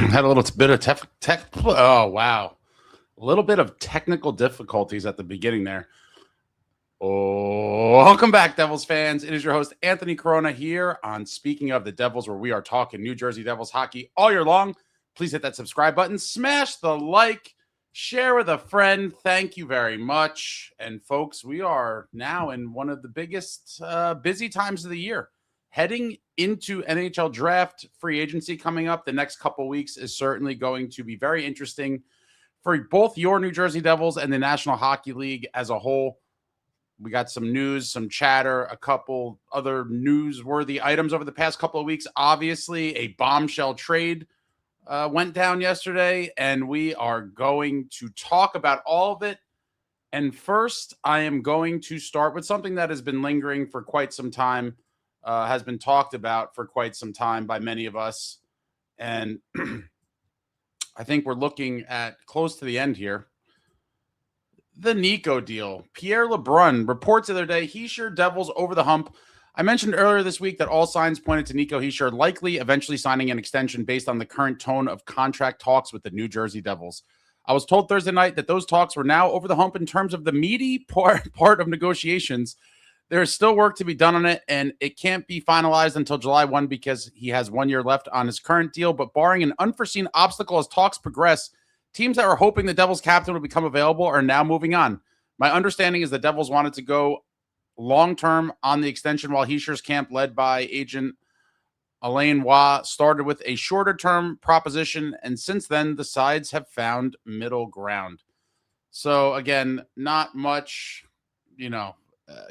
Had a little bit of oh, wow. A little bit of technical difficulties at the beginning there. Oh, welcome back, Devils fans. It is your host, Anthony Corona, here on Speaking of the Devils, where we are talking New Jersey Devils hockey all year long. Please hit that subscribe button, smash the like, share with a friend. Thank you very much. And folks, we are now in one of the biggest busy times of the year. Heading into NHL Draft free agency coming up the next couple weeks is certainly going to be very interesting for both your New Jersey Devils and the National Hockey League as a whole. We got some news, some chatter, a couple other newsworthy items over the past couple of weeks. Obviously, a bombshell trade went down yesterday, and we are going to talk about all of it. And first, I am going to start with something that has been lingering for quite some time, has been talked about for quite some time by many of us. And I think we're looking at close to the end here. The Nico deal. Pierre LeBrun reports the other day, Hischier Devils over the hump. I mentioned earlier this week that all signs pointed to Nico Hischier likely eventually signing an extension based on the current tone of contract talks with the New Jersey Devils. I was told Thursday night that those talks were now over the hump in terms of the meaty part of negotiations. There is still work to be done on it, and it can't be finalized until July 1 because he has 1 year left on his current deal. But barring an unforeseen obstacle as talks progress, teams that were hoping the Devils captain would become available are now moving on. My understanding is the Devils wanted to go long-term on the extension, while Hischier's camp, led by agent Alain Waugh, started with a shorter-term proposition, and since then, the sides have found middle ground. So, again, not much,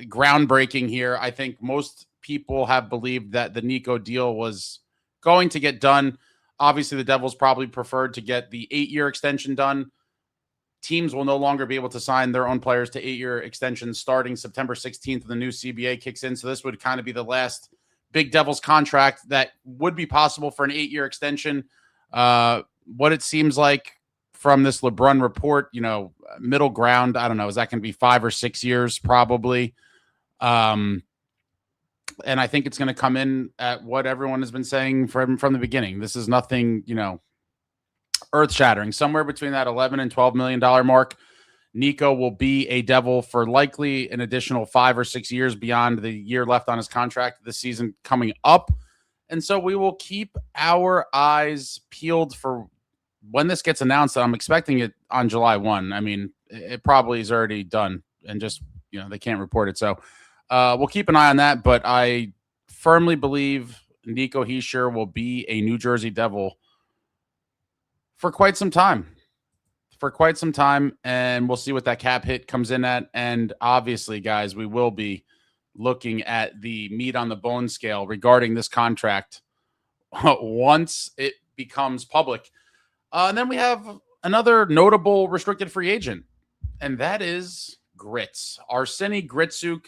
groundbreaking here. I think most people have believed that the Nico deal was going to get done. Obviously, the Devils probably preferred to get the 8-year extension done. Teams will no longer be able to sign their own players to 8-year extensions starting September 16th when the new CBA kicks in. So this would kind of be the last big Devils contract that would be possible for an 8-year extension. What it seems like from this LeBrun report, middle ground, I don't know, is that going to be 5 or 6 years probably? And I think it's going to come in at what everyone has been saying from the beginning. This is nothing, earth-shattering. Somewhere between that $11 and $12 million mark. Nico will be a Devil for likely an additional 5 or 6 years beyond the year left on his contract this season coming up. And so we will keep our eyes peeled for when this gets announced. I'm expecting it on July 1. I mean, it probably is already done and just, they can't report it. So we'll keep an eye on that. But I firmly believe Nico Hischier will be a New Jersey Devil for quite some time. And we'll see what that cap hit comes in at. And obviously, guys, we will be looking at the meat on the bone scale regarding this contract once it becomes public. And then we have another notable restricted free agent, and that is Grits. Sunny Tkachuk,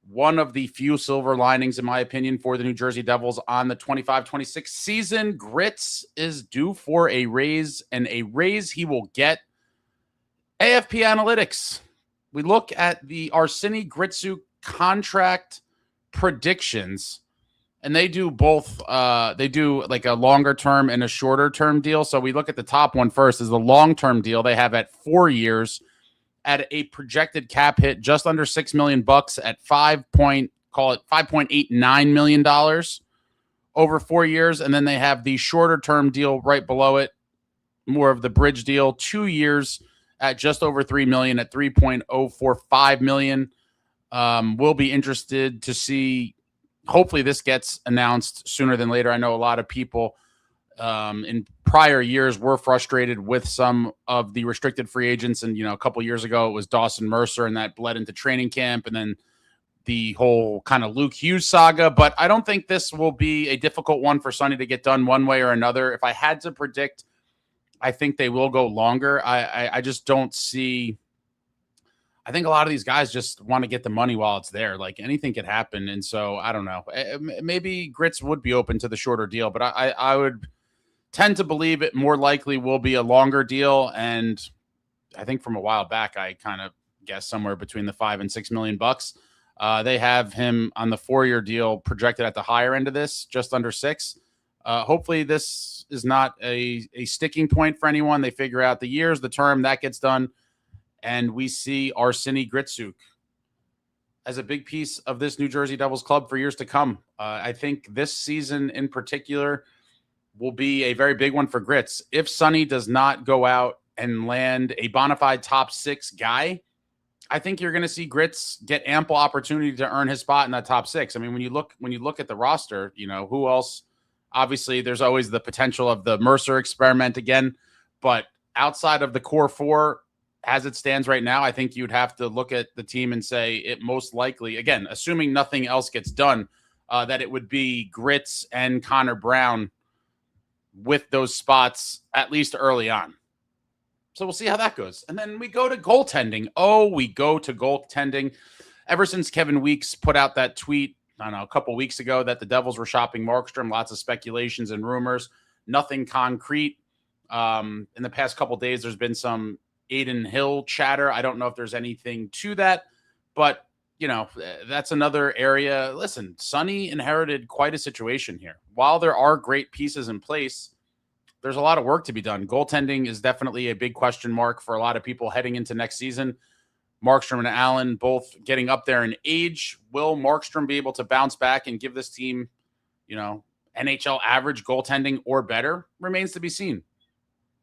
one of the few silver linings, in my opinion, for the New Jersey Devils on the 25-26 season. Grits is due for a raise, and a raise he will get. AFP Analytics. We look at the Sunny Tkachuk contract predictions, and they do both. They do like a longer term and a shorter term deal. So we look at the top one first, is the long-term deal they have at 4 years at a projected cap hit just under $6 million at $5.89 million over 4 years. And then they have the shorter term deal right below it, more of the bridge deal, 2 years at just over $3 million at $3.045 million. We'll be interested to see. Hopefully this gets announced sooner than later. I know a lot of people in prior years were frustrated with some of the restricted free agents. And, a couple years ago, it was Dawson Mercer, and that bled into training camp, and then the whole kind of Luke Hughes saga. But I don't think this will be a difficult one for Sunny to get done one way or another. If I had to predict, I think they will go longer. I just don't see. I think a lot of these guys just want to get the money while it's there. Like, anything could happen. And so I don't know. Maybe Grits would be open to the shorter deal, but I would tend to believe it more likely will be a longer deal. And I think from a while back, I kind of guessed somewhere between the $5 and $6 million bucks. They have him on the 4-year deal projected at the higher end of this, just under 6. Hopefully this is not a sticking point for anyone. They figure out the years, the term, that gets done. And we see Arsenij Gritsuk as a big piece of this New Jersey Devils club for years to come. I think this season in particular will be a very big one for Grits. If Sunny does not go out and land a bona fide top 6 guy, I think you're going to see Grits get ample opportunity to earn his spot in that top 6. I mean, when you look at the roster, who else? Obviously, there's always the potential of the Mercer experiment again, but outside of the core 4, as it stands right now, I think you'd have to look at the team and say it most likely, again, assuming nothing else gets done, that it would be Grits and Connor Brown with those spots at least early on. So we'll see how that goes. And then we go to goaltending. Ever since Kevin Weeks put out that tweet, I don't know, a couple weeks ago that the Devils were shopping Markstrom, lots of speculations and rumors, nothing concrete. In the past couple days, there's been some Adin Hill chatter. I don't know if there's anything to that, but that's another area. Listen, Sunny inherited quite a situation here. While there are great pieces in place, there's a lot of work to be done. Goaltending is definitely a big question mark for a lot of people heading into next season. Markstrom and Allen both getting up there in age. Will Markstrom be able to bounce back and give this team, NHL average goaltending or better? Remains to be seen.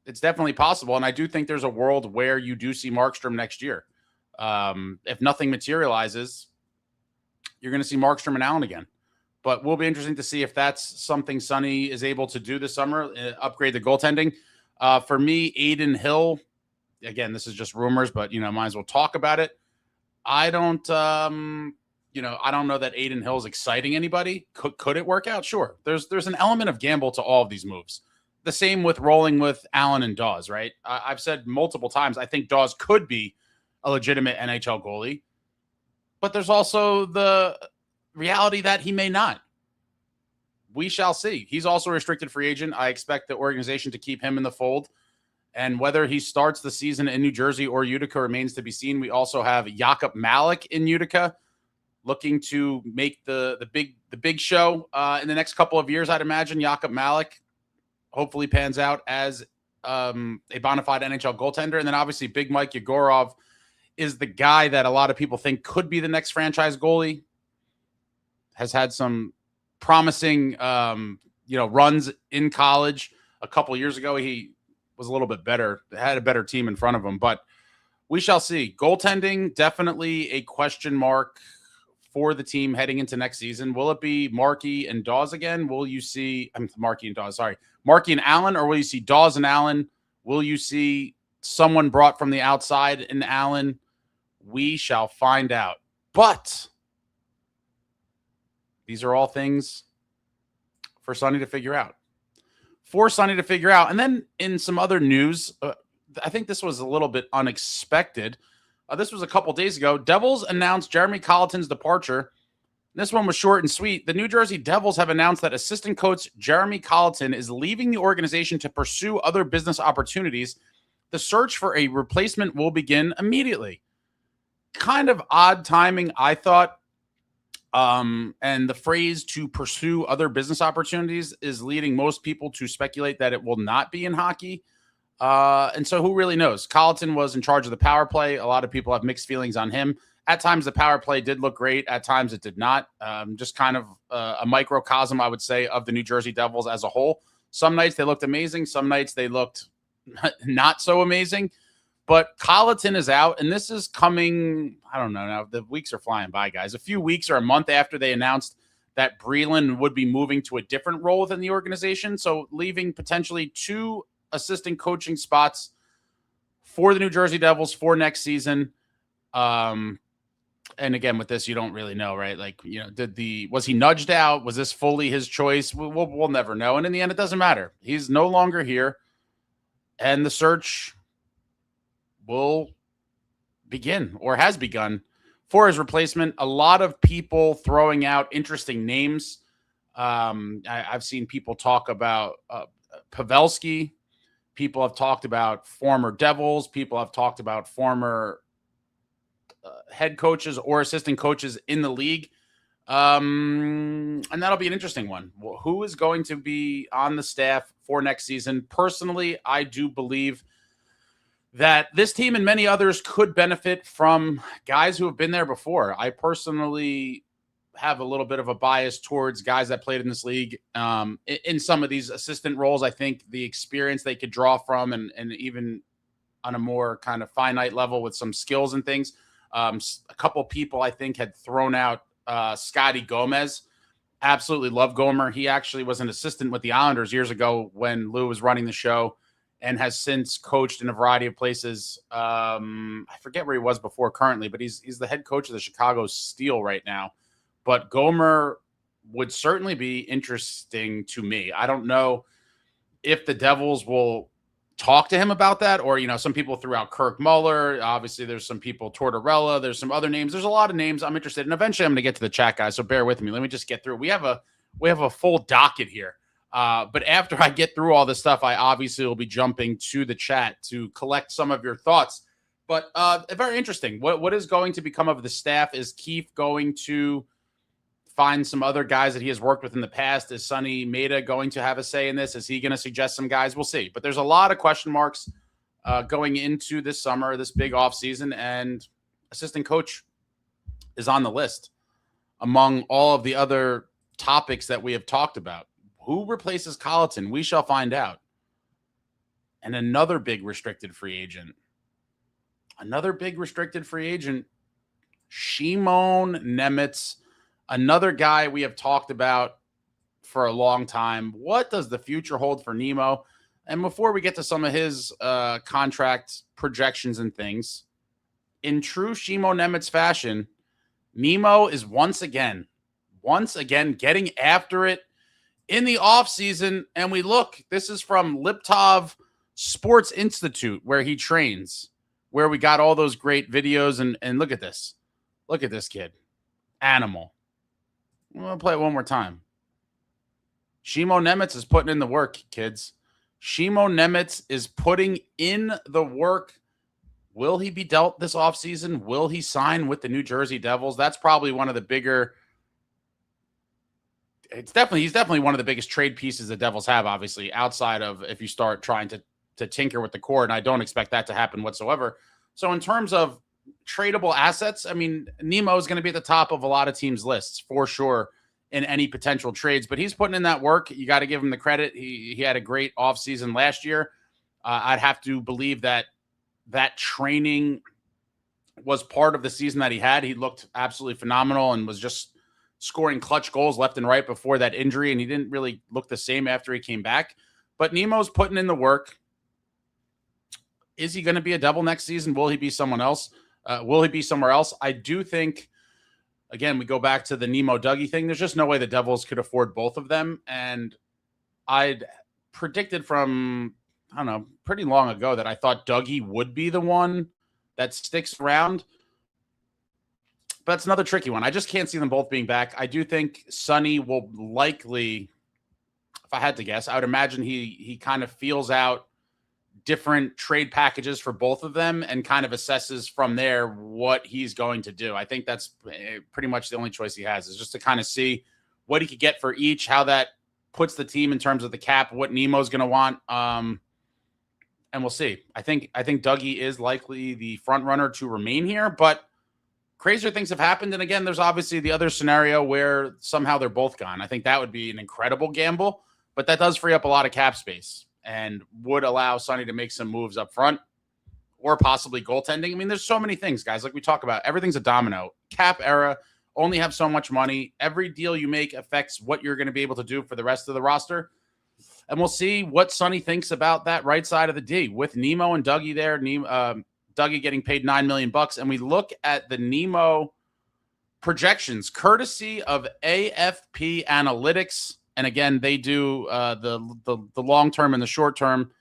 It's definitely possible, and I do think there's a world where you do see Markstrom next year. If nothing materializes, you're going to see Markstrom and Allen again. But will be interesting to see if that's something Sunny is able to do this summer, upgrade the goaltending. For me, Adin Hill, again, this is just rumors, but, might as well talk about it. I don't know that Adin Hill is exciting anybody. Could it work out? Sure. There's an element of gamble to all of these moves. The same with rolling with Allen and Dawes, right? I've said multiple times, I think Dawes could be a legitimate NHL goalie, but there's also the reality that he may not. We shall see. He's also a restricted free agent. I expect the organization to keep him in the fold. And whether he starts the season in New Jersey or Utica remains to be seen. We also have Jacob Markstrom in Utica looking to make the big show in the next couple of years. I'd imagine Jacob Markstrom hopefully pans out as a bona fide NHL goaltender. And then obviously Big Mike Yegorov is the guy that a lot of people think could be the next franchise goalie. Has had some promising, runs in college. A couple years ago, he was a little bit better, had a better team in front of him, but we shall see. Goaltending, definitely a question mark for the team heading into next season. Will it be Markey and Dawes again? Will you see Markey and Allen, or will you see Dawes and Allen? Will you see someone brought from the outside in Allen? We shall find out. But these are all things for Sunny to figure out. And then in some other news, I think this was a little bit unexpected. This was a couple days ago. Devils announced Jeremy Colliton's departure. This one was short and sweet. The New Jersey Devils have announced that assistant coach Jeremy Colliton is leaving the organization to pursue other business opportunities. The search for a replacement will begin immediately. Kind of odd timing, I thought. And the phrase "to pursue other business opportunities" is leading most people to speculate that it will not be in hockey. And so who really knows? Colliton was in charge of the power play. A lot of people have mixed feelings on him. At times, the power play did look great. At times, it did not. Just kind of a microcosm, I would say, of the New Jersey Devils as a whole. Some nights they looked amazing. Some nights they looked not so amazing. But Colliton is out, and this is coming, I don't know now, the weeks are flying by, guys. A few weeks or a month after they announced that Breland would be moving to a different role within the organization, so leaving potentially 2 assistant coaching spots for the New Jersey Devils for next season. And again, with this, you don't really know, right? Like, was he nudged out? Was this fully his choice? We'll never know. And in the end, it doesn't matter. He's no longer here, and the search will begin or has begun for his replacement. A lot of people throwing out interesting names. I've seen people talk about Pavelski. People have talked about former Devils. People have talked about former head coaches or assistant coaches in the league. And that'll be an interesting one. Who is going to be on the staff for next season? Personally, I do believe that this team and many others could benefit from guys who have been there before. I personally have a little bit of a bias towards guys that played in this league in some of these assistant roles. I think the experience they could draw from and even on a more kind of finite level with some skills and things. A couple people I think had thrown out Scotty Gomez. Absolutely love Gomer. He actually was an assistant with the Islanders years ago when Lou was running the show and has since coached in a variety of places. I forget where he was before currently, but he's the head coach of the Chicago Steel right now. But Gomer would certainly be interesting to me. I don't know if the Devils will talk to him about that, or, some people threw out Kirk Muller. Obviously, there's some people, Tortorella. There's some other names. There's a lot of names I'm interested in. Eventually, I'm going to get to the chat, guys, so bear with me. Let me just get through. We have a full docket here. But after I get through all this stuff, I obviously will be jumping to the chat to collect some of your thoughts. But very interesting. What is going to become of the staff? Is Keefe going to find some other guys that he has worked with in the past? Is Sunny Mehta going to have a say in this? Is he going to suggest some guys? We'll see. But there's a lot of question marks going into this summer, this big offseason, and assistant coach is on the list among all of the other topics that we have talked about. Who replaces Colliton? We shall find out. And another big restricted free agent. Shimon Nemeth. Another guy we have talked about for a long time. What does the future hold for Nemo? And before we get to some of his contract projections and things, in true Shimon Nemeth fashion, Nemo is once again getting after it in the offseason. And this is from Liptov Sports Institute, where he trains, where we got all those great videos. And look at this. Look at this kid. Animal. I'm going to play it one more time. Shimon Nemeth is putting in the work, kids. Shimon Nemeth is putting in the work. Will he be dealt this offseason? Will he sign with the New Jersey Devils? That's probably one of the bigger. He's definitely one of the biggest trade pieces the Devils have, obviously, outside of if you start trying to tinker with the core, and I don't expect that to happen whatsoever. So in terms of tradable assets, I mean, Nemo is going to be at the top of a lot of teams' lists for sure in any potential trades, but he's putting in that work. You got to give him the credit. He had a great offseason last year. I'd have to believe that training was part of the season that he had. He looked absolutely phenomenal and was just scoring clutch goals left and right before that injury, and he didn't really look the same after he came back. But Nemo's putting in the work. Is he going to be a Devil next season? Will he be someone else? Will he be somewhere else? I do think, again, we go back to the Nemo Dougie thing. There's just no way the Devils could afford both of them. And I'd predicted from, I don't know, pretty long ago that I thought Dougie would be the one that sticks around. But that's another tricky one. I just can't see them both being back. I do think Sunny will likely, if I had to guess, I would imagine he kind of feels out different trade packages for both of them and kind of assesses from there what he's going to do. I think that's pretty much the only choice he has, is just to kind of see what he could get for each, how that puts the team in terms of the cap, what Nemo's going to want. And we'll see. I think Dougie is likely the front runner to remain here, but crazier things have happened. And again, there's obviously the other scenario where somehow they're both gone. I think that would be an incredible gamble, but that does free up a lot of cap space and would allow Sunny to make some moves up front or possibly goaltending. I mean, there's so many things, guys. Like we talk about, everything's a domino. Cap era, only have so much money. Every deal you make affects what you're going to be able to do for the rest of the roster. And we'll see what Sunny thinks about that right side of the D with Nemo and Dougie there. Dougie getting paid $9 million. And we look at the Nemo projections, courtesy of AFP Analytics. And again, they do the long-term and the short-term.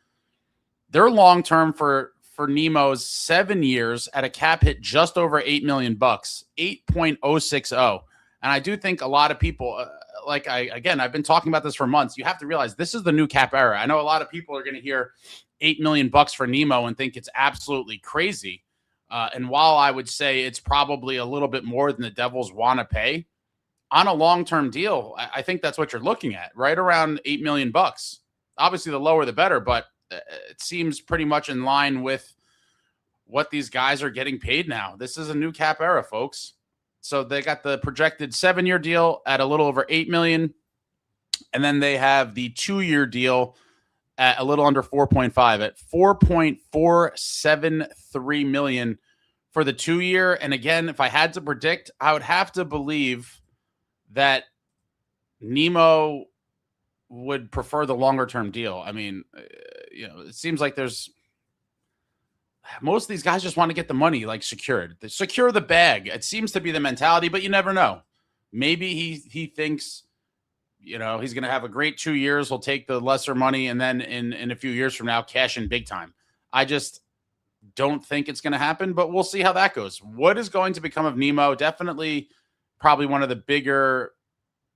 Their long-term for Nemo's 7 years at a cap hit just over $8 million, 8.060. And I do think a lot of people, I've been talking about this for months. You have to realize this is the new cap era. I know a lot of people are going to hear $8 million for Nemo and think it's absolutely crazy. And while I would say it's probably a little bit more than the Devils want to pay, on a long-term deal, I think that's what you're looking at, right around $8 million. Obviously, the lower the better, but it seems pretty much in line with what these guys are getting paid now. This is a new cap era, folks. So they got the projected 7-year deal at a little over $8 million, and then they have the 2-year deal at a little under 4.5 at $4.473 million for the 2-year. And again, if I had to predict, I would have to believe that Nemo would prefer the longer term deal. I mean, it seems like most of these guys just want to get the money like secured. They secure the bag. It seems to be the mentality, but you never know. Maybe he thinks, he's going to have a great 2 years. He'll take the lesser money and then in a few years from now, cash in big time. I just don't think it's going to happen, but we'll see how that goes. What is going to become of Nemo? Definitely probably one of the bigger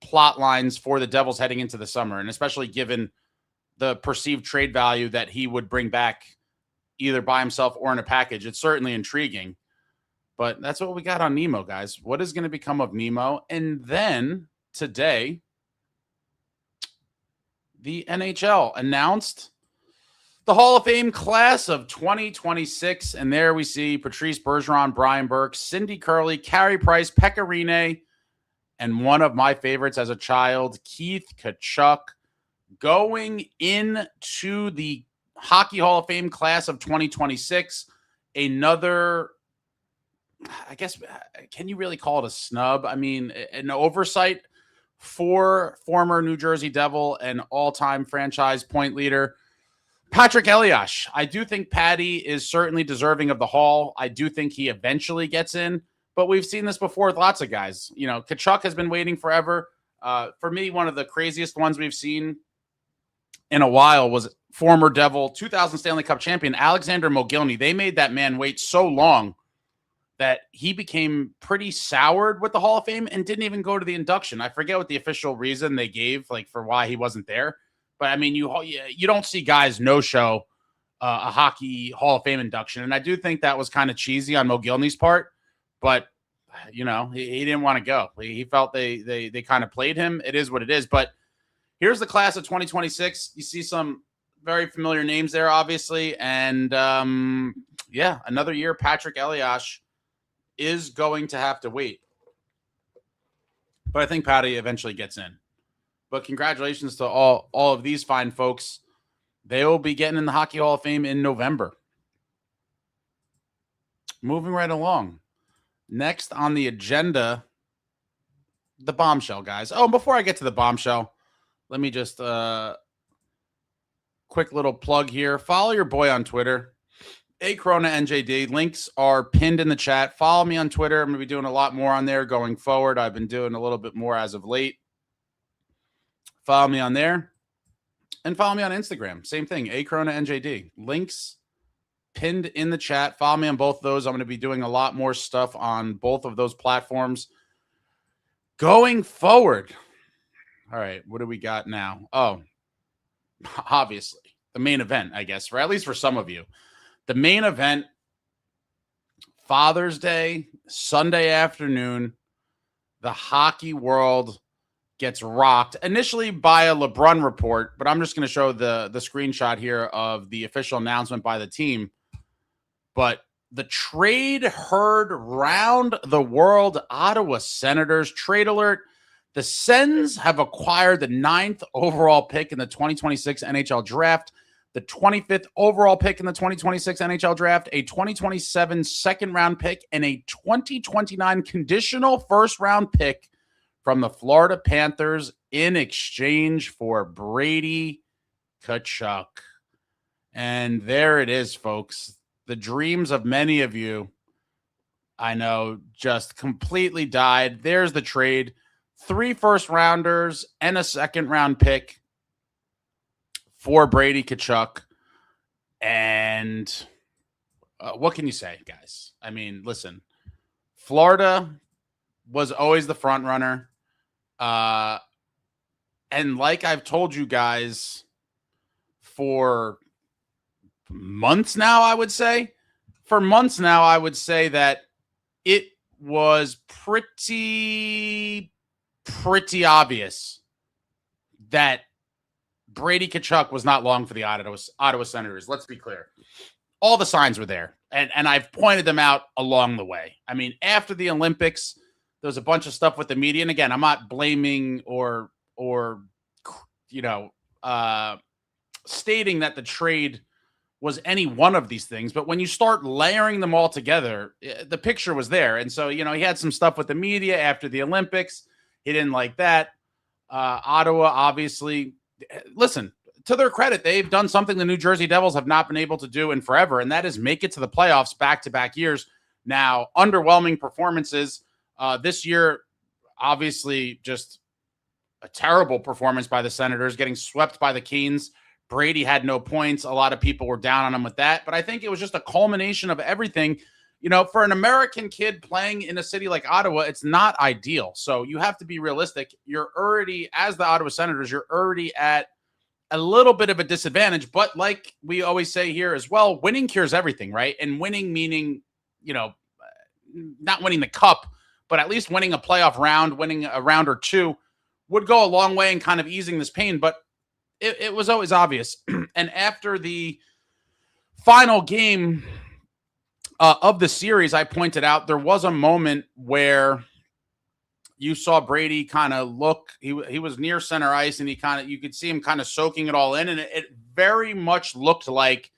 plot lines for the Devils heading into the summer, and especially given the perceived trade value that he would bring back either by himself or in a package. It's certainly intriguing, but that's what we got on Nemo, guys. What is going to become of Nemo? And then today, the NHL announced the Hall of Fame class of 2026. And there we see Patrice Bergeron, Brian Burke, Cindy Curley, Carey Price, Pekka Rinne, and one of my favorites as a child, Keith Tkachuk, going into the Hockey Hall of Fame class of 2026. Another, I guess, can you really call it a snub? I mean, an oversight for former New Jersey Devil and all-time franchise point leader, Patrick Elias. I do think Patty is certainly deserving of the Hall. I do think he eventually gets in, but we've seen this before with lots of guys. Tkachuk has been waiting forever. For me, one of the craziest ones we've seen in a while was former Devil 2000 Stanley Cup champion Alexander Mogilny. They made that man wait so long that he became pretty soured with the Hall of Fame and didn't even go to the induction. I forget what the official reason they gave for why he wasn't there. But I mean, you don't see guys no-show a Hockey Hall of Fame induction. And I do think that was kind of cheesy on Mogilny's part, but he didn't want to go. He felt they kind of played him. It is what it is. But here's the class of 2026. You see some very familiar names there, obviously. And another year, Patrick Elias is going to have to wait. But I think Patty eventually gets in. But congratulations to all of these fine folks. They will be getting in the Hockey Hall of Fame in November. Moving right along. Next on the agenda, the bombshell, guys. Oh, before I get to the bombshell, let me just quick little plug here. Follow your boy on Twitter, Corona NJD. Links are pinned in the chat. Follow me on Twitter. I'm going to be doing a lot more on there going forward. I've been doing a little bit more as of late. Follow me on there. And follow me on Instagram. Same thing, Corona NJD. Links pinned in the chat. Follow me on both of those. I'm going to be doing a lot more stuff on both of those platforms going forward. All right, what do we got now? Oh, obviously, the main event, I guess, at least for some of you. The main event, Father's Day, Sunday afternoon, the hockey world gets rocked initially by a LeBron report, but I'm just going to show the screenshot here of the official announcement by the team. But the trade heard round the world. Ottawa Senators trade alert. The Sens have acquired the 9th overall pick in the 2026 NHL Draft, the 25th overall pick in the 2026 NHL Draft, a 2027 second-round pick, and a 2029 conditional first-round pick from the Florida Panthers in exchange for Brady Tkachuk. And there it is, folks. The dreams of many of you, I know, just completely died. There's the trade. 3 first-rounders and a second-round pick for Brady Tkachuk. And what can you say, guys? I mean, listen, Florida was always the front runner. And like I've told you guys for months now, I would say that it was pretty pretty obvious that Brady Tkachuk was not long for the Ottawa Senators. Let's be clear. All the signs were there, and I've pointed them out along the way. I mean, after the Olympics, there was a bunch of stuff with the media. And again, I'm not blaming or stating that the trade was any one of these things. But when you start layering them all together, the picture was there. And so, he had some stuff with the media after the Olympics. He didn't like that. Ottawa, obviously, listen, to their credit, they've done something the New Jersey Devils have not been able to do in forever, and that is make it to the playoffs back-to-back years. Now, underwhelming performances this year, obviously just a terrible performance by the Senators, getting swept by the Canes. Brady had no points. A lot of people were down on him with that, but I think it was just a culmination of everything. For an American kid playing in a city like Ottawa, it's not ideal. So you have to be realistic. You're already, as the Ottawa Senators, you're already at a little bit of a disadvantage, but like we always say here as well, winning cures everything, right? And winning meaning, not winning the cup, but at least winning a playoff round, winning a round or two would go a long way in kind of easing this pain. But it was always obvious. And after the final game of the series, I pointed out there was a moment where you saw Brady kind of look, he was near center ice, and you could see him kind of soaking it all in. And it very much looked like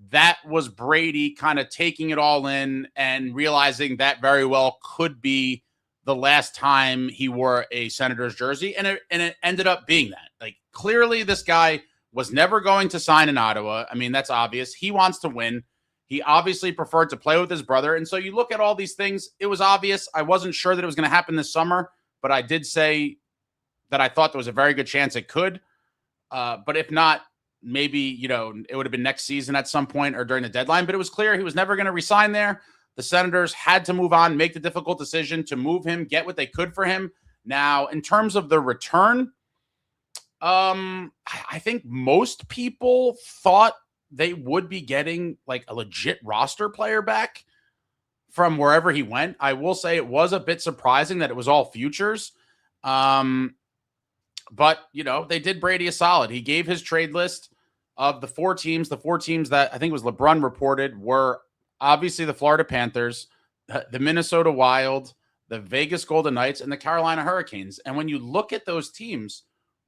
that was Brady kind of taking it all in and realizing that very well could be the last time he wore a Senators jersey. And it ended up being that. Like, clearly this guy was never going to sign in Ottawa. I mean, that's obvious. He wants to win. He obviously preferred to play with his brother. And so you look at all these things, it was obvious. I wasn't sure that it was going to happen this summer, but I did say that I thought there was a very good chance it could. But if not, maybe, it would have been next season at some point or during the deadline. But it was clear he was never going to resign there. The Senators had to move on, make the difficult decision to move him, get what they could for him. Now, in terms of the return, I think most people thought they would be getting like a legit roster player back from wherever he went. I will say it was a bit surprising that it was all futures. But, they did Brady a solid. He gave his trade list of the four teams that I think was LeBron reported were obviously the Florida Panthers, the Minnesota Wild, the Vegas Golden Knights, and the Carolina Hurricanes. And when you look at those teams,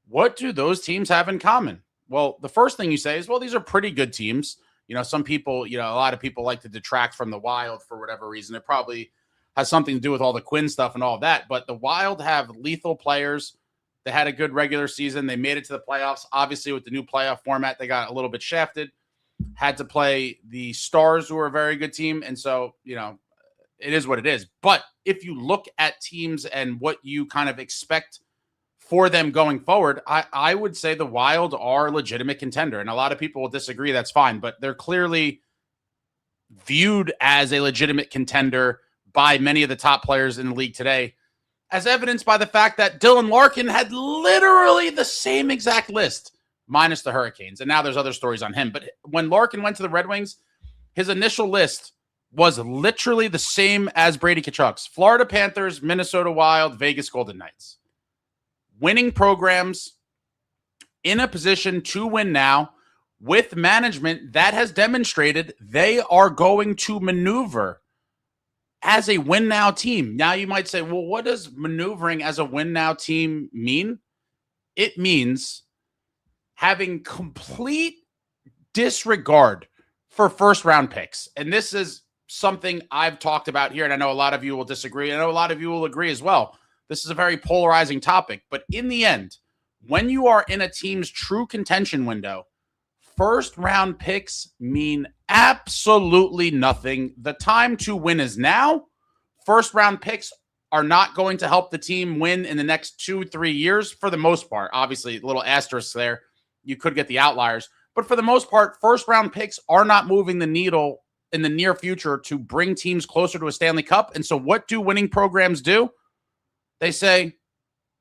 what do those teams have in common? Well, the first thing you say is, well, these are pretty good teams. Some people, a lot of people like to detract from the Wild for whatever reason. It probably has something to do with all the Quinn stuff and all of that. But the Wild have lethal players. They had a good regular season. They made it to the playoffs. Obviously, with the new playoff format, they got a little bit shafted. Had to play the Stars, who are a very good team. And so, it is what it is. But if you look at teams and what you kind of expect for them going forward, I would say the Wild are a legitimate contender. And a lot of people will disagree. That's fine. But they're clearly viewed as a legitimate contender by many of the top players in the league today, as evidenced by the fact that Dylan Larkin had literally the same exact list, minus the Hurricanes. And now there's other stories on him. But when Larkin went to the Red Wings, his initial list was literally the same as Brady Tkachuk's: Florida Panthers, Minnesota Wild, Vegas Golden Knights. Winning programs in a position to win now, with management that has demonstrated they are going to maneuver as a win now team. Now you might say, well, what does maneuvering as a win now team mean? It means having complete disregard for first round picks. And this is something I've talked about here, and I know a lot of you will disagree. I know a lot of you will agree as well. This is a very polarizing topic, but in the end, when you are in a team's true contention window, first round picks mean absolutely nothing. The time to win is now. First round picks are not going to help the team win in the next 2-3 years for the most part. Obviously, a little asterisk there. You could get the outliers, but for the most part, first round picks are not moving the needle in the near future to bring teams closer to a Stanley Cup. And so what do winning programs do? They say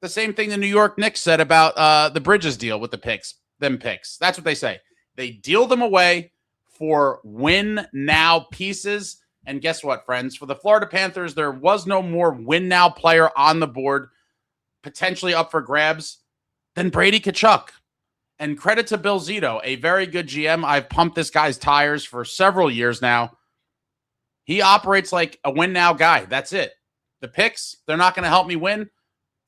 the same thing the New York Knicks said about the Bridges deal with the picks. That's what they say. They deal them away for win now pieces. And guess what, friends? For the Florida Panthers, there was no more win now player on the board. potentially up for grabs than Brady Tkachuk. And credit to Bill Zito, a very good GM. I've pumped this guy's tires for several years now. He operates like a win now guy. That's it. The picks, they're not going to help me win.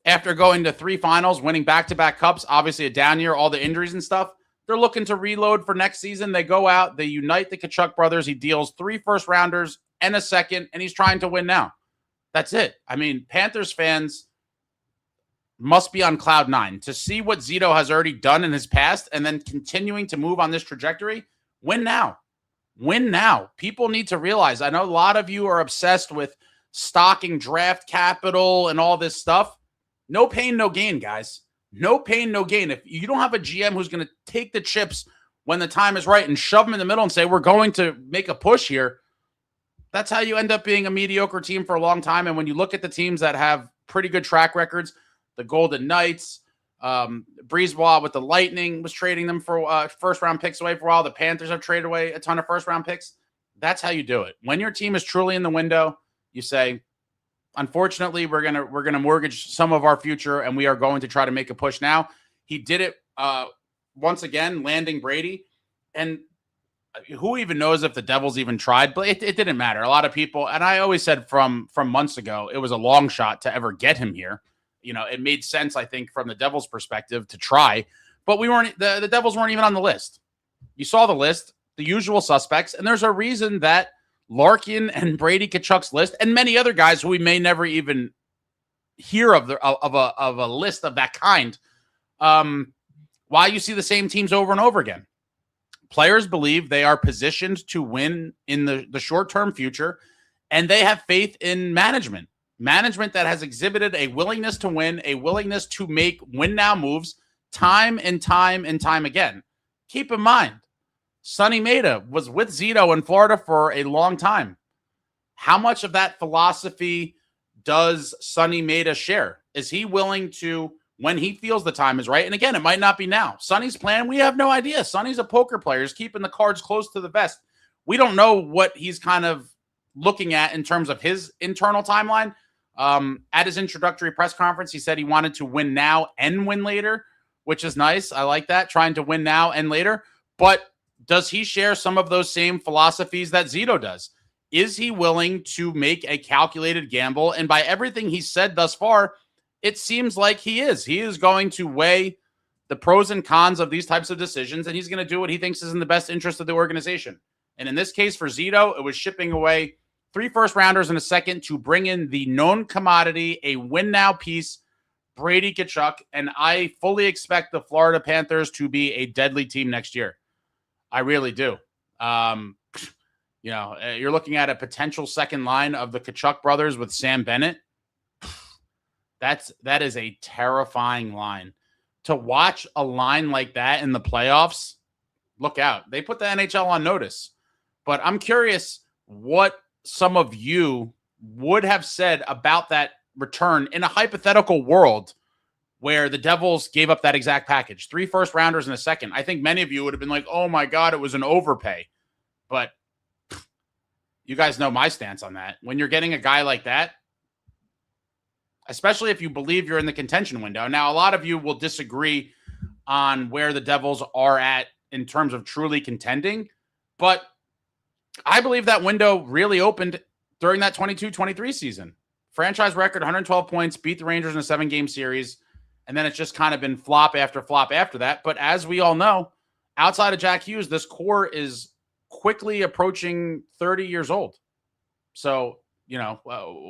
After going to 3 finals, winning back-to-back cups, obviously a down year, all the injuries and stuff, they're looking to reload for next season. They go out, they unite the Tkachuk brothers. He deals 3 first-rounders and a second, and he's trying to win now. That's it. I mean, Panthers fans must be on cloud 9 to see what Zito has already done in his past and then continuing to move on this trajectory. Win now. Win now. People need to realize, I know a lot of you are obsessed with stocking draft capital and all this stuff. No pain, no gain, guys. No pain, no gain. If you don't have a GM who's going to take the chips when the time is right and shove them in the middle and say, we're going to make a push here, that's how you end up being a mediocre team for a long time. And when you look at the teams that have pretty good track records, the Golden Knights, Brisebois with the Lightning was trading them for first-round picks away for a while. The Panthers have traded away a ton of first-round picks. That's how you do it. When your team is truly in the window, you say, unfortunately, we're gonna mortgage some of our future, and we are going to try to make a push now. He did it once again, landing Brady, and who even knows if the Devils even tried? But it didn't matter. A lot of people, and I always said from months ago, it was a long shot to ever get him here. You know, it made sense, I think, from the Devils' perspective to try, but we weren't. The Devils weren't even on the list. You saw the list, the usual suspects, and there's a reason that Larkin and Brady Tkachuk's list, and many other guys who we may never even hear of a list of that kind. Why you see the same teams over and over again? Players believe they are positioned to win in the short-term future, and they have faith in management. Management that has exhibited a willingness to win, a willingness to make win-now moves time and time and time again. Keep in mind, Sunny Mehta was with Zito in Florida for a long time. How much of that philosophy does Sunny Mehta share? Is he willing to, when he feels the time is right? And again, it might not be now. Sunny's plan, we have no idea. Sunny's a poker player. He's keeping the cards close to the vest. We don't know what he's kind of looking at in terms of his internal timeline. At his introductory press conference, he said he wanted to win now and win later, which is nice. I like that, trying to win now and later. But does he share some of those same philosophies that Zito does? Is he willing to make a calculated gamble? And by everything he said thus far, it seems like he is. He is going to weigh the pros and cons of these types of decisions, and he's going to do what he thinks is in the best interest of the organization. And in this case for Zito, it was shipping away 3 first-rounders and a second to bring in the known commodity, a win-now piece, Brady Tkachuk, and I fully expect the Florida Panthers to be a deadly team next year. I really do. You know, you're looking at a potential second line of the Tkachuk brothers with Sam Bennett. That is a terrifying line. To watch a line like that in the playoffs, look out. They put the NHL on notice. But I'm curious what some of you would have said about that return in a hypothetical world where the Devils gave up that exact package. 3 first-rounders and a second. I think many of you would have been like, oh, my God, it was an overpay. But you guys know my stance on that. When you're getting a guy like that, especially if you believe you're in the contention window. Now, a lot of you will disagree on where the Devils are at in terms of truly contending, but I believe that window really opened during that 22-23 season. Franchise record, 112 points, beat the Rangers in a 7-game series, and then it's just kind of been flop after flop after that. But as we all know, outside of Jack Hughes, this core is quickly approaching 30 years old. So, you know,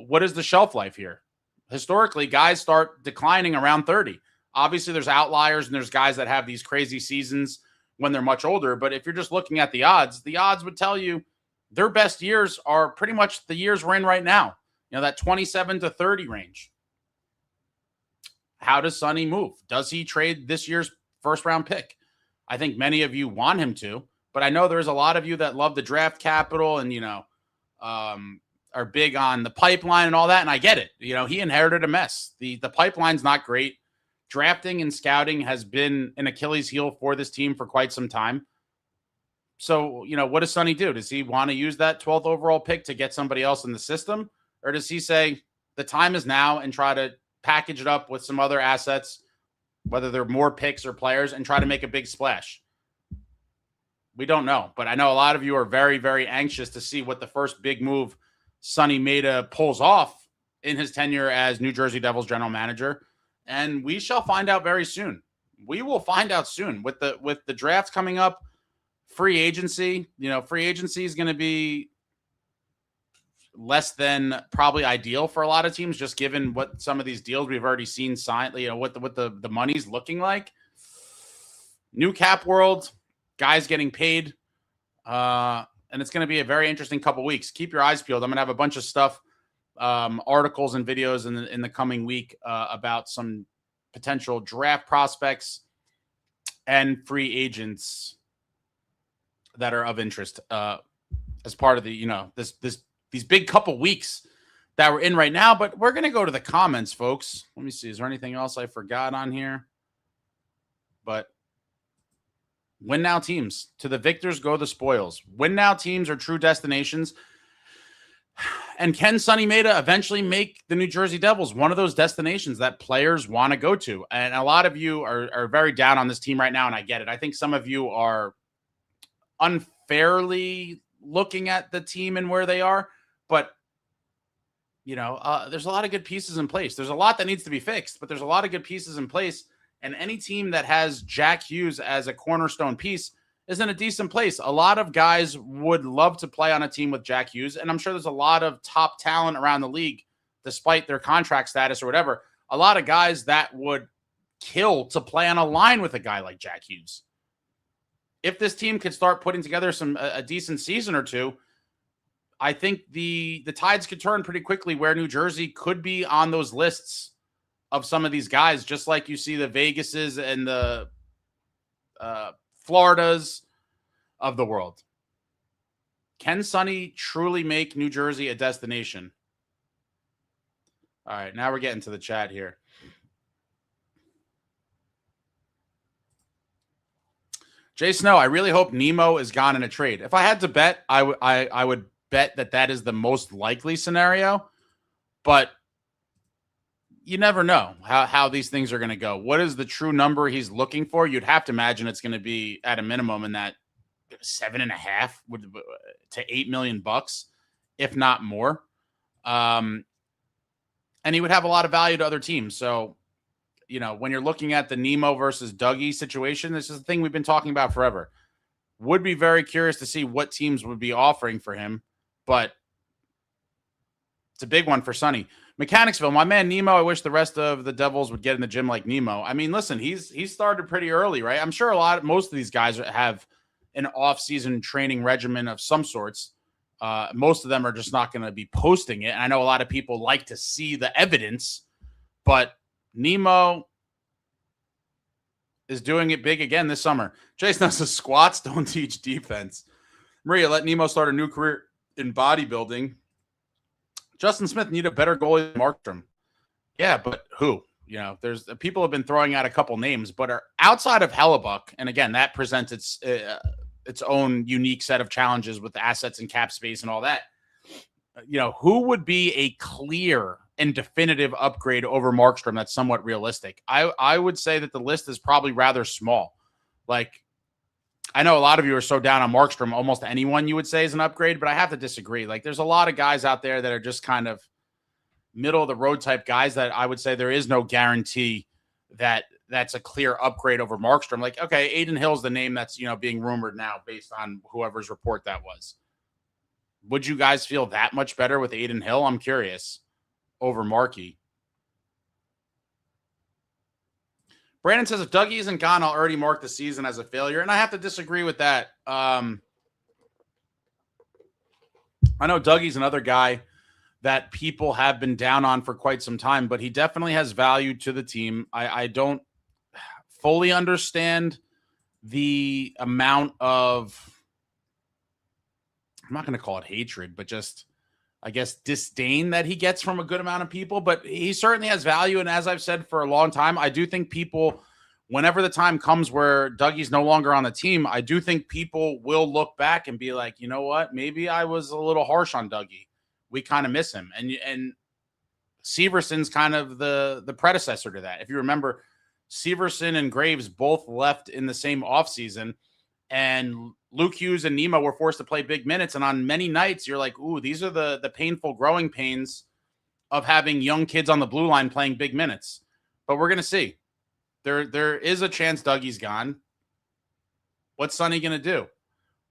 what is the shelf life here? Historically, guys start declining around 30. Obviously, there's outliers and there's guys that have these crazy seasons when they're much older. But if you're just looking at the odds would tell you their best years are pretty much the years we're in right now. You know, that 27 to 30 range. How does Sunny move? Does he trade this year's first-round pick? I think many of you want him to, but I know there's a lot of you that love the draft capital and, you know, are big on the pipeline and all that, and I get it. You know, he inherited a mess. The pipeline's not great. Drafting and scouting has been an Achilles heel for this team for quite some time. So, you know, what does Sunny do? Does he want to use that 12th overall pick to get somebody else in the system? Or does he say the time is now and try to package it up with some other assets, whether they're more picks or players, and try to make a big splash. We don't know, but I know a lot of you are very, very anxious to see what the first big move Sunny Mehta pulls off in his tenure as New Jersey Devils general manager, and we shall find out very soon. We will find out soon with the drafts coming up, free agency. Free agency is going to be less than probably ideal for a lot of teams, just given what some of these deals we've already seen signed, what the money's looking like. New cap world, guys getting paid. And it's going to be a very interesting couple weeks. Keep your eyes peeled. I'm going to have a bunch of stuff, articles and videos in the coming week about some potential draft prospects and free agents that are of interest as part of the, these big couple weeks that we're in right now. But we're going to go to the comments, folks. Let me see. Is there anything else I forgot on here? But win now teams. To the victors go the spoils. Win now teams are true destinations. And can Sunny Mehta eventually make the New Jersey Devils one of those destinations that players want to go to? And a lot of you are very down on this team right now, and I get it. I think some of you are unfairly looking at the team and where they are. But, there's a lot of good pieces in place. There's a lot that needs to be fixed, but there's a lot of good pieces in place. And any team that has Jack Hughes as a cornerstone piece is in a decent place. A lot of guys would love to play on a team with Jack Hughes, and I'm sure there's a lot of top talent around the league, despite their contract status or whatever. A lot of guys that would kill to play on a line with a guy like Jack Hughes. If this team could start putting together a decent season or two, I think the tides could turn pretty quickly where New Jersey could be on those lists of some of these guys, just like you see the Vegases and the Floridas of the world. Can Sunny truly make New Jersey a destination? All right, now we're getting to the chat here. Jay Snow, I really hope Nemo is gone in a trade. If I had to bet, I would bet that is the most likely scenario, but you never know how these things are going to go. What is the true number he's looking for? You'd have to imagine it's going to be at a minimum in that $7.5 to $8 million, if not more. And he would have a lot of value to other teams. So, when you're looking at the Nemo versus Dougie situation, this is the thing we've been talking about forever. Would be very curious to see what teams would be offering for him, but it's a big one for Sunny. Mechanicsville, my man Nemo, I wish the rest of the Devils would get in the gym like Nemo. I mean, listen, he's started pretty early, right? I'm sure most of these guys have an off-season training regimen of some sorts. Most of them are just not going to be posting it. And I know a lot of people like to see the evidence, but Nemo is doing it big again this summer. Jason says squats don't teach defense. Maria, let Nemo start a new career in bodybuilding. Justin Smith need a better goalie than Markstrom. Yeah, but who? There's people have been throwing out a couple names, but are outside of Hellebuck, and again, that presents its own unique set of challenges with assets and cap space and all that. Who would be a clear and definitive upgrade over Markstrom that's somewhat realistic? I would say that the list is probably rather small. Like, I know a lot of you are so down on Markstrom, almost anyone you would say is an upgrade, but I have to disagree. Like, there's a lot of guys out there that are just kind of middle of the road type guys that I would say there is no guarantee that that's a clear upgrade over Markstrom. Like, okay, Adin Hill's the name that's, being rumored now based on whoever's report that was. Would you guys feel that much better with Adin Hill? I'm curious, over Markey. Brandon says, if Dougie isn't gone, I'll already mark the season as a failure. And I have to disagree with that. I know Dougie's another guy that people have been down on for quite some time, but he definitely has value to the team. I don't fully understand the amount of, I'm not going to call it hatred, but just, I guess, disdain that he gets from a good amount of people, but he certainly has value. And as I've said for a long time, I do think people, whenever the time comes where Dougie's no longer on the team, I do think people will look back and be like, you know what, maybe I was a little harsh on Dougie. We kind of miss him. And Severson's kind of the predecessor to that. If you remember, Severson and Graves both left in the same offseason, and Luke Hughes and Nemo were forced to play big minutes. And on many nights, you're like, ooh, these are the painful growing pains of having young kids on the blue line playing big minutes. But we're going to see. There is a chance Dougie's gone. What's Sunny going to do?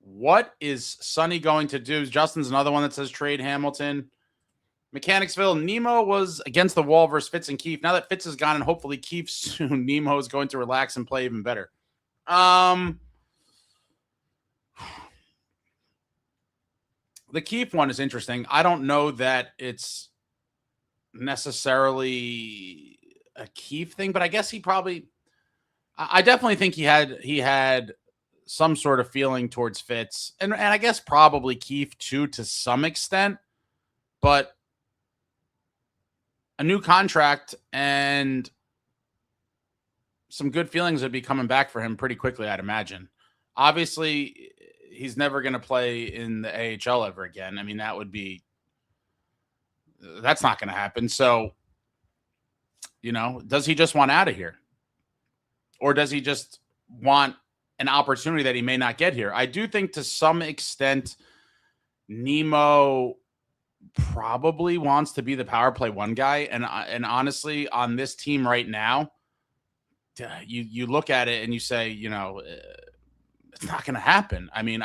What is Sunny going to do? Justin's another one that says trade Hamilton. Mechanicsville, Nemo was against the wall versus Fitz and Keefe. Now that Fitz is gone and hopefully Keefe soon, Nemo is going to relax and play even better. The Keefe one is interesting. I don't know that it's necessarily a Keefe thing, but I guess I definitely think he had some sort of feeling towards Fitz, and I guess probably Keefe too to some extent, but a new contract and some good feelings would be coming back for him pretty quickly, I'd imagine. Obviously, he's never going to play in the AHL ever again. I mean, that's not going to happen. So, does he just want out of here? Or does he just want an opportunity that he may not get here? I do think to some extent, Nemo probably wants to be the power play one guy. And honestly, on this team right now, you look at it and you say, it's not going to happen. I mean,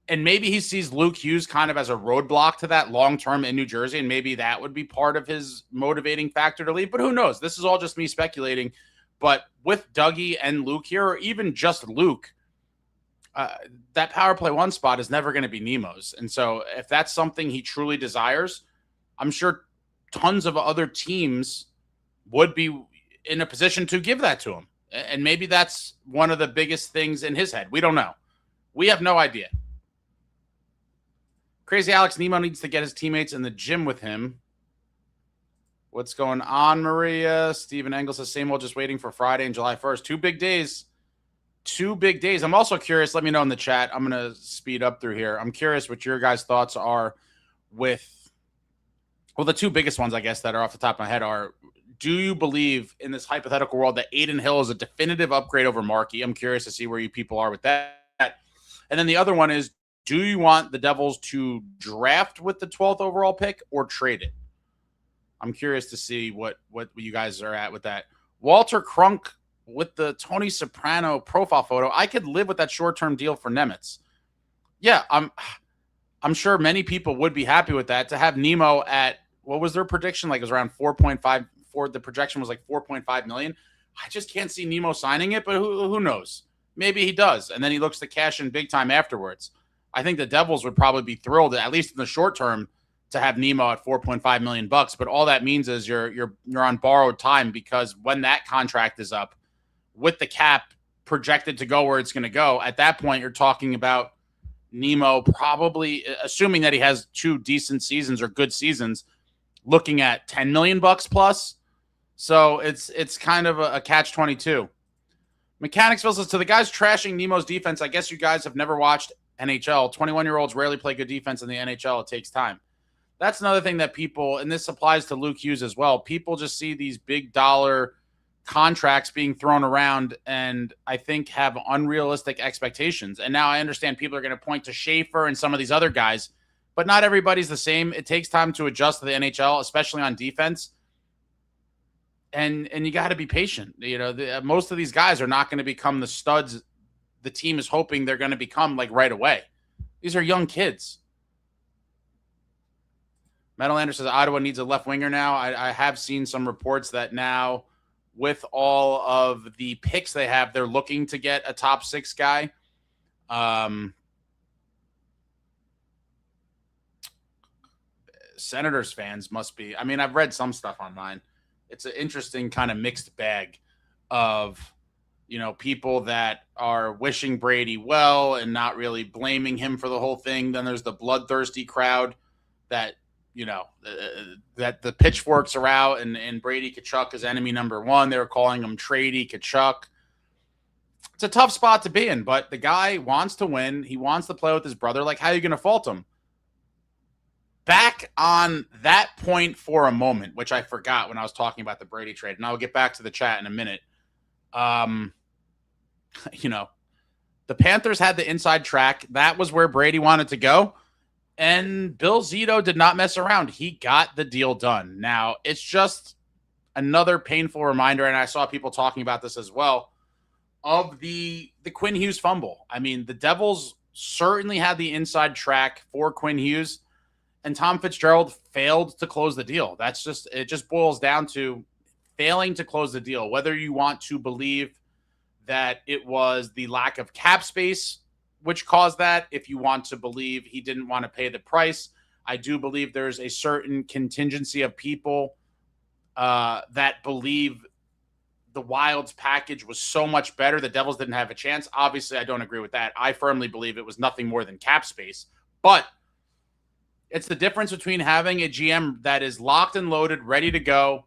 and maybe he sees Luke Hughes kind of as a roadblock to that long-term in New Jersey, and maybe that would be part of his motivating factor to leave. But who knows? This is all just me speculating. But with Dougie and Luke here, or even just Luke, that power play one spot is never going to be Nemo's. And so if that's something he truly desires, I'm sure tons of other teams would be in a position to give that to him. And maybe that's one of the biggest things in his head. We don't know. We have no idea. Crazy Alex, Nemo needs to get his teammates in the gym with him. What's going on, Maria? Steven Engel says, same old, just waiting for Friday and July 1st. 2 big days. 2 big days. I'm also curious. Let me know in the chat. I'm going to speed up through here. I'm curious what your guys' thoughts are with, the 2 biggest ones, I guess, that are off the top of my head are, do you believe in this hypothetical world that Aiden Hill is a definitive upgrade over Markey? I'm curious to see where you people are with that. And then the other one is, do you want the Devils to draft with the 12th overall pick or trade it? I'm curious to see what you guys are at with that. Walter Crunk with the Tony Soprano profile photo. I could live with that short-term deal for Nemitz. Yeah, I'm sure many people would be happy with that. To have Nemo at, what was their prediction? Like it was around 4.5. The projection was like 4.5 million. I just can't see Nemo signing it, but who knows? Maybe he does, and then he looks to cash in big time afterwards. I think the Devils would probably be thrilled, at least in the short term, to have Nemo at 4.5 million bucks. But all that means is you're on borrowed time, because when that contract is up, with the cap projected to go where it's going to go, at that point you're talking about Nemo probably, assuming that he has 2 decent seasons or good seasons, looking at 10 million bucks plus. So it's kind of a catch-22. Mechanicsville says, to the guys trashing Nemo's defense, I guess you guys have never watched NHL. 21-year-olds rarely play good defense in the NHL. It takes time. That's another thing that people, and this applies to Luke Hughes as well, people just see these big dollar contracts being thrown around and I think have unrealistic expectations. And now I understand people are going to point to Schaefer and some of these other guys, but not everybody's the same. It takes time to adjust to the NHL, especially on defense. And you got to be patient. Most of these guys are not going to become the studs the team is hoping they're going to become like right away. These are young kids. Meadowlander says Ottawa needs a left winger now. I have seen some reports that now with all of the picks they have, they're looking to get a top 6 guy. Senators fans must be, I mean, I've read some stuff online. It's an interesting kind of mixed bag of, people that are wishing Brady well and not really blaming him for the whole thing. Then there's the bloodthirsty crowd that, that the pitchforks are out and Brady Tkachuk is enemy number 1. They were calling him Trady Tkachuk. It's a tough spot to be in, but the guy wants to win. He wants to play with his brother. Like, how are you going to fault him? back on that point for a moment, which I forgot when I was talking about the Brady trade, and I'll get back to the chat in a minute. You know, the Panthers had the inside track. That was where Brady wanted to go. And Bill Zito did not mess around. He got the deal done. Now, it's just another painful reminder, and I saw people talking about this as well, of the Quinn Hughes fumble. I mean, the Devils certainly had the inside track for Quinn Hughes, and Tom Fitzgerald failed to close the deal. It just boils down to failing to close the deal. Whether you want to believe that it was the lack of cap space which caused that, if you want to believe he didn't want to pay the price, I do believe there's a certain contingency of people that believe the Wild's package was so much better, the Devils didn't have a chance. Obviously, I don't agree with that. I firmly believe it was nothing more than cap space. But it's the difference between having a GM that is locked and loaded, ready to go,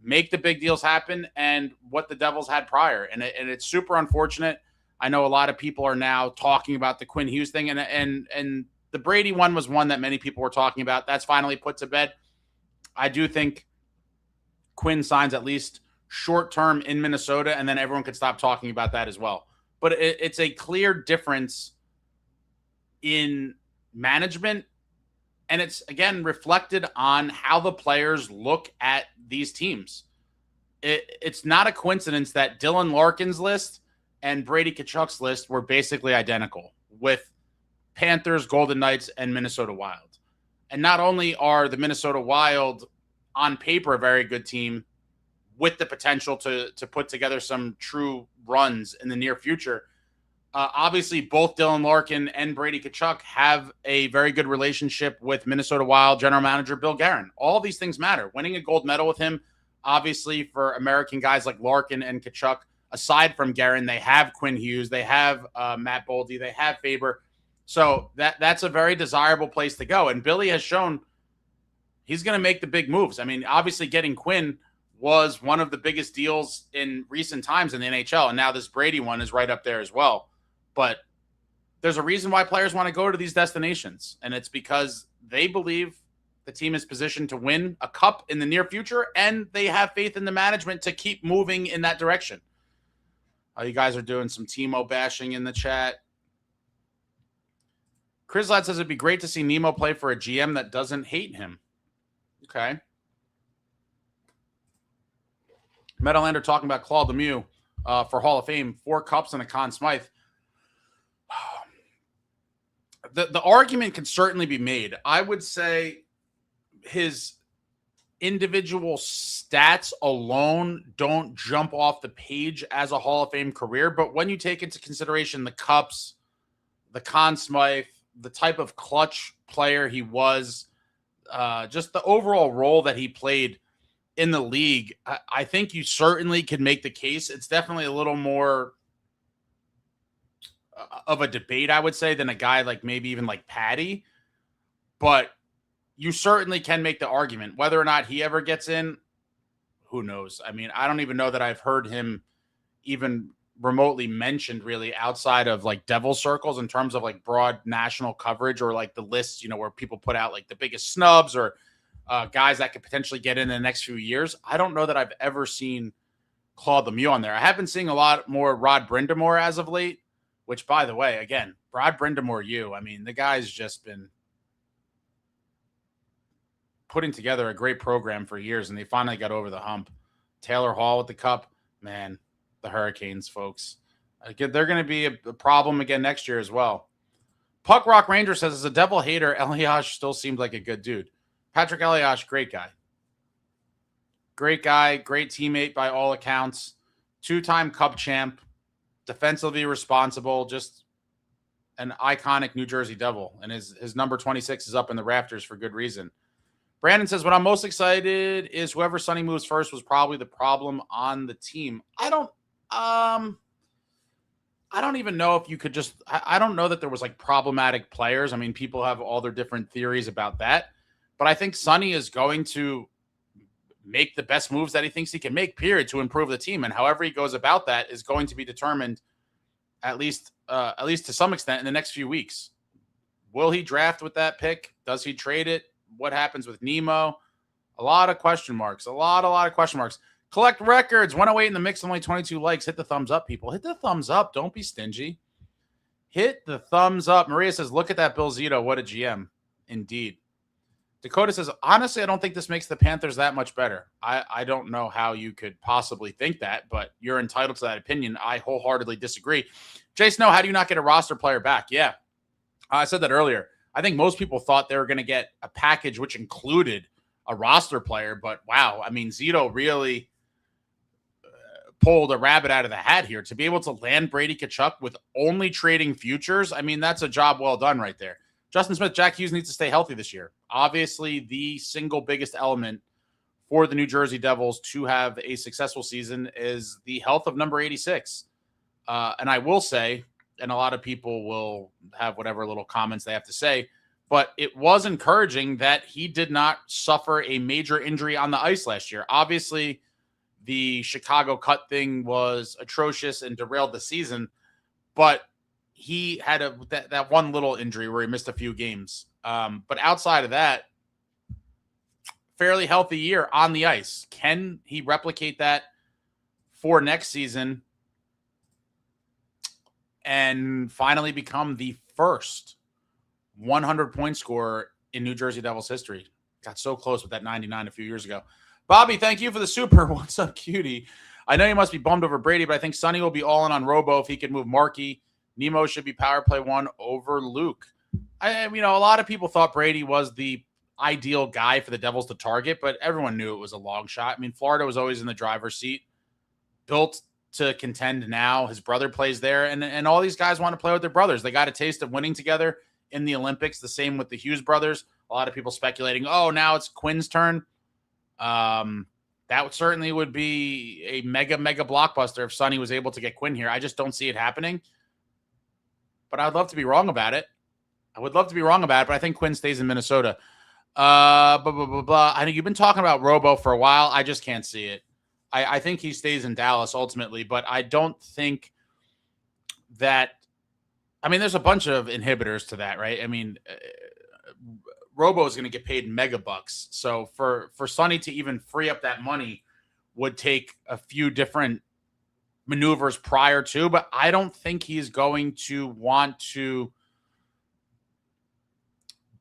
make the big deals happen, and what the Devils had prior. And it's super unfortunate. I know a lot of people are now talking about the Quinn Hughes thing, and the Brady one was one that many people were talking about. That's finally put to bed. I do think Quinn signs at least short-term in Minnesota, and then everyone could stop talking about that as well. But it's a clear difference in management, and it's, again, reflected on how the players look at these teams. It's not a coincidence that Dylan Larkin's list and Brady Tkachuk's list were basically identical, with Panthers, Golden Knights, and Minnesota Wild. And not only are the Minnesota Wild on paper a very good team with the potential to put together some true runs in the near future, obviously both Dylan Larkin and Brady Tkachuk have a very good relationship with Minnesota Wild general manager Bill Guerin. All these things matter. Winning a gold medal with him, obviously for American guys like Larkin and Tkachuk, aside from Guerin, they have Quinn Hughes, they have Matt Boldy, they have Faber. So that's a very desirable place to go. And Billy has shown he's going to make the big moves. I mean, obviously getting Quinn was one of the biggest deals in recent times in the NHL. And now this Brady one is right up there as well. But there's a reason why players want to go to these destinations. And it's because they believe the team is positioned to win a cup in the near future, and they have faith in the management to keep moving in that direction. You guys are doing some Timo bashing in the chat. Chris Ladd says it'd be great to see Nemo play for a GM that doesn't hate him. Okay. Metalander talking about Claude Lemieux for Hall of Fame, 4 cups and a Conn Smythe. The argument can certainly be made. I would say his individual stats alone don't jump off the page as a Hall of Fame career, but when you take into consideration the cups, the Conn Smythe, the type of clutch player he was, just the overall role that he played in the league, I think you certainly could make the case. It's definitely a little more of a debate, I would say, than a guy like maybe even like Patty, but you certainly can make the argument. Whether or not he ever gets in, who knows? I mean, I don't even know that I've heard him even remotely mentioned really outside of like Devil circles in terms of like broad national coverage or like the lists, where people put out like the biggest snubs or guys that could potentially get in the next few years. I don't know that I've ever seen Claude Lemieux on there. I have been seeing a lot more Rod Brindamore as of late, which, by the way, again, Rod Brindamore, I mean, the guy's just been putting together a great program for years, and they finally got over the hump. Taylor Hall with the cup, man, the Hurricanes, folks. They're going to be a problem again next year as well. Puck Rock Ranger says, as a Devil hater, Elias still seemed like a good dude. Patrick Elias, great guy. Great guy, great teammate by all accounts. 2-time Cup champ, defensively responsible, just an iconic New Jersey Devil. And his number 26 is up in the rafters for good reason. Brandon says, what I'm most excited is whoever Sunny moves first was probably the problem on the team. I don't even know if you could just, I don't know that there was like problematic players. I mean, people have all their different theories about that, but I think Sunny is going to make the best moves that he thinks he can make, period, to improve the team. And however he goes about that is going to be determined at least to some extent in the next few weeks. Will he draft with that pick? Does he trade it? What happens with Nemo? A lot of question marks. A lot of question marks. Collect records. 108 in the mix. Only 22 likes. Hit the thumbs up, people. Hit the thumbs up. Don't be stingy. Hit the thumbs up. Maria says, look at that Bill Zito. What a GM. Indeed. Dakota says, honestly, I don't think this makes the Panthers that much better. I don't know how you could possibly think that, but you're entitled to that opinion. I wholeheartedly disagree. Jay Snow, how do you not get a roster player back? Yeah, I said that earlier. I think most people thought they were going to get a package which included a roster player, but wow, I mean, Zito really pulled a rabbit out of the hat here to be able to land Brady Tkachuk with only trading futures. I mean, that's a job well done right there. Justin Smith, Jack Hughes needs to stay healthy this year. Obviously, the single biggest element for the New Jersey Devils to have a successful season is the health of number 86. And I will say, and a lot of people will have whatever little comments they have to say, but it was encouraging that he did not suffer a major injury on the ice last year. Obviously, the Chicago cut thing was atrocious and derailed the season, but he had that one little injury where he missed a few games. But outside of that, fairly healthy year on the ice. Can he replicate that for next season and finally become the first 100-point scorer in New Jersey Devils history? Got so close with that 99 a few years ago. Bobby, thank you for the super. What's up, cutie? I know you must be bummed over Brady, but I think Sunny will be all in on Robo if he can move Markey. Nemo should be power play 1 over Luke. A lot of people thought Brady was the ideal guy for the Devils to target, but everyone knew it was a long shot. I mean, Florida was always in the driver's seat, built to contend now. His brother plays there, and all these guys want to play with their brothers. They got a taste of winning together in the Olympics, the same with the Hughes brothers. A lot of people speculating, oh, now it's Quinn's turn. That certainly would be a mega blockbuster if Sunny was able to get Quinn here. I just don't see it happening. But I'd love to be wrong about it. But I think Quinn stays in Minnesota. I think you've been talking about Robo for a while. I just can't see it. I think he stays in Dallas ultimately, but I don't think that. I mean, there's a bunch of inhibitors to that, right? I mean, Robo is going to get paid mega bucks. So for Sunny to even free up that money would take a few different maneuvers prior to, but I don't think he's going to want to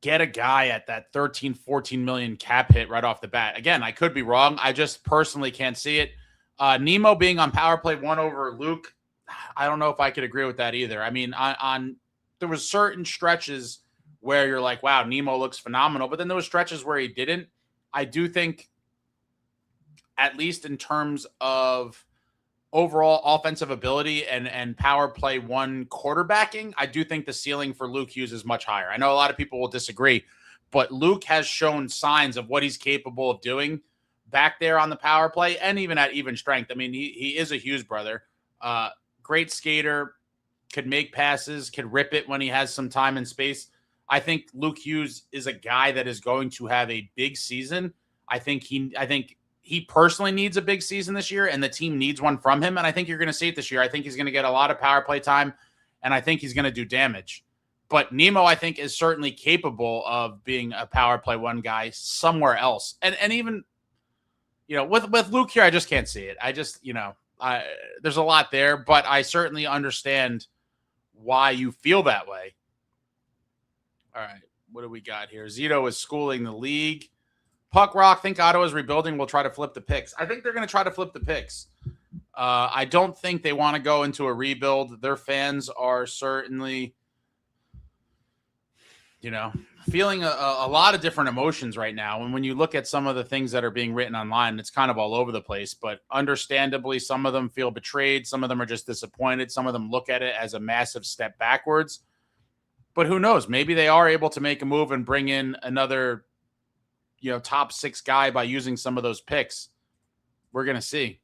get a guy at that 13, 14 million cap hit right off the bat. Again, I could be wrong. I just personally can't see it. Nemo being on power play 1 over Luke, I don't know if I could agree with that either. I mean, there was certain stretches where you're like, wow, Nemo looks phenomenal, but then there was stretches where he didn't. I do think, at least in terms of overall offensive ability and power play 1 quarterbacking, I do think the ceiling for Luke Hughes is much higher. I know a lot of people will disagree, but Luke has shown signs of what he's capable of doing back there on the power play and even at even strength. I mean, he is a Hughes brother. Great skater, could make passes, could rip it when he has some time and space. I think Luke Hughes is a guy that is going to have a big season. I think he personally needs a big season this year, and the team needs one from him. And I think you're going to see it this year. I think he's going to get a lot of power play time, and I think he's going to do damage. But Nemo, I think, is certainly capable of being a power play 1 guy somewhere else. And even, with Luke here, I just can't see it. I just, there's a lot there, but I certainly understand why you feel that way. All right, what do we got here? Zito is schooling the league. Puck Rock, think Ottawa's rebuilding. Will try to flip the picks. I think they're going to try to flip the picks. I don't think they want to go into a rebuild. Their fans are certainly, feeling a lot of different emotions right now. And when you look at some of the things that are being written online, it's kind of all over the place. But understandably, some of them feel betrayed. Some of them are just disappointed. Some of them look at it as a massive step backwards. But who knows? Maybe they are able to make a move and bring in another top 6 guy by using some of those picks. We're going to see.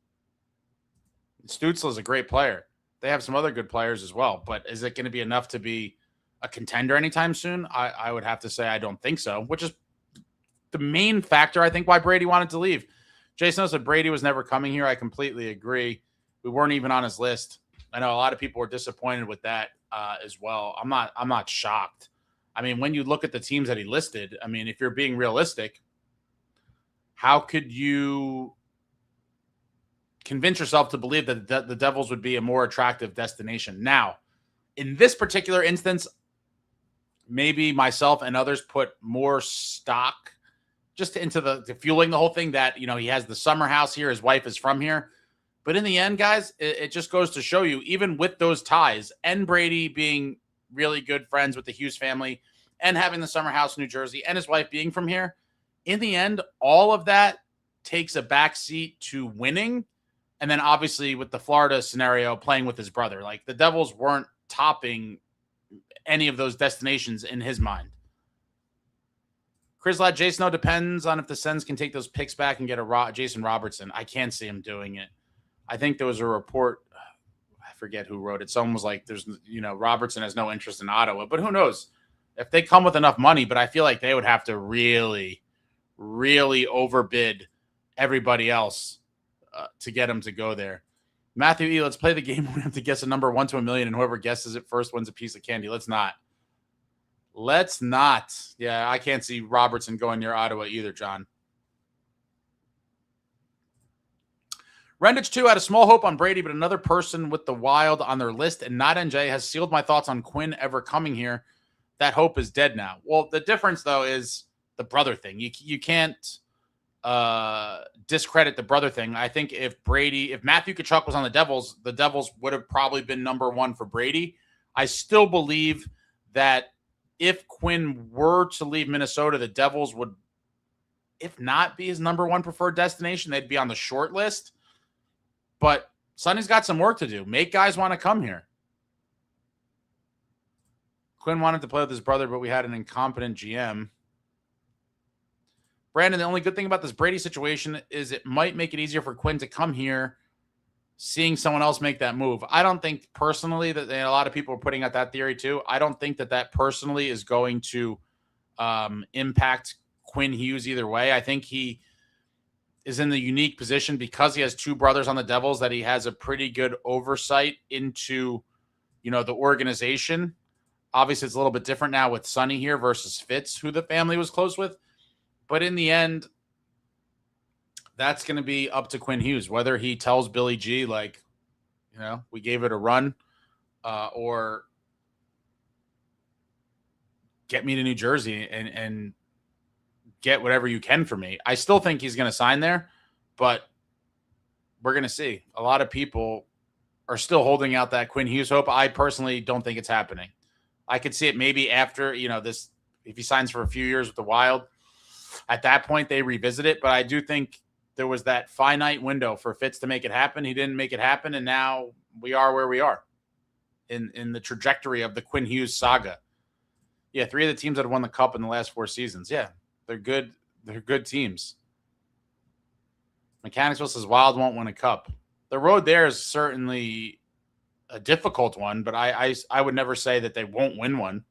Stützle is a great player. They have some other good players as well, but is it going to be enough to be a contender anytime soon? I would have to say I don't think so, which is the main factor, I think, why Brady wanted to leave. Jason said Brady was never coming here. I completely agree. We weren't even on his list. I know a lot of people were disappointed with that as well. I'm not shocked. I mean, when you look at the teams that he listed, I mean, if you're being realistic, how could you convince yourself to believe that the Devils would be a more attractive destination? Now, in this particular instance, maybe myself and others put more stock just into the fueling the whole thing that, he has the summer house here. His wife is from here. But in the end, guys, it just goes to show you, even with those ties and Brady being really good friends with the Hughes family and having the summer house in New Jersey and his wife being from here, in the end, all of that takes a backseat to winning. And then obviously with the Florida scenario, playing with his brother, like the Devils weren't topping any of those destinations in his mind. Chris Ladd, Jason, depends on if the Sens can take those picks back and get a Jason Robertson. I can't see him doing it. I think there was a report, I forget who wrote it. Someone was like, Robertson has no interest in Ottawa, but who knows if they come with enough money. But I feel like they would have to really, really overbid everybody else to get him to go there. Matthew E., let's play the game. We have to guess a number 1 to 1,000,000, and whoever guesses it first wins a piece of candy. Let's not. Yeah, I can't see Robertson going near Ottawa either, John. Rendich 2 had a small hope on Brady, but another person with the Wild on their list and not NJ has sealed my thoughts on Quinn ever coming here. That hope is dead now. Well, the difference, though, is the brother thing. You can't discredit the brother thing. I think if Matthew Tkachuk was on the Devils would have probably been number 1 for Brady. I still believe that if Quinn were to leave Minnesota, the Devils would, if not be his number 1 preferred destination, they'd be on the short list. But Sonny's got some work to do. Make guys want to come here. Quinn wanted to play with his brother, but we had an incompetent GM. Brandon, the only good thing about this Brady situation is it might make it easier for Quinn to come here, seeing someone else make that move. I don't think personally that a lot of people are putting out that theory too. I don't think that personally is going to impact Quinn Hughes either way. I think he is in the unique position because he has 2 brothers on the Devils that he has a pretty good oversight into, the organization. Obviously, it's a little bit different now with Sunny here versus Fitz, who the family was close with. But in the end, that's going to be up to Quinn Hughes, whether he tells Billy G, we gave it a run, or get me to New Jersey and get whatever you can for me. I still think he's going to sign there, but we're going to see. A lot of people are still holding out that Quinn Hughes hope. I personally don't think it's happening. I could see it maybe after, this, if he signs for a few years with the Wild, at that point they revisit it. But I do think there was that finite window for Fitz to make it happen. He didn't make it happen, and now we are where we are in the trajectory of the Quinn Hughes saga. Yeah, 3 of the teams that have won the Cup in the last 4 seasons. Yeah, they're good. They're good teams. Mechanicsville says Wild won't win a Cup. The road there is certainly a difficult one, but I would never say that they won't win one.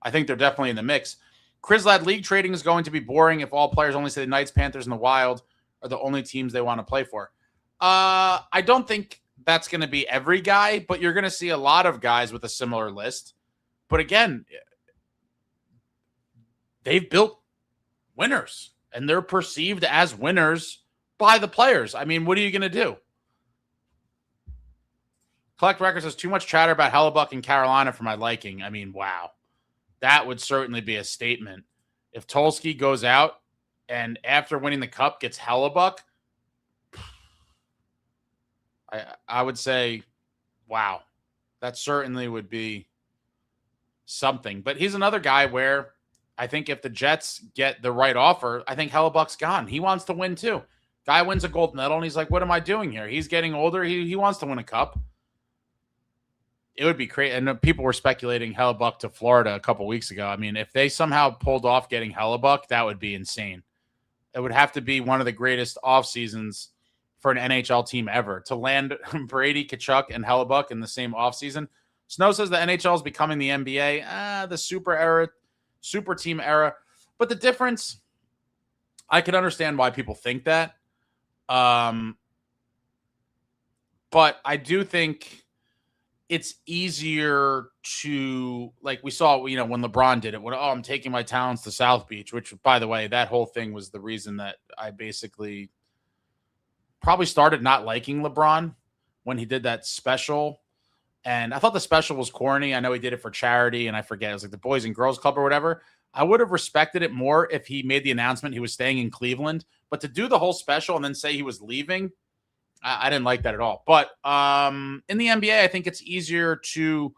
I think they're definitely in the mix. Crislad, league trading is going to be boring if all players only say the Knights, Panthers, and the Wild are the only teams they want to play for. I don't think that's going to be every guy, but you're going to see a lot of guys with a similar list. But again, they've built winners, and they're perceived as winners by the players. I mean, what are you going to do? Collect Records has too much chatter about Hellebuck in Carolina for my liking. I mean, wow. That would certainly be a statement. If Tulski goes out and after winning the Cup gets Hellebuck, I would say, wow. That certainly would be something. But he's another guy where I think if the Jets get the right offer, I think Hellebuck's gone. He wants to win too. Guy wins a gold medal, and he's like, what am I doing here? He's getting older. He wants to win a Cup. It would be crazy. And people were speculating Hellebuck to Florida a couple weeks ago. I mean, if they somehow pulled off getting Hellebuck, that would be insane. It would have to be one of the greatest off seasons for an NHL team ever to land Brady, Tkachuk, and Hellebuck in the same offseason. Snow says the NHL is becoming the NBA, the super team era. But the difference, I can understand why people think that. But I do think it's easier to, like we saw, when LeBron did it, I'm taking my talents to South Beach, which, by the way, that whole thing was the reason that I basically probably started not liking LeBron when he did that special. And I thought the special was corny. I know he did it for charity, and I forget, it was like the Boys and Girls Club or whatever. I would have respected it more if he made the announcement he was staying in Cleveland, but to do the whole special and then say he was leaving, I didn't like that at all. But in the NBA, I think it's easier to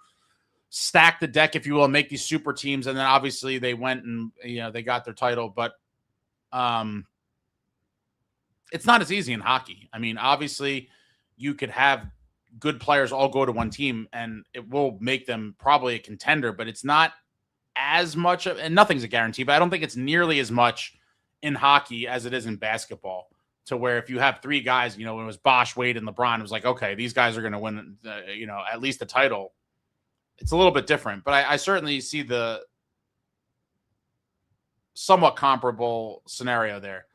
stack the deck, if you will, and make these super teams. And then obviously they went and they got their title, but it's not as easy in hockey. I mean, obviously you could have good players all go to one team and it will make them probably a contender, but it's not as much of, and nothing's a guarantee, but I don't think it's nearly as much in hockey as it is in basketball, to where if you have three guys, when it was Bosch, Wade, and LeBron, it was like, okay, these guys are going to win, at least a title. It's a little bit different, but I certainly see the somewhat comparable scenario there.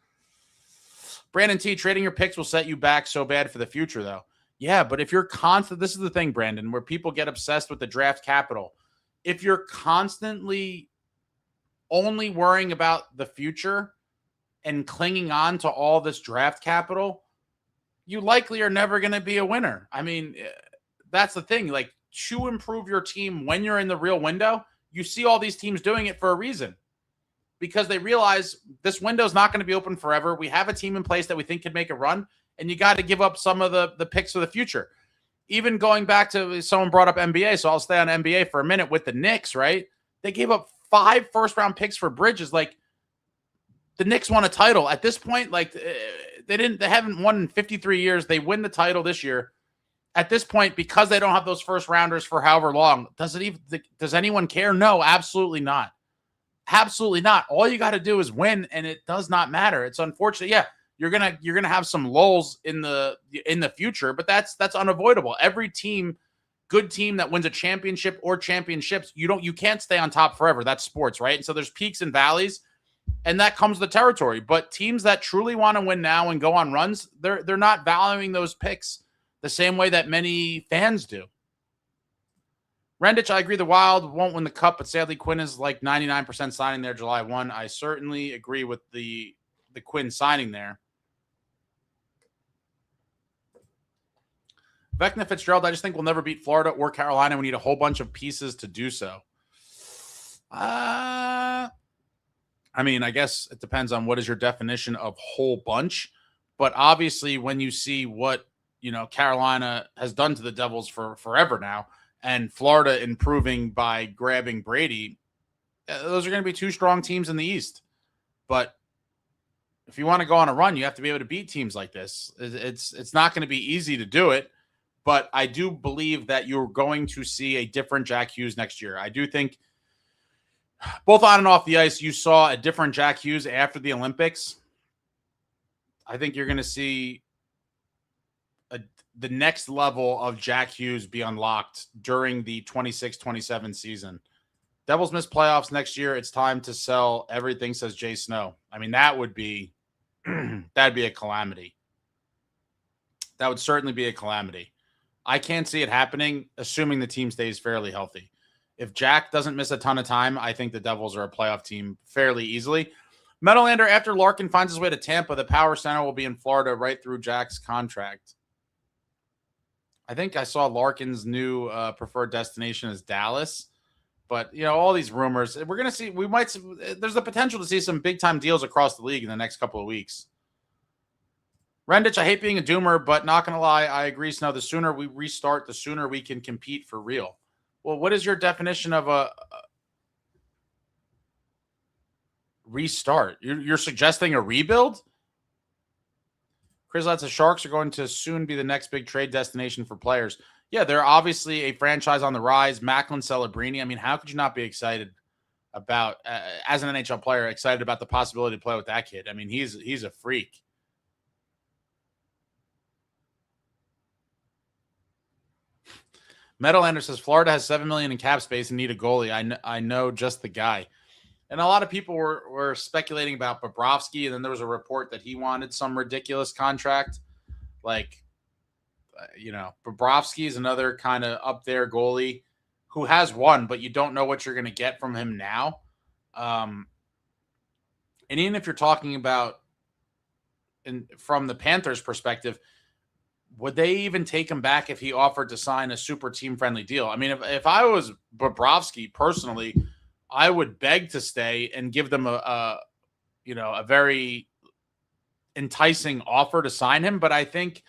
Brandon T, trading your picks will set you back so bad for the future, though. Yeah, but if you're constant, this is the thing, Brandon, where people get obsessed with the draft capital. If you're constantly only worrying about the future and clinging on to all this draft capital, you likely are never going to be a winner. I mean, that's the thing. Like, to improve your team when you're in the real window, you see all these teams doing it for a reason, because they realize this window is not going to be open forever. We have a team in place that we think could make a run, and you got to give up some of the picks for the future. Even going back to, someone brought up NBA, so I'll stay on NBA for a minute with the Knicks, right? They gave up 5 first-round picks for Bridges. Like, the Knicks won a title. At this point, like, they haven't won in 53 years. They win the title this year. At this point, because they don't have those first-rounders for however long, does anyone care? No, absolutely not. Absolutely not. All you got to do is win, and it does not matter. It's unfortunate. Yeah, you're gonna have some lulls in the future, but that's unavoidable. Every team, good team that wins a championship or championships, you can't stay on top forever. That's sports, right? And so there's peaks and valleys, and that comes with the territory. But teams that truly want to win now and go on runs, they're not valuing those picks the same way that many fans do. Rendich, I agree the Wild won't win the Cup, but sadly Quinn is like 99% signing there July 1. I certainly agree with the Quinn signing there. Vecna Fitzgerald, I just think we'll never beat Florida or Carolina. We need a whole bunch of pieces to do so. I mean, I guess it depends on what is your definition of whole bunch. But obviously, when you see what Carolina has done to the Devils for forever now, and Florida improving by grabbing Brady, those are going to be 2 strong teams in the East. But if you want to go on a run, you have to be able to beat teams like this. It's not going to be easy to do it, but I do believe that you're going to see a different Jack Hughes next year. I do think both on and off the ice, you saw a different Jack Hughes after the Olympics. I think you're going to see the next level of Jack Hughes be unlocked during the 26-27 season. Devils miss playoffs next year. It's time to sell everything, says Jay Snow. I mean, that would be that'd be a calamity. That would certainly be a calamity. I can't see it happening, assuming the team stays fairly healthy. If Jack doesn't miss a ton of time, I think the Devils are a playoff team fairly easily. Metalander, after Larkin finds his way to Tampa, the power center will be in Florida right through Jack's contract. I think I saw Larkin's new preferred destination is Dallas. But, all these rumors, we're going to see, there's the potential to see some big-time deals across the league in the next couple of weeks. Rendich, I hate being a doomer, but not going to lie, I agree, Snow. The sooner we restart, the sooner we can compete for real. Well, what is your definition of a restart? You're suggesting a rebuild? Chris, the Sharks are going to soon be the next big trade destination for players. Yeah, they're obviously a franchise on the rise. Macklin, Celebrini. I mean, how could you not be excited about, as an NHL player, excited about the possibility to play with that kid? I mean, he's a freak. Metalander says Florida has $7 million in cap space and need a goalie. I know just the guy. And a lot of people were speculating about Bobrovsky, and then there was a report that he wanted some ridiculous contract. Like, Bobrovsky is another kind of up there goalie who has won, but you don't know what you're going to get from him now. And even if you're talking about from the Panthers' perspective, would they even take him back if he offered to sign a super team-friendly deal? I mean, if I was Bobrovsky personally, I would beg to stay and give them a very enticing offer to sign him. But I think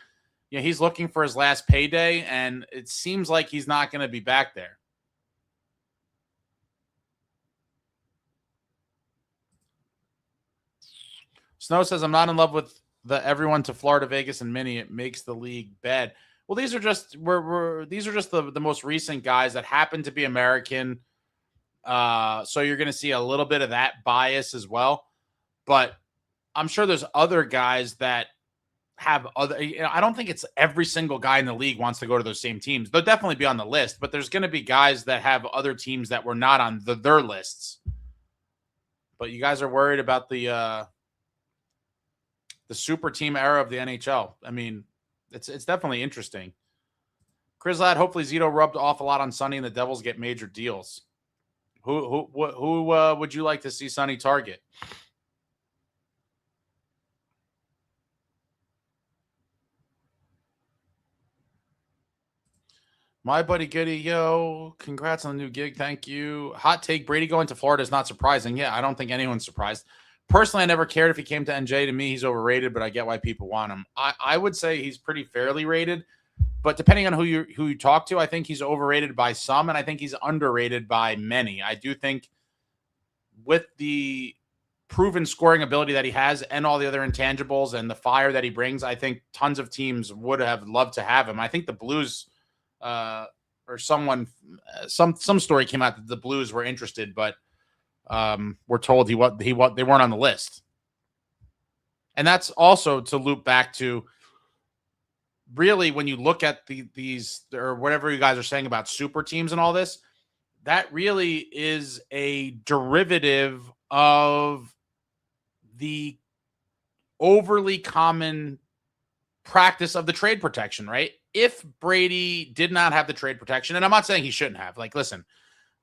he's looking for his last payday, and it seems like he's not going to be back there. Snow says, I'm not in love with everyone to Florida, Vegas, and Minnie. It makes the league bad. Well, these are just the most recent guys that happen to be American. So you're going to see a little bit of that bias as well. But I'm sure there's other guys that have other. I don't think it's every single guy in the league wants to go to those same teams. They'll definitely be on the list, but there's going to be guys that have other teams that were not on their lists. But you guys are worried about the super team era of the NHL. I mean, it's definitely interesting. Chris Ladd, hopefully Zito rubbed off a lot on Sunny and the Devils get major deals. Who would you like to see Sunny target? My buddy Goody, yo, congrats on the new gig. Thank you. Hot take, Brady going to Florida is not surprising. Yeah, I don't think anyone's surprised. Personally, I never cared if he came to NJ. To me, he's overrated, but I get why people want him. I would say he's pretty fairly rated, but depending on who you talk to, I think he's overrated by some, and I think he's underrated by many. I do think with the proven scoring ability that he has and all the other intangibles and the fire that he brings, I think tons of teams would have loved to have him. I think the Blues or some story came out that the Blues were interested, but we're told they weren't on the list. And that's also to loop back to really when you look at these or whatever you guys are saying about super teams and all this, that really is a derivative of the overly common practice of the trade protection, right? If Brady did not have the trade protection, and I'm not saying he shouldn't have, like, listen,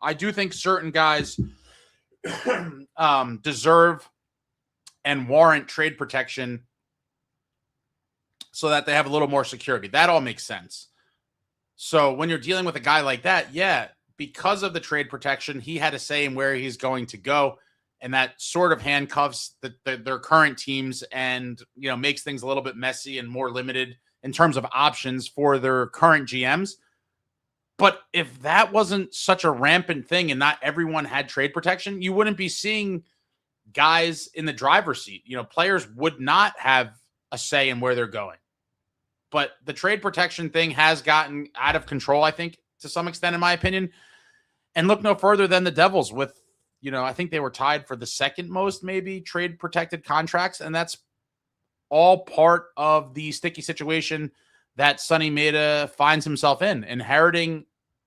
I do think certain guys deserve and warrant trade protection so that they have a little more security. That all makes sense. So when you're dealing with a guy like that, yeah, because of the trade protection, he had a say in where he's going to go. And that sort of handcuffs their current teams and, makes things a little bit messy and more limited in terms of options for their current GMs. But if that wasn't such a rampant thing and not everyone had trade protection, you wouldn't be seeing guys in the driver's seat. Players would not have a say in where they're going. But the trade protection thing has gotten out of control, I think, to some extent, in my opinion. And look no further than the Devils with, I think they were tied for the second most, maybe, trade protected contracts. And that's all part of the sticky situation that Sunny Mehta finds himself in, inheriting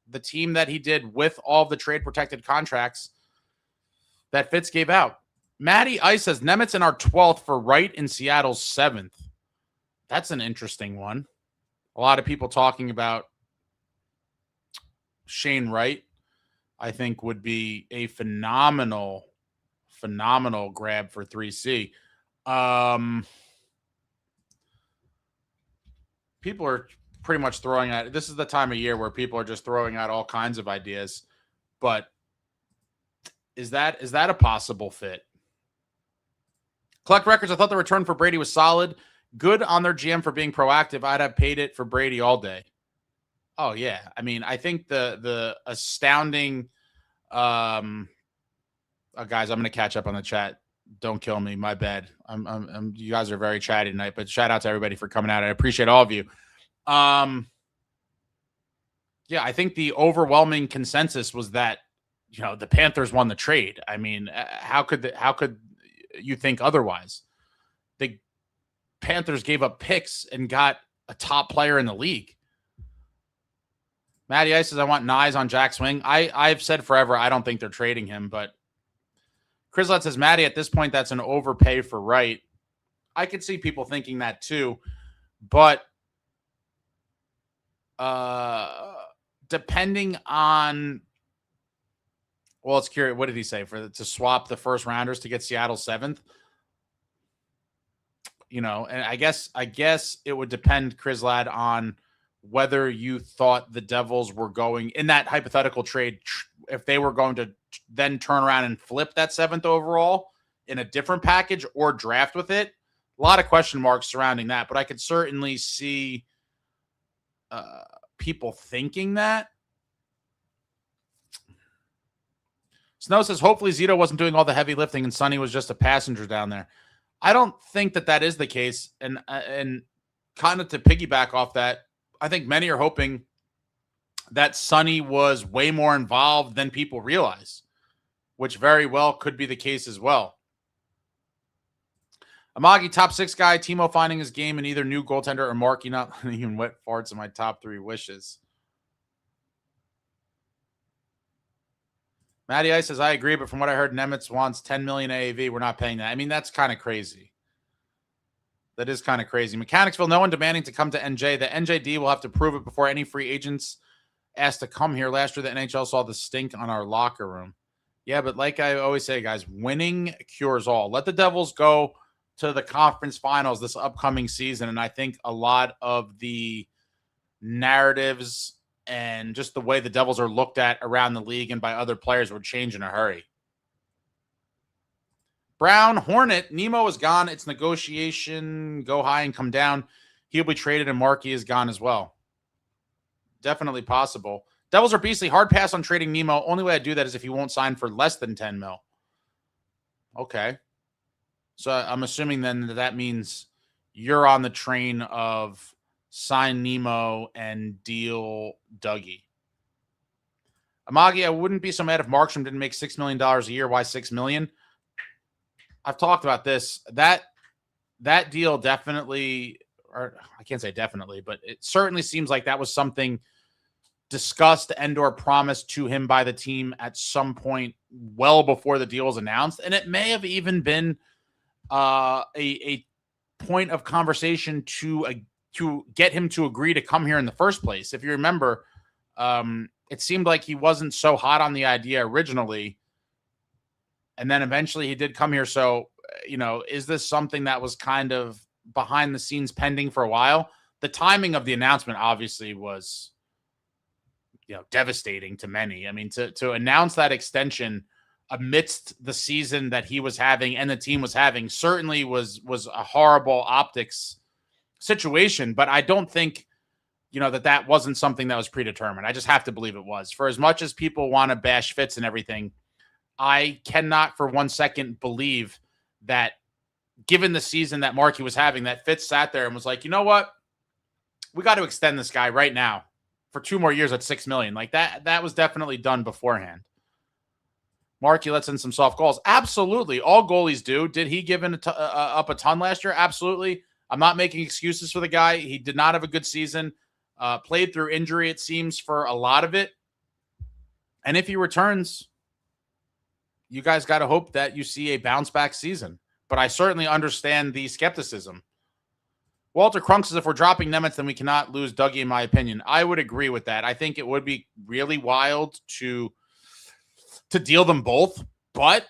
the team that he did with all of the trade protected contracts that Fitz gave out. Matty Ice says Nemitz in our 12th for Wright in Seattle's 7th. That's an interesting one. A lot of people talking about Shane Wright, I think, would be a phenomenal grab for 3C. People are pretty much throwing out, this is the time of year where people are just throwing out all kinds of ideas, but is that a possible fit? Collect Records, I thought the return for Brady was solid. Good on their GM for being proactive. I'd have paid it for Brady all day. Oh yeah. I mean, I think the astounding, guys, I'm going to catch up on the chat. Don't kill me. My bad. You guys are very chatty tonight, but shout out to everybody for coming out. I appreciate all of you. Yeah, I think the overwhelming consensus was that, the Panthers won the trade. I mean, how could you think otherwise? The Panthers gave up picks and got a top player in the league. Matty Ice says, I want Nyes on Jack's wing. I've said forever, I don't think they're trading him, but Chrislet says, Matty, at this point, that's an overpay for Wright. I could see people thinking that too, but depending on, well, it's curious. What did he say? To swap the first rounders to get Seattle 7th? And I guess it would depend, Krislad, on whether you thought the Devils were going in that hypothetical trade, if they were going to then turn around and flip that 7th overall in a different package or draft with it. A lot of question marks surrounding that, but I could certainly see people thinking that. Snow says, hopefully Zito wasn't doing all the heavy lifting and Sunny was just a passenger down there. I don't think that is the case. And kind of to piggyback off that, I think many are hoping that Sunny was way more involved than people realize, which very well could be the case as well. Amagi, top 6 guy, Timo finding his game in either new goaltender or Markey not even wet farts in my top 3 wishes. Matty Ice says, I agree, but from what I heard, Nemitz wants 10 million AAV. We're not paying that. I mean, that's kind of crazy. That is kind of crazy. Mechanicsville, no one demanding to come to NJ. The NJD will have to prove it before any free agents asked to come here. Last year, the NHL saw the stink on our locker room. Yeah, but like I always say, guys, winning cures all. Let the Devils go to the conference finals this upcoming season, and I think a lot of the narratives and just the way the Devils are looked at around the league and by other players would change in a hurry. Brown, Hornet, Nemo is gone. It's negotiation, go high and come down. He'll be traded, and Markey is gone as well. Definitely possible. Devils are beastly. Hard pass on trading Nemo. Only way I do that is if he won't sign for less than 10 mil. Okay. So I'm assuming then that means you're on the train of sign Nemo and deal Dougie. Amagi, I wouldn't be so mad if Markstrom didn't make $6 million a year. Why $6 million? I've talked about this. That deal definitely, or I can't say definitely, but it certainly seems like that was something discussed and or promised to him by the team at some point well before the deal was announced. And it may have even been a point of conversation to get him to agree to come here in the first place. If you remember, it seemed like he wasn't so hot on the idea originally. And then eventually he did come here. So, is this something that was kind of behind the scenes pending for a while? The timing of the announcement obviously was, devastating to many. I mean, to announce that extension amidst the season that he was having and the team was having certainly was a horrible optics situation. But I don't think, that wasn't something that was predetermined. I just have to believe it was. For as much as people want to bash Fitz and everything, I cannot for 1 second believe that given the season that Markey was having, that Fitz sat there and was like, you know what? We got to extend this guy right now for 2 more years at $6 million. Like that was definitely done beforehand. Markey lets in some soft goals. Absolutely. All goalies do. Did he give up a ton last year? Absolutely. I'm not making excuses for the guy. He did not have a good season. Played through injury, it seems, for a lot of it. And if he returns, you guys got to hope that you see a bounce back season. But I certainly understand the skepticism. Walter Crunk says, if we're dropping Nemitz, then we cannot lose Dougie, in my opinion. I would agree with that. I think it would be really wild to deal them both. But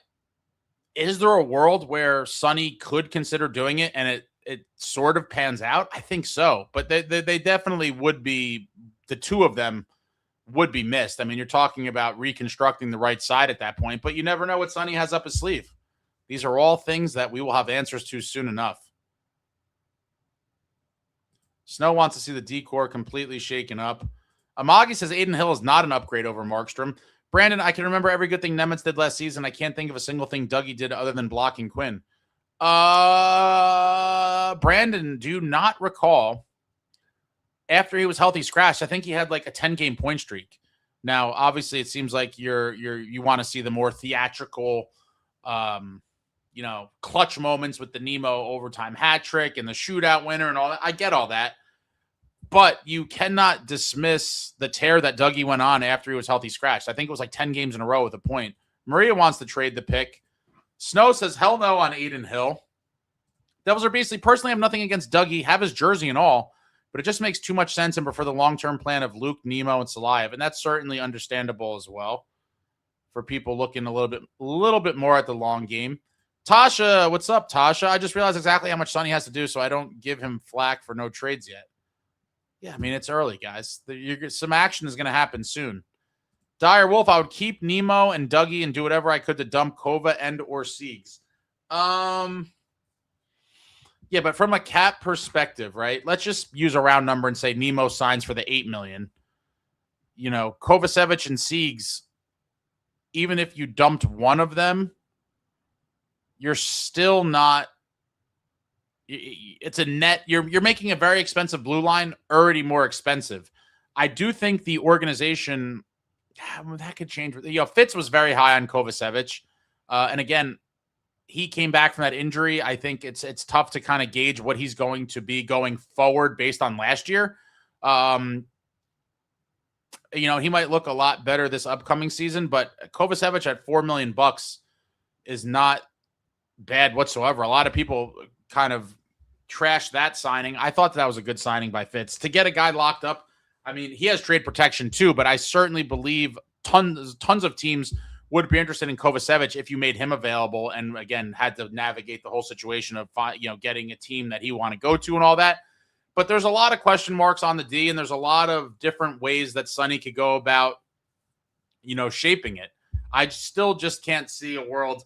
is there a world where Sunny could consider doing it and it sort of pans out? I think so. But they definitely would be, the two of them would be missed. I mean, you're talking about reconstructing the right side at that point, but you never know what Sunny has up his sleeve. These are all things that we will have answers to soon enough. Snow wants to see the decor completely shaken up. Amagi says Aiden Hill is not an upgrade over Markstrom. Brandon, I can remember every good thing Nemitz did last season. I can't think of a single thing Dougie did other than blocking Quinn. Brandon, do you not recall after he was healthy scratched? I think he had like a 10-game point streak. Now, obviously, it seems like you want to see the more theatrical, clutch moments with the Nemo overtime hat trick and the shootout winner and all that. I get all that. But you cannot dismiss the tear that Dougie went on after he was healthy scratched. I think it was like 10 games in a row with a point. Maria wants to trade the pick. Snow says, hell no on Aiden Hill. Devils are basically, personally, I have nothing against Dougie, have his jersey and all, but it just makes too much sense and prefer the long-term plan of Luke, Nemo, and Salayev. And that's certainly understandable as well for people looking a little bit more at the long game. Tasha, what's up, Tasha? I just realized exactly how much Sunny has to do, so I don't give him flack for no trades yet. Yeah, I mean, it's early, guys. Some action is going to happen soon. Dire Wolf, I would keep Nemo and Dougie and do whatever I could to dump Kova and or Siegs. Yeah, but from a cap perspective, right? Let's just use a round number and say Nemo signs for the $8 million. You know, Kovacevic and Siegs, even if you dumped one of them, you're still not. It's a net. You're making a very expensive blue line already more expensive. I do think the organization that could change. You know, Fitz was very high on Kovacevic, and again, he came back from that injury. I think it's tough to kind of gauge what he's going to be going forward based on last year. You know, he might look a lot better this upcoming season, but Kovacevic at $4 million is not bad whatsoever. A lot of people kind of trashed that signing. I thought that was a good signing by Fitz to get a guy locked up. I mean, he has trade protection too, but I certainly believe tons of teams would be interested in Kovacevic if you made him available and, again, had to navigate the whole situation of, you know, getting a team that he want to go to and all that. But there's a lot of question marks on the D, and there's a lot of different ways that Sunny could go about, you know, shaping it. I still just can't see a world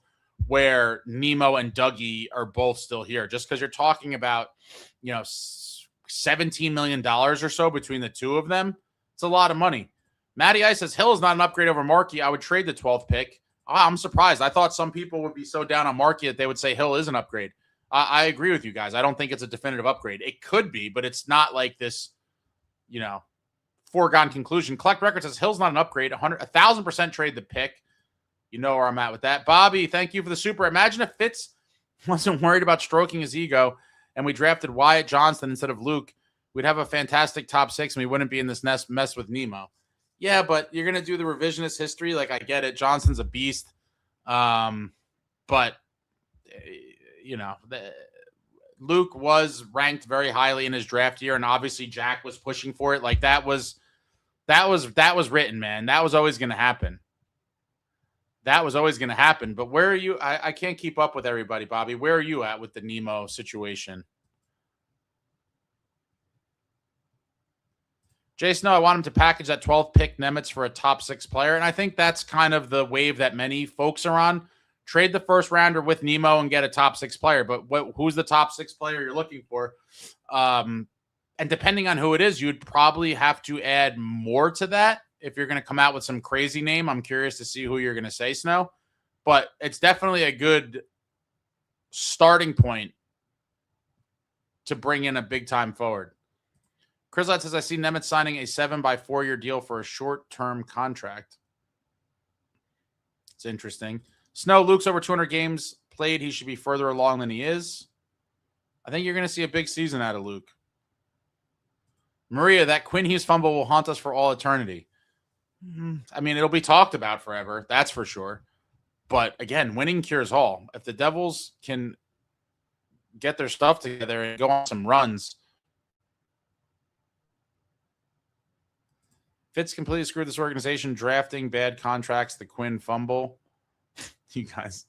where Nemo and Dougie are both still here, just because you're talking about, you know, $17 million or so between the two of them. It's a lot of money. Matty Ice says Hill is not an upgrade over Markey. I would trade the 12th pick. I'm surprised. I thought some people would be so down on Markey that they would say Hill is an upgrade. I agree with you guys. I don't think it's a definitive upgrade. It could be, but it's not like this, you know, foregone conclusion. Collect Record says Hill's not an upgrade. 1,000% trade the pick. You know where I'm at with that. Bobby, thank you for the super. Imagine if Fitz wasn't worried about stroking his ego and we drafted Wyatt Johnston instead of Luke. We'd have a fantastic top 6 and we wouldn't be in this mess with Nemo. Yeah, but you're going to do the revisionist history. Like, I get it. Johnston's a beast. But, you know, Luke was ranked very highly in his draft year, and obviously Jack was pushing for it. Like, that was written, man. That was always going to happen. That was always going to happen. But where are you? I can't keep up with everybody, Bobby. Where are you at with the Nemo situation? Jay Snow, I want him to package that 12th pick Nemitz for a top 6 player. And I think that's kind of the wave that many folks are on. Trade the first rounder with Nemo and get a top 6 player. But who's the top 6 player you're looking for? And depending on who it is, you'd probably have to add more to that. If you're going to come out with some crazy name, I'm curious to see who you're going to say, Snow. But it's definitely a good starting point to bring in a big-time forward. Chrysolite says, I see Nemitz signing a 7-by-4-year deal for a short-term contract. It's interesting. Snow, Luke's over 200 games played. He should be further along than he is. I think you're going to see a big season out of Luke. Maria, that Quinn Hughes fumble will haunt us for all eternity. I mean, it'll be talked about forever. That's for sure. But, again, winning cures all. If the Devils can get their stuff together and go on some runs, Fitz completely screwed this organization, drafting bad contracts, the Quinn fumble. You guys.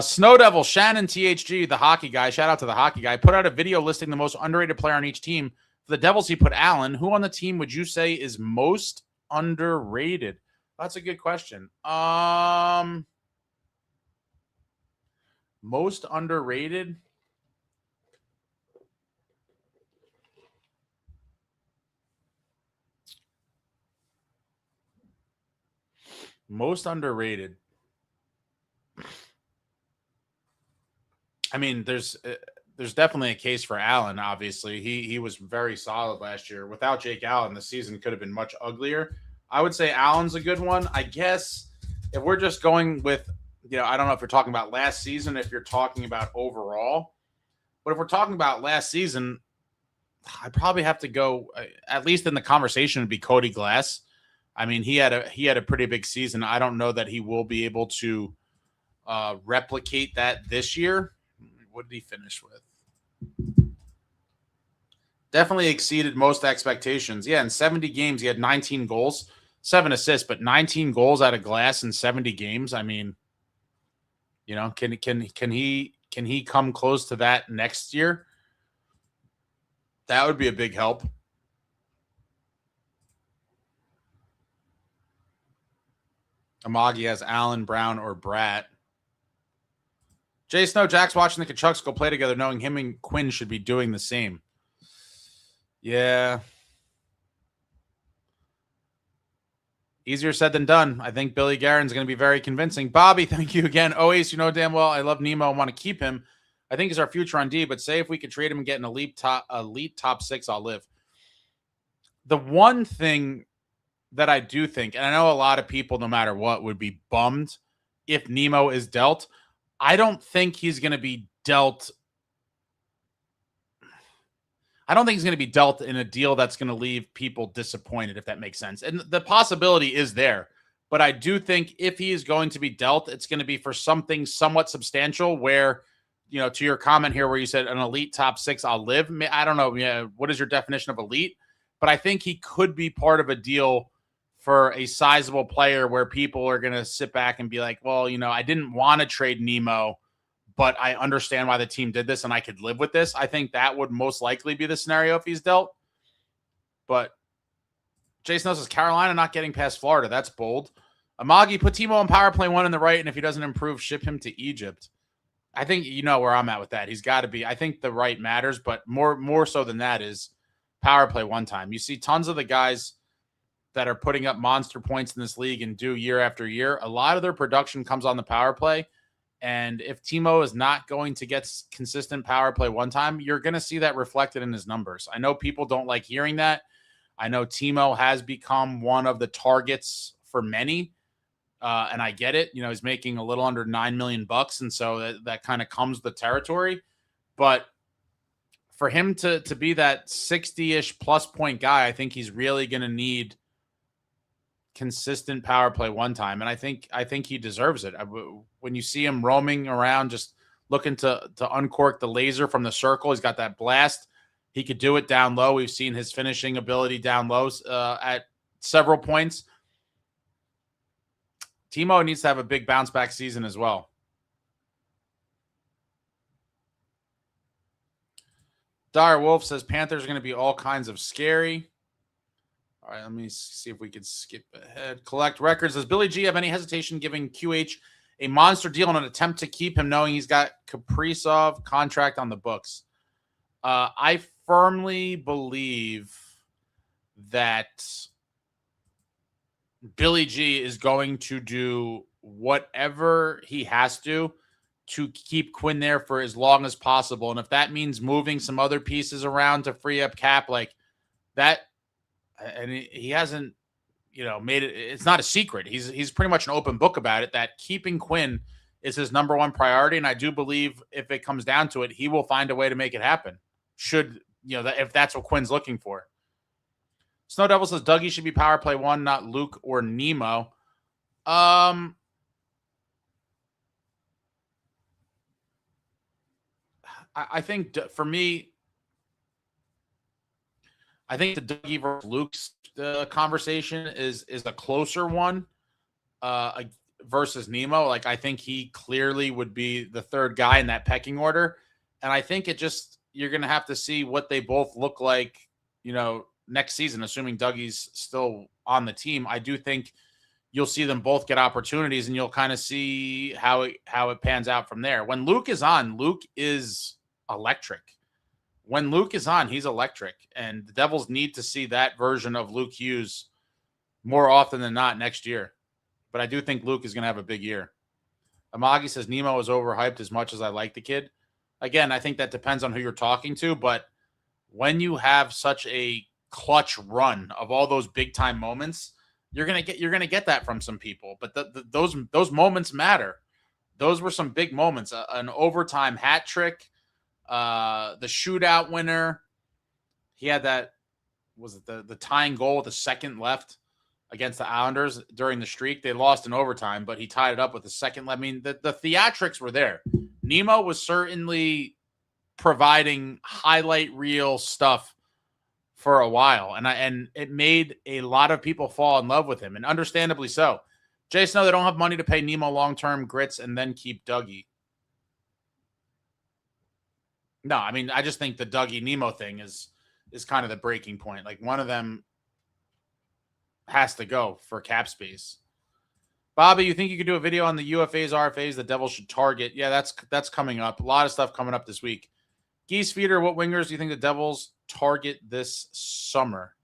Snow Devil, Shannon THG, the hockey guy. Shout out to the hockey guy. Put out a video listing the most underrated player on each team. For the Devils, he put Allen. Who on the team would you say is most underrated? That's a good question. Most underrated? Most underrated. I mean, there's definitely a case for Allen, obviously. He was very solid last year. Without Jake Allen, the season could have been much uglier. I would say Allen's a good one. I guess if we're just going with, you know, I don't know if you're talking about last season, if you're talking about overall. But if we're talking about last season, I probably have to go, at least in the conversation, would be Cody Glass. I mean, he had a pretty big season. I don't know that he will be able to replicate that this year. What did he finish with? Definitely exceeded most expectations. Yeah, in 70 games, he had 19 goals, 7 assists, but 19 goals out of glass in 70 games. I mean, you know, can he come close to that next year? That would be a big help. Amagi has Allen, Brown, or Bratt. Jay Snow, Jack's watching the Tkachuks go play together, knowing him and Quinn should be doing the same. Yeah. Easier said than done. I think Billy Guerin's going to be very convincing. Bobby, thank you again. Always, you know damn well I love Nemo and want to keep him. I think he's our future on D, but say if we could trade him and get an elite top 6, I'll live. The one thing that I do think, and I know a lot of people, no matter what, would be bummed if Nemo is dealt. I don't think he's going to be dealt. I don't think he's going to be dealt in a deal that's going to leave people disappointed, if that makes sense. And the possibility is there. But I do think if he is going to be dealt, it's going to be for something somewhat substantial where, you know, to your comment here where you said an elite top 6, I'll live. I don't know. Yeah, what is your definition of elite? But I think he could be part of a deal for a sizable player where people are going to sit back and be like, well, you know, I didn't want to trade Nemo, but I understand why the team did this and I could live with this. I think that would most likely be the scenario if he's dealt. But Jason knows, is Carolina not getting past Florida? That's bold. Amagi, put Timo on power play 1 in the right, and if he doesn't improve, ship him to Egypt. I think you know where I'm at with that. He's got to be. I think the right matters, but more so than that is power play 1 time. You see tons of the guys that are putting up monster points in this league and do year after year. A lot of their production comes on the power play. And if Timo is not going to get consistent power play 1 time, you're going to see that reflected in his numbers. I know people don't like hearing that. I know Timo has become one of the targets for many. And I get it. You know, he's making a little under $9 million. And so that kind of comes with the territory. But for him to be that 60-ish plus point guy, I think he's really going to need consistent power play 1 time. And I think he deserves it. When you see him roaming around, just looking to uncork the laser from the circle, he's got that blast. He could do it down low. We've seen his finishing ability down low at several points. Timo needs to have a big bounce back season as well. Dire Wolf says Panthers are going to be all kinds of scary. All right, let me see if we could skip ahead. Collect records. Does Billy G have any hesitation giving QH a monster deal in an attempt to keep him, knowing he's got Kaprizov contract on the books? I firmly believe that Billy G is going to do whatever he has to keep Quinn there for as long as possible. And if that means moving some other pieces around to free up cap like that, and he hasn't, you know, made it. It's not a secret. He's pretty much an open book about it, that keeping Quinn is his number 1 priority. And I do believe if it comes down to it, he will find a way to make it happen. Should, you know, if that's what Quinn's looking for. Snow Devil says Dougie should be power play 1, not Luke or Nemo. I think for me, I think the Dougie versus Luke's conversation is a closer one versus Nemo. Like, I think he clearly would be the 3rd guy in that pecking order. And I think you're going to have to see what they both look like, you know, next season, assuming Dougie's still on the team. I do think you'll see them both get opportunities and you'll kind of see how it pans out from there. When Luke is on, Luke is electric. When Luke is on, he's electric. And the Devils need to see that version of Luke Hughes more often than not next year. But I do think Luke is going to have a big year. Amagi says Nemo is overhyped as much as I like the kid. Again, I think that depends on who you're talking to. But when you have such a clutch run of all those big-time moments, you're gonna get that from some people. But those moments matter. Those were some big moments. An overtime hat trick. The shootout winner. He had that, was it the tying goal with a second left against the Islanders during the streak? They lost in overtime, but he tied it up with a second. I mean, the theatrics were there. Nemo was certainly providing highlight reel stuff for a while, and it made a lot of people fall in love with him, and understandably so. Jay Snow, they don't have money to pay Nemo long-term grits and then keep Dougie. No, I mean, I just think the Dougie Nemo thing is kind of the breaking point. Like, one of them has to go for cap space. Bobby, you think you could do a video on the UFAs, RFAs the Devils should target? Yeah, that's coming up. A lot of stuff coming up this week. Geese Feeder, what wingers do you think the Devils target this summer?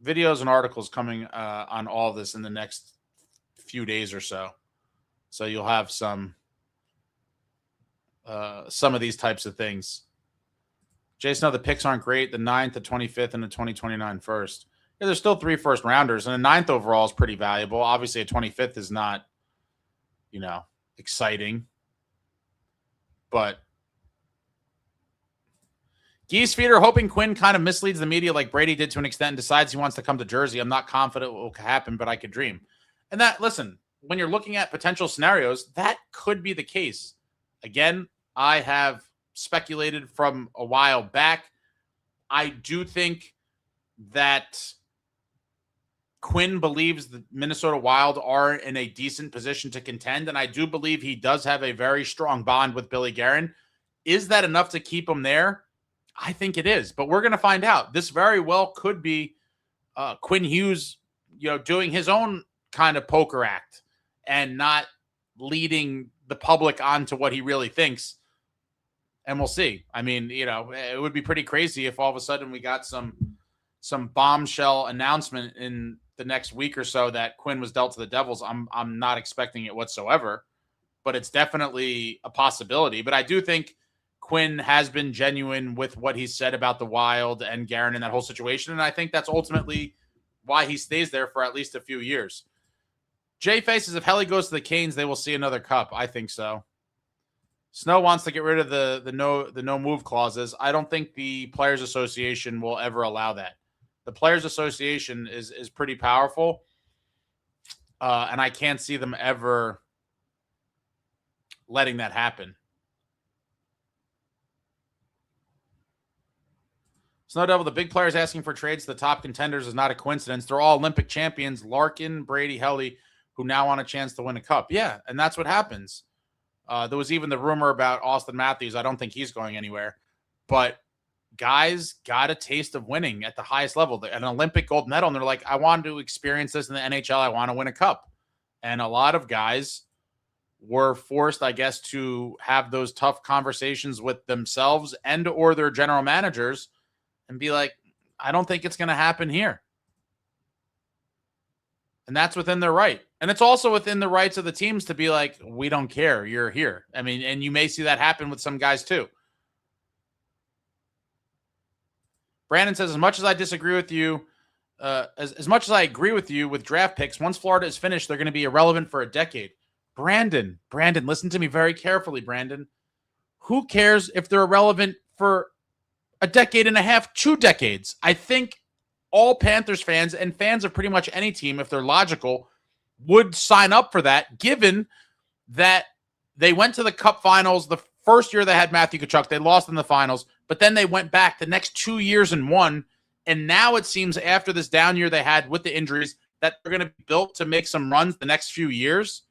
Videos and articles coming on all of this in the next few days or so. So you'll have some of these types of things. Jason, the picks aren't great. The 9th, the 25th, and the 2029 first. Yeah, there's still 3 first rounders, and a 9th overall is pretty valuable. Obviously, a 25th is not, exciting. But Geese Feeder, hoping Quinn kind of misleads the media like Brady did to an extent and decides he wants to come to Jersey. I'm not confident it will happen, but I could dream. And that, listen, when you're looking at potential scenarios, that could be the case. Again, I have speculated from a while back. I do think that Quinn believes the Minnesota Wild are in a decent position to contend, and I do believe he does have a very strong bond with Billy Guerin. Is that enough to keep him there? I think it is, but we're going to find out. This very well could be Quinn Hughes, doing his own kind of poker act and not leading the public on to what he really thinks. And we'll see. I mean, it would be pretty crazy if all of a sudden we got some bombshell announcement in the next week or so that Quinn was dealt to the Devils. I'm not expecting it whatsoever, but it's definitely a possibility. But I do think Quinn has been genuine with what he said about the Wild and Guerin in that whole situation. And I think that's ultimately why he stays there for at least a few years. Jay faces, if Helly goes to the Canes, they will see another cup. I think so. Snow wants to get rid of the no move clauses. I don't think the Players Association will ever allow that. The Players Association is pretty powerful, and I can't see them ever letting that happen. Snow Devil, the big players asking for trades to the top contenders is not a coincidence. They're all Olympic champions, Larkin, Brady, Helly, who now want a chance to win a cup. Yeah, and that's what happens. There was even the rumor about Austin Matthews. I don't think he's going anywhere. But guys got a taste of winning at the highest level. An Olympic gold medal, and they're like, I want to experience this in the NHL. I want to win a cup. And a lot of guys were forced, I guess, to have those tough conversations with themselves and or their general managers and be like, I don't think it's going to happen here. And that's within their right. And it's also within the rights of the teams to be like, we don't care. You're here. I mean, and you may see that happen with some guys too. Brandon says, as much as I disagree with you, as much as I agree with you with draft picks, once Florida is finished, they're going to be irrelevant for a decade. Brandon, listen to me very carefully, Brandon. Who cares if they're irrelevant for a decade and a half, 2 decades? I think all Panthers fans and fans of pretty much any team, if they're logical, would sign up for that, given that they went to the Cup finals the first year they had Matthew Tkachuk. They lost in the finals, but then they went back the next 2 years and won. And now it seems after this down year they had with the injuries that they're going to be built to make some runs the next few years.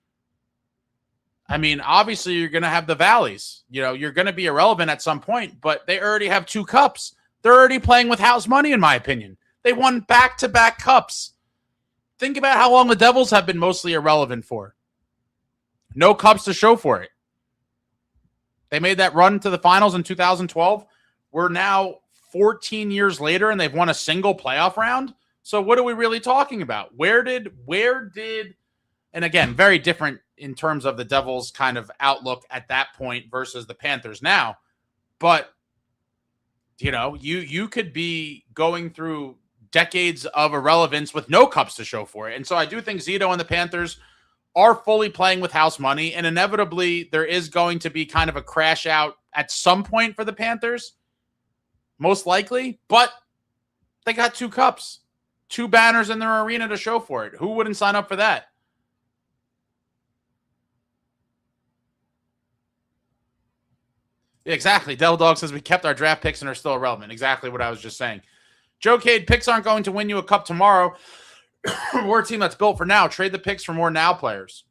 I mean, obviously you're going to have the valleys. You're going to be irrelevant at some point, but they already have 2 cups. They're already playing with house money, in my opinion. They won back-to-back cups. Think about how long the Devils have been mostly irrelevant for. No cups to show for it. They made that run to the finals in 2012. We're now 14 years later, and they've won a single playoff round. So what are we really talking about? Where did, and again, very different in terms of the Devils' kind of outlook at that point versus the Panthers now. But, you could be going through decades of irrelevance with no cups to show for it. And so I do think Zito and the Panthers are fully playing with house money, and inevitably there is going to be kind of a crash out at some point for the Panthers, most likely, but they got 2 cups, 2 banners in their arena to show for it. Who wouldn't sign up for that? Exactly. Devil Dog says we kept our draft picks and are still irrelevant. Exactly what I was just saying. Joe Cade, picks aren't going to win you a cup tomorrow. We're a team that's built for now. Trade the picks for more now players.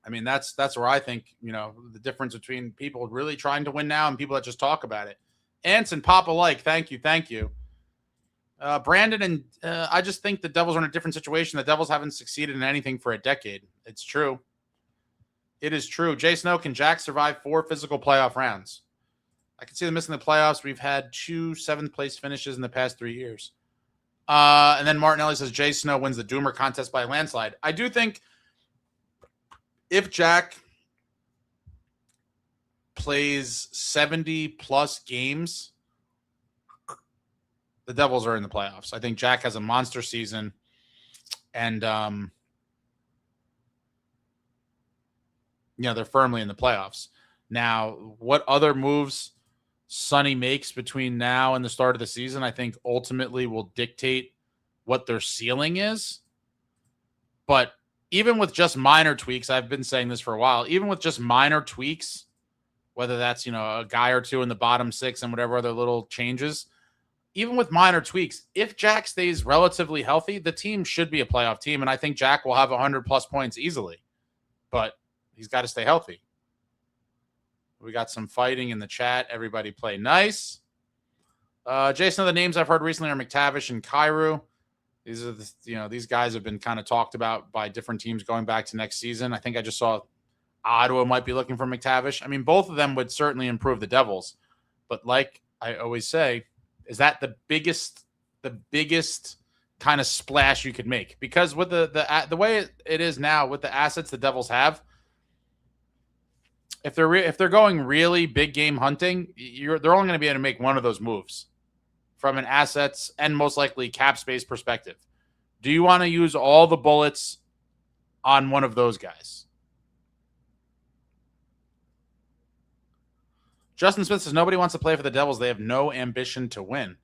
I mean, that's where I think, the difference between people really trying to win now and people that just talk about it. Anson, Pop alike. Thank you. Brandon, and I just think the Devils are in a different situation. The Devils haven't succeeded in anything for a decade. It's true. It is true. Jay Snow, can Jack survive 4 physical playoff rounds? I can see them missing the playoffs. We've had 2 7th-place finishes in the past 3 years. And then Martinelli says Jay Snow wins the Doomer contest by a landslide. I do think if Jack plays 70-plus games, the Devils are in the playoffs. I think Jack has a monster season. And, they're firmly in the playoffs. Now, what other moves Sunny makes between now and the start of the season, I think ultimately will dictate what their ceiling is. But even with just minor tweaks, I've been saying this for a while, even with just minor tweaks, whether that's, a guy or two in the bottom 6 and whatever other little changes, even with minor tweaks, if Jack stays relatively healthy, the team should be a playoff team. And I think Jack will have 100-plus points easily. But he's got to stay healthy. We got some fighting in the chat. Everybody play nice. Jason, the names I've heard recently are McTavish and Kyrou. These are these guys have been kind of talked about by different teams going back to next season. I think I just saw Ottawa might be looking for McTavish. I mean, both of them would certainly improve the Devils. But like I always say, is that the biggest kind of splash you could make? Because with the way it is now, with the assets the Devils have, if they're going really big game hunting, they're only going to be able to make one of those moves from an assets and most likely cap space perspective. Do you want to use all the bullets on one of those guys? Justin Smith says nobody wants to play for the Devils. They have no ambition to win.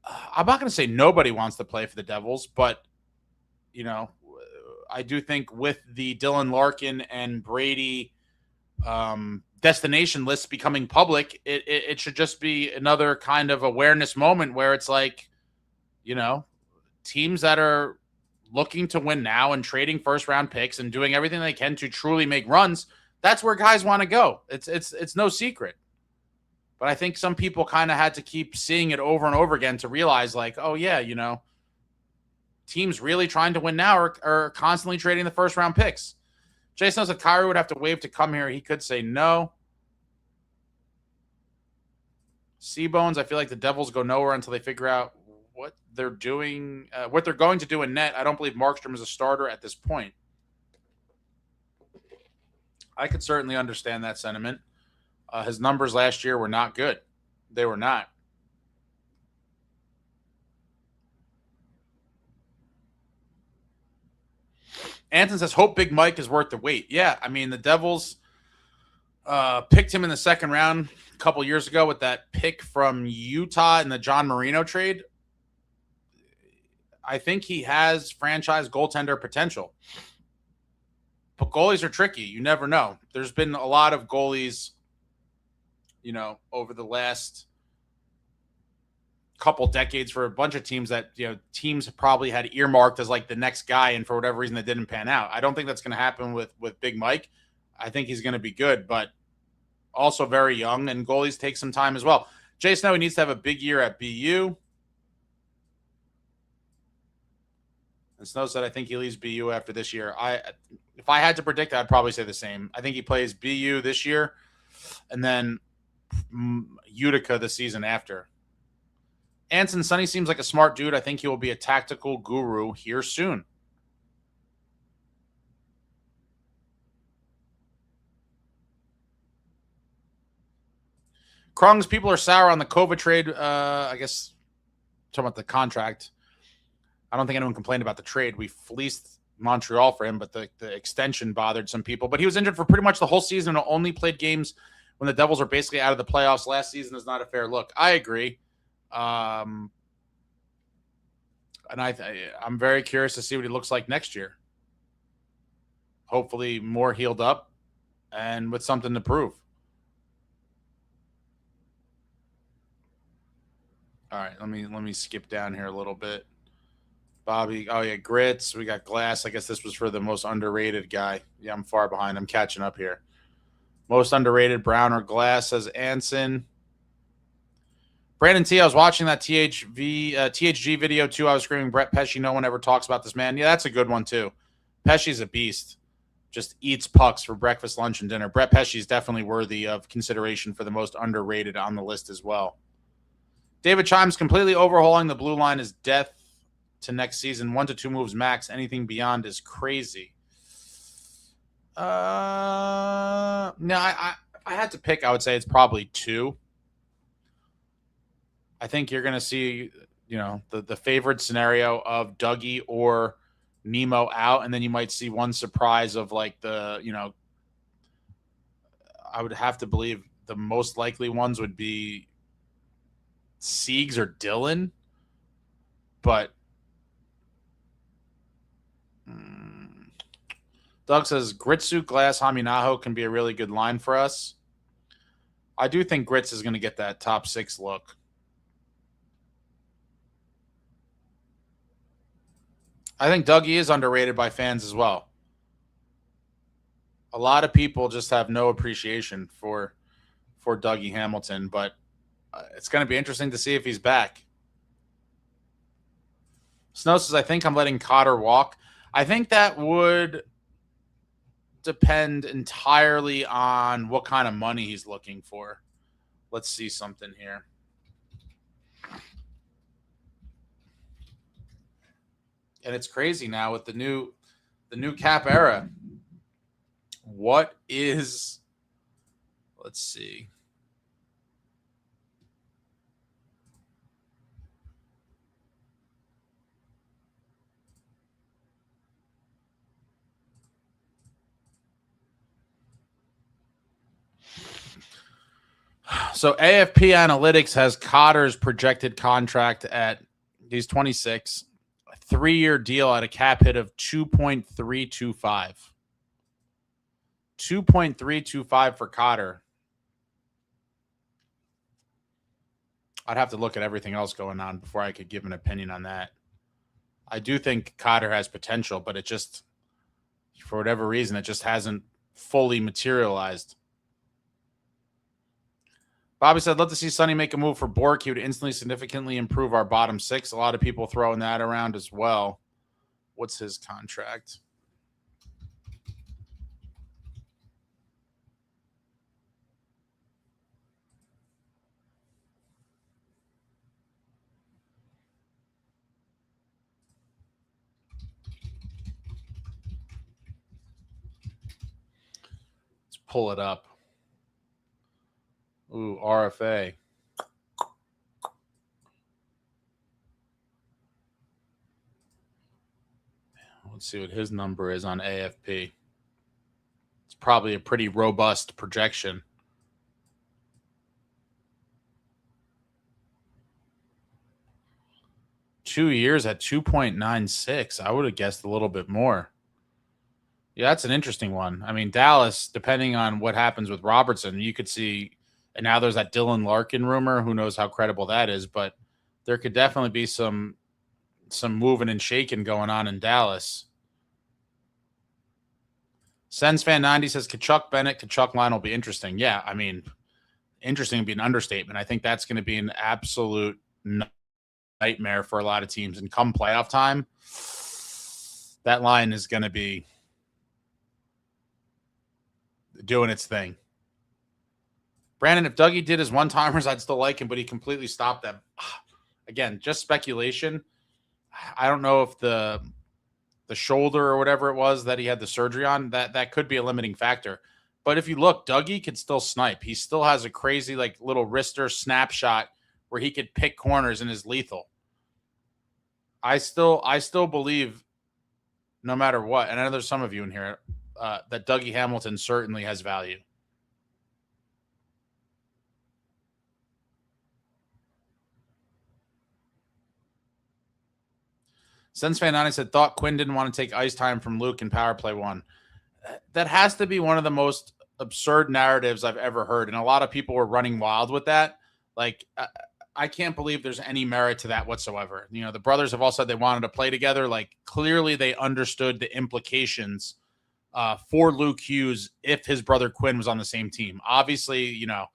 I'm not going to say nobody wants to play for the Devils, but I do think with the Dylan Larkin and Brady destination lists becoming public, it should just be another kind of awareness moment where it's like, teams that are looking to win now and trading first round picks and doing everything they can to truly make runs. That's where guys want to go. It's no secret. But I think some people kind of had to keep seeing it over and over again to realize, like, oh yeah, teams really trying to win now are constantly trading the first round picks. Jason knows if Kyrie would have to waive to come here, he could say no. C-Bones, I feel like the Devils go nowhere until they figure out what they're doing, what they're going to do in net. I don't believe Markstrom is a starter at this point. I could certainly understand that sentiment. His numbers last year were not good. They were not. Anton says, hope Big Mike is worth the wait. Yeah, I mean, the Devils picked him in the second round a couple years ago with that pick from Utah in the John Marino trade. I think he has franchise goaltender potential. But goalies are tricky. You never know. There's been a lot of goalies, over the last couple decades for a bunch of teams that, teams probably had earmarked as like the next guy, and for whatever reason that didn't pan out. I don't think that's going to happen with Big Mike. I think he's going to be good, but also very young, and goalies take some time as well. Jay Snow, he needs to have a big year at BU. And Snow said, I think he leaves BU after this year. If I had to predict, I'd probably say the same. I think he plays BU this year and then Utica the season after. Anson, Sunny seems like a smart dude. I think he will be a tactical guru here soon. Krung's people are sour on the Kova trade. I guess talking about the contract. I don't think anyone complained about the trade. We fleeced Montreal for him, but the extension bothered some people. But he was injured for pretty much the whole season and only played games when the Devils are basically out of the playoffs. Last season is not a fair look. I agree. And I'm very curious to see what he looks like next year. Hopefully more healed up and with something to prove. All right, let me skip down here a little bit. Bobby, oh yeah, Grits. We got Glass. I guess this was for the most underrated guy. Yeah, I'm far behind. I'm catching up here. Most underrated, Brown or Glass, says Anson. Brandon T, I was watching that THG video too. I was screaming, Brett Pesce, no one ever talks about this man. Yeah, that's a good one too. Pesce's a beast. Just eats pucks for breakfast, lunch, and dinner. Brett Pesce is definitely worthy of consideration for the most underrated on the list as well. David Chimes, completely overhauling the blue line is death to next season. 1 to 2 moves max. Anything beyond is crazy. No, I had to pick. I would say it's probably 2. I think you're going to see, the favored scenario of Dougie or Nemo out, and then you might see one surprise of like I would have to believe the most likely ones would be Siegs or Dylan, but Doug says Gritsu, Glass, Haminaho can be a really good line for us. I do think Grits is going to get that top 6 look. I think Dougie is underrated by fans as well. A lot of people just have no appreciation for Dougie Hamilton, but it's going to be interesting to see if he's back. Snow says, I think I'm letting Cotter walk. I think that would depend entirely on what kind of money he's looking for. Let's see something here. And it's crazy now with the new cap era. What is, let's see. So AFP Analytics has Cotter's projected contract at, he's 26, a 3-year deal at a cap hit of 2.325. 2.325 for Cotter. I'd have to look at everything else going on before I could give an opinion on that. I do think Cotter has potential, but it just, for whatever reason, it just hasn't fully materialized. Bobby said, love to see Sunny make a move for Bork. He would instantly significantly improve our bottom 6. A lot of people throwing that around as well. What's his contract? Let's pull it up. Ooh, RFA. Let's see what his number is on AFP. It's probably a pretty robust projection. Two years at 2.96. I would have guessed a little bit more. Yeah, that's an interesting one. I mean, Dallas, depending on what happens with Robertson, you could see, and now there's that Dylan Larkin rumor. Who knows how credible that is, but there could definitely be some moving and shaking going on in Dallas. SensFan90 says Tkachuk, Bennett, Tkachuk line will be interesting. Yeah, I mean, interesting would be an understatement. I think that's going to be an absolute nightmare for a lot of teams. And come playoff time, that line is going to be doing its thing. Brandon, if Dougie did his one-timers, I'd still like him, but he completely stopped them. Again, just speculation. I don't know if the shoulder or whatever it was that he had the surgery on, that could be a limiting factor. But if you look, Dougie could still snipe. He still has a crazy like little wrister snapshot where he could pick corners and is lethal. I still believe, no matter what, and I know there's some of you in here, that Dougie Hamilton certainly has value. SensFan90 said, thought Quinn didn't want to take ice time from Luke in power play 1. That has to be one of the most absurd narratives I've ever heard. And a lot of people were running wild with that. Like, I can't believe there's any merit to that whatsoever. You know, the brothers have all said they wanted to play together. Like, clearly they understood the implications for Luke Hughes if his brother Quinn was on the same team. Obviously, you know,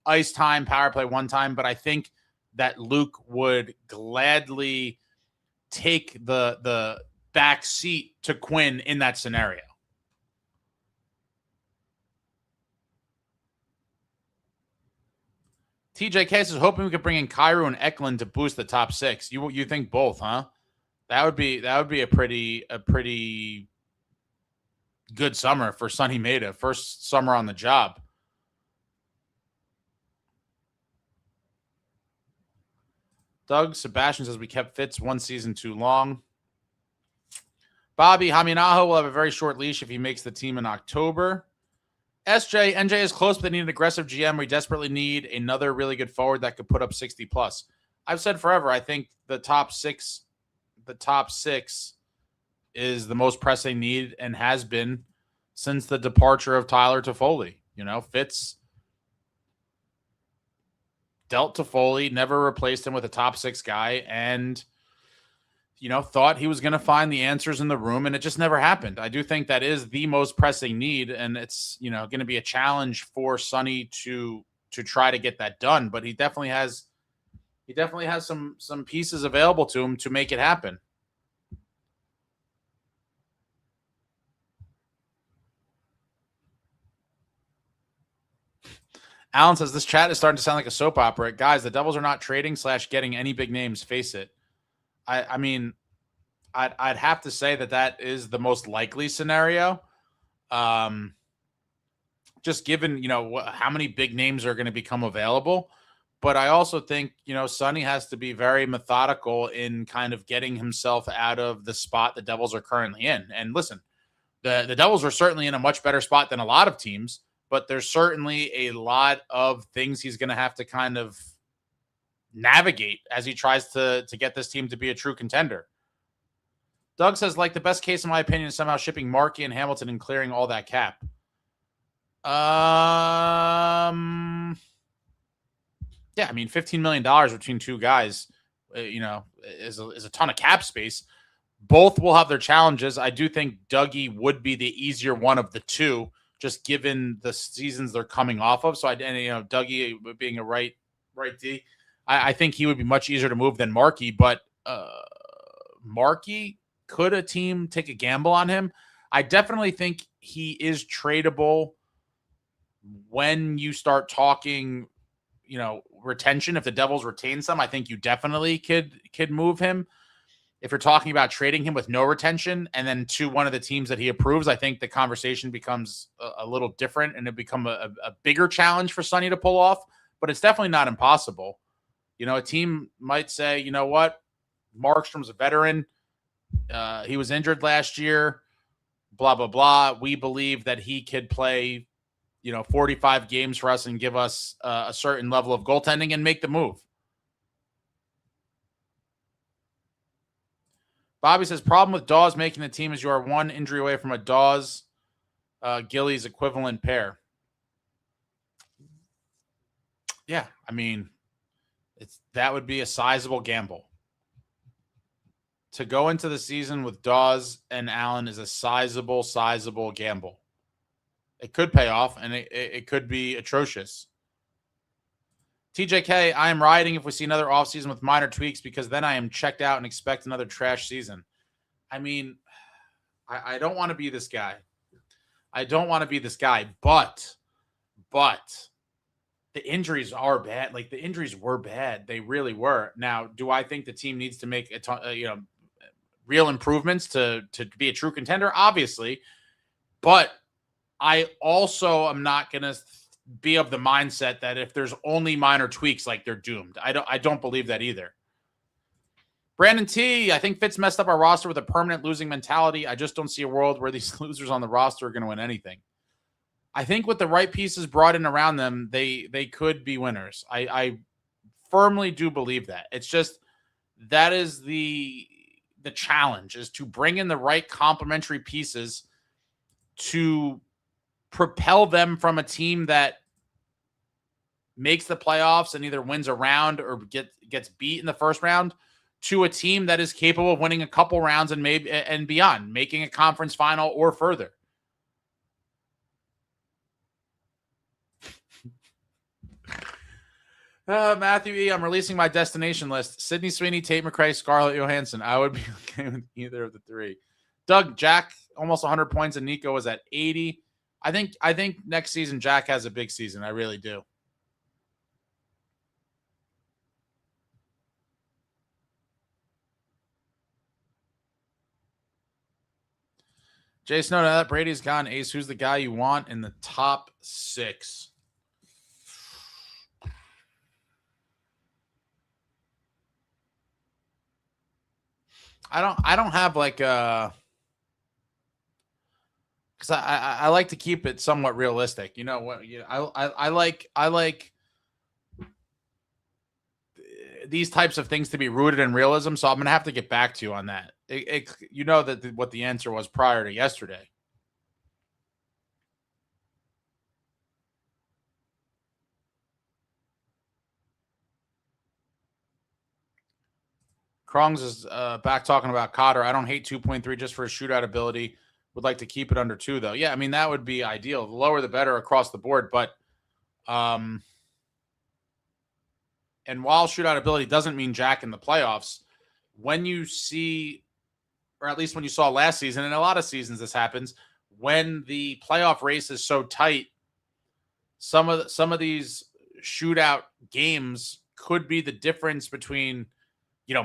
ice time, power play one time, but I think that Luke would gladly take the back seat to Quinn in that scenario. TJK says, hoping we could bring in Kyrou and Eklund to boost the top six. You think both, huh? That would be a pretty good summer for Sunny Mehta. First summer on the job. Doug Sebastian says we kept Fitz one season too long. Bobby Haminaho will have a very short leash if he makes the team in October. NJ is close, but they need an aggressive GM. We desperately need another really good forward that could put up 60 plus. I've said forever, I think the top six is the most pressing need and has been since the departure of Tyler Toffoli. You know, Fitz dealt Toffoli, never replaced him with a top six guy, and you know, thought he was going to find the answers in the room, and it just never happened. I do think that is the most pressing need, and it's, you know, going to be a challenge for Sunny to try to get that done. But he definitely has some pieces available to him to make it happen. Alan says this chat is starting to sound like a soap opera. Guys, the Devils are not trading / getting any big names. Face it. I mean, I'd have to say that is the most likely scenario. Just given, you know, how many big names are going to become available. But I also think, you know, Sunny has to be very methodical in kind of getting himself out of the spot the Devils are currently in. And listen, the Devils are certainly in a much better spot than a lot of teams, but there's certainly a lot of things he's going to have to kind of navigate as he tries to get this team to be a true contender. Doug says, like, the best case, in my opinion, is somehow shipping Markey and Hamilton and clearing all that cap. Yeah, I mean, $15 million between two guys, you know, is a ton of cap space. Both will have their challenges. I do think Dougie would be the easier one of the two, just given the seasons they're coming off of. So, Dougie being a right D, I think he would be much easier to move than Markey. But Markey, could a team take a gamble on him? I definitely think he is tradable when you start talking, you know, retention. If the Devils retain some, I think you definitely could move him. If you're talking about trading him with no retention and then to one of the teams that he approves, I think the conversation becomes a little different and it become a bigger challenge for Sunny to pull off. But it's definitely not impossible. You know, a team might say, you know what, Markstrom's a veteran. He was injured last year, blah, blah, blah. We believe that he could play, 45 games for us and give us a certain level of goaltending and make the move. Bobby says, problem with Dawes making the team is you are one injury away from a Dawes Gillies equivalent pair. Yeah, I mean, that would be a sizable gamble. To go into the season with Dawes and Allen is a sizable gamble. It could pay off, and it could be atrocious. TJK, I am riding if we see another offseason with minor tweaks because then I am checked out and expect another trash season. I mean, I don't want to be this guy. But the injuries are bad. Like, the injuries were bad. They really were. Now, do I think the team needs to make real improvements to be a true contender? Obviously. But I also am not going to be of the mindset that if there's only minor tweaks, like, they're doomed. I don't believe that either. Brandon T, I think Fitz messed up our roster with a permanent losing mentality. I just don't see a world where these losers on the roster are going to win anything. I think with the right pieces brought in around them, they could be winners. I firmly do believe that. It's just that is the challenge, is to bring in the right complementary pieces to propel them from a team that makes the playoffs and either wins a round or gets beat in the first round, to a team that is capable of winning a couple rounds and maybe and beyond, making a conference final or further. Matthew E., I'm releasing my destination list. Sidney Sweeney, Tate McRae, Scarlett Johansson. I would be okay with either of the three. Doug, Jack, almost 100 points, and Nico was at 80. I think next season Jack has a big season. I really do. Jay Snow, now that Brady's gone, Ace, who's the guy you want in the top 6? I don't have like because I like to keep it somewhat realistic. You know what? I like these types of things to be rooted in realism. So I'm gonna have to get back to you on that. You know that what the answer was prior to yesterday. Krongs is back talking about Cotter. I don't hate 2.3 just for a shootout ability. Would like to keep it under 2, though. Yeah, I mean, that would be ideal. The lower, the better across the board. But, and while shootout ability doesn't mean Jack in the playoffs, when you see, or at least when you saw last season, and a lot of seasons this happens, when the playoff race is so tight, some of these shootout games could be the difference between,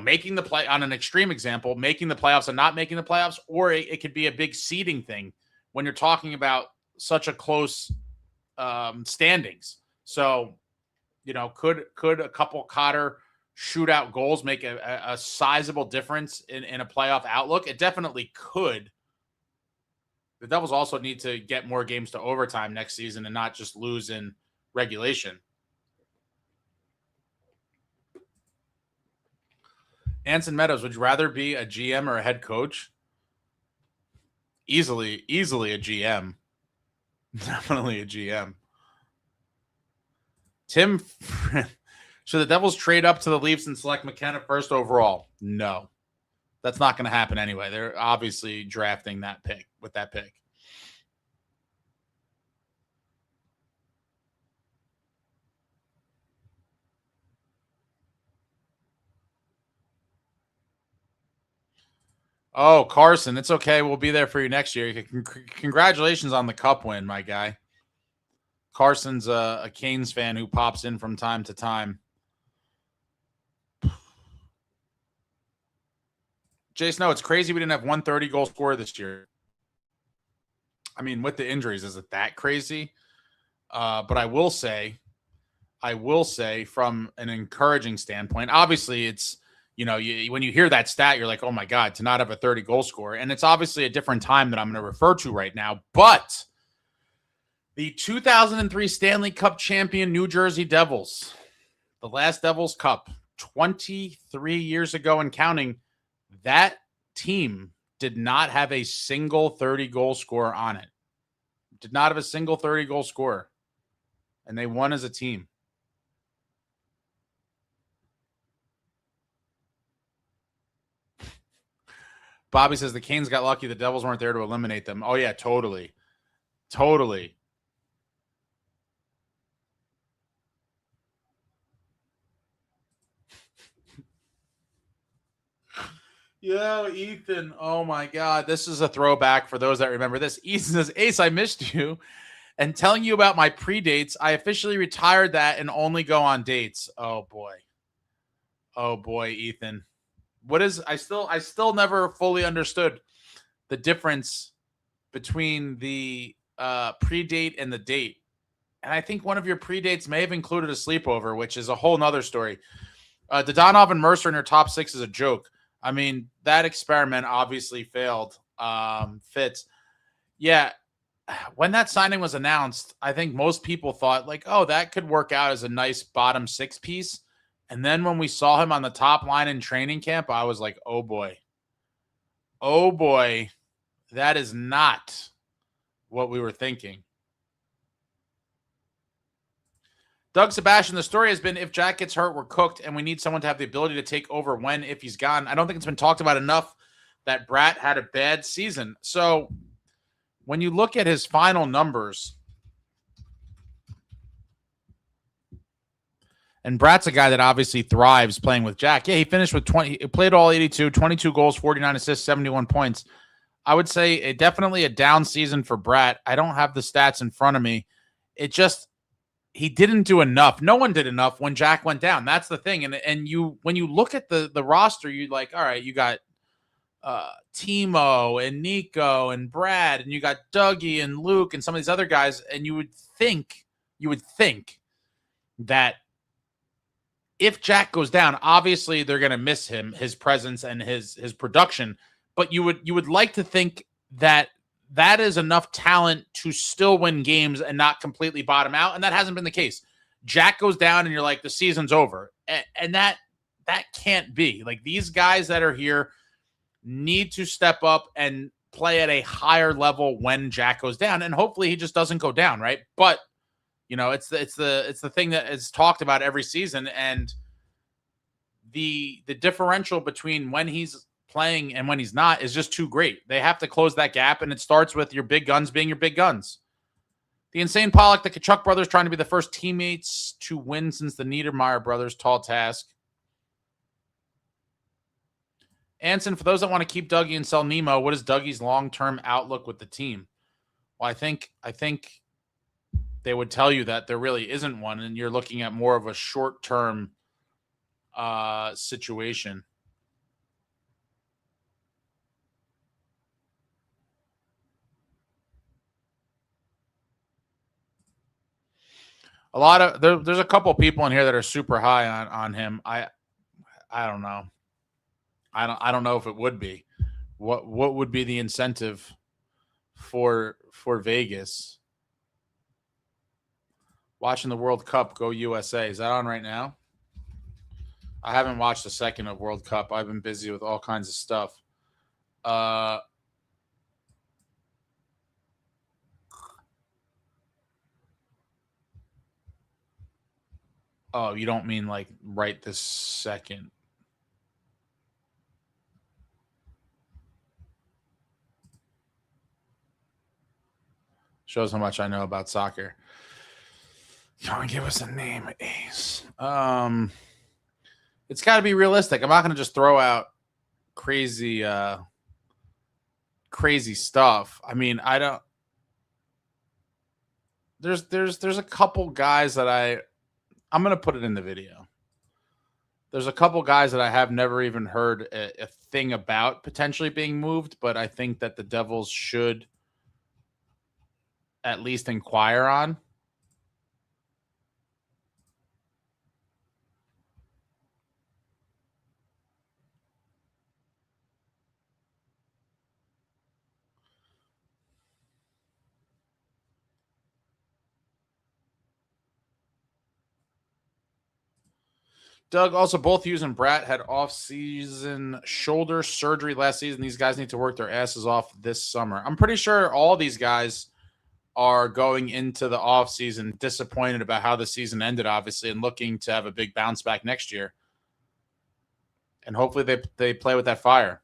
making the play, on an extreme example, making the playoffs and not making the playoffs, or it could be a big seeding thing when you're talking about such a close standings. So, could a couple Cotter shootout goals make a sizable difference in a playoff outlook? It definitely could. The Devils also need to get more games to overtime next season and not just lose in regulation. Anson Meadows, would you rather be a GM or a head coach? Easily a GM. Definitely a GM. Tim, should the Devils trade up to the Leafs and select McKenna first overall? No. That's not going to happen anyway. They're obviously drafting that pick with that pick. Oh, Carson, it's okay. We'll be there for you next year. Congratulations on the cup win, my guy. Carson's a Canes fan who pops in from time to time. Jason, no, it's crazy we didn't have 130 goal scorer this year. I mean, with the injuries, is it that crazy? But I will say from an encouraging standpoint, obviously it's, when you hear that stat, you're like, oh my God, to not have a 30 goal scorer. And it's obviously a different time that I'm going to refer to right now. But the 2003 Stanley Cup champion New Jersey Devils, the last Devils Cup, 23 years ago and counting, that team did not have a single 30 goal scorer on it. Did not have a single 30 goal scorer. And they won as a team. Bobby says the Canes got lucky. The Devils weren't there to eliminate them. Oh, yeah, totally. Totally. Yo, Ethan. Oh, my God. This is a throwback for those that remember this. Ethan says, Ace, I missed you. And telling you about my pre-dates, I officially retired that and only go on dates. Oh, boy. Oh, boy, Ethan. What is, I still never fully understood the difference between the pre-date and the date. And I think one of your pre-dates may have included a sleepover, which is a whole nother story. Dodonov and Mercer in your top 6 is a joke. I mean, that experiment obviously failed. Fitz. Yeah. When that signing was announced, I think most people thought like, oh, that could work out as a nice bottom 6 piece. And then when we saw him on the top line in training camp, I was like, oh boy, that is not what we were thinking. Doug Sebastian, the story has been if Jack gets hurt, we're cooked, and we need someone to have the ability to take over when, if he's gone. I don't think it's been talked about enough that Bratt had a bad season. So when you look at his final numbers, and Bratt's a guy that obviously thrives playing with Jack. Yeah, he finished with 20. He played all 82, 22 goals, 49 assists, 71 points. I would say definitely a down season for Bratt. I don't have the stats in front of me. He didn't do enough. No one did enough when Jack went down. That's the thing. And when you look at the roster, you're like, all right, you got Timo and Nico and Brad, and you got Dougie and Luke and some of these other guys, and you would think that if Jack goes down, obviously they're going to miss him, his presence and his production, but you would like to think that is enough talent to still win games and not completely bottom out, and that hasn't been the case. Jack goes down and you're like, the season's over, and that can't be. Like, these guys that are here need to step up and play at a higher level when Jack goes down, and hopefully he just doesn't go down, right? But it's the thing that is talked about every season, and the differential between when he's playing and when he's not is just too great. They have to close that gap, and it starts with your big guns being your big guns. The Insane Pollock, the Tkachuk brothers trying to be the first teammates to win since the Niedermeyer brothers. Tall task. Anson, for those that want to keep Dougie and sell Nemo, what is Dougie's long-term outlook with the team? Well, I think they would tell you that there really isn't one, and you're looking at more of a short-term situation. There's a couple people in here that are super high on him. I don't know. I don't know if it would be. What would be the incentive for Vegas? Watching the World Cup, go USA. Is that on right now? I haven't watched a second of World Cup. I've been busy with all kinds of stuff. Oh, you don't mean like right this second? Shows how much I know about soccer. You want to give us a name, Ace? It's got to be realistic. I'm not going to just throw out crazy stuff. I mean, I don't. There's a couple guys that I'm going to put it in the video. There's a couple guys that I have never even heard a thing about potentially being moved, but I think that the Devils should at least inquire on. Doug, also both Hughes and Bratt had off-season shoulder surgery last season. These guys need to work their asses off this summer. I'm pretty sure all these guys are going into the offseason disappointed about how the season ended, obviously, and looking to have a big bounce back next year. And hopefully they play with that fire.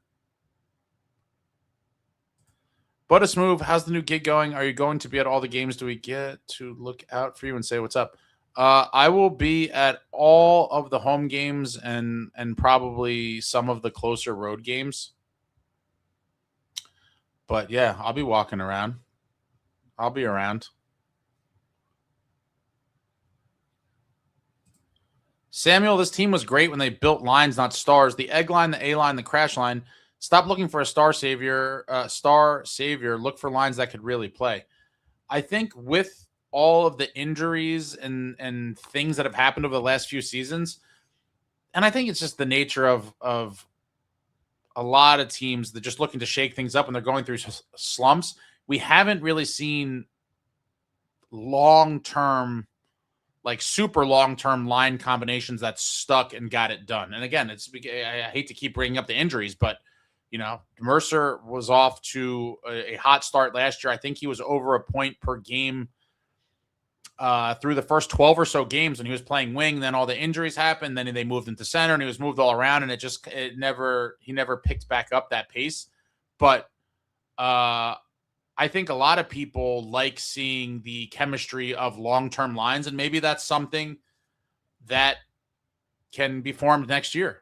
But a smooth, how's the new gig going? Are you going to be at all the games? Do we get to look out for you and say what's up? I will be at all of the home games and probably some of the closer road games. But yeah, I'll be walking around. I'll be around. Samuel, this team was great when they built lines, not stars. The egg line, the A line, the crash line. Stop looking for a star savior. Look for lines that could really play. I think with all of the injuries and things that have happened over the last few seasons, and I think it's just the nature of a lot of teams that just looking to shake things up when they're going through slumps. We haven't really seen long-term, like super long-term line combinations that stuck and got it done. And again, I hate to keep bringing up the injuries, but Mercer was off to a hot start last year. I think he was over a point per game through the first 12 or so games when he was playing wing. Then all the injuries happened. Then they moved into center, and he was moved all around, and he never picked back up that pace. But I think a lot of people like seeing the chemistry of long-term lines, and maybe that's something that can be formed next year.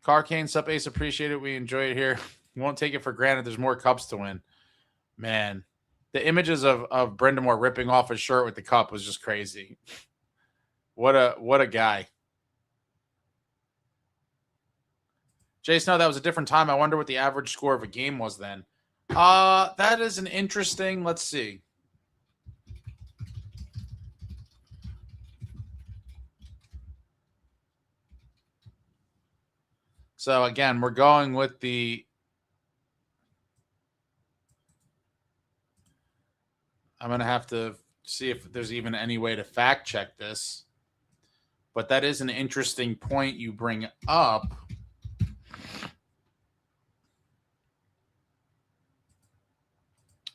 Carcane, sup Ace, appreciate it. We enjoy it here. Won't take it for granted. There's more cups to win. Man, the images of Brindamore ripping off his shirt with the cup was just crazy. What a guy. Jay Snow, that was a different time. I wonder what the average score of a game was then. That is an interesting, let's see. So again, we're going with I'm going to have to see if there's even any way to fact check this. But that is an interesting point you bring up.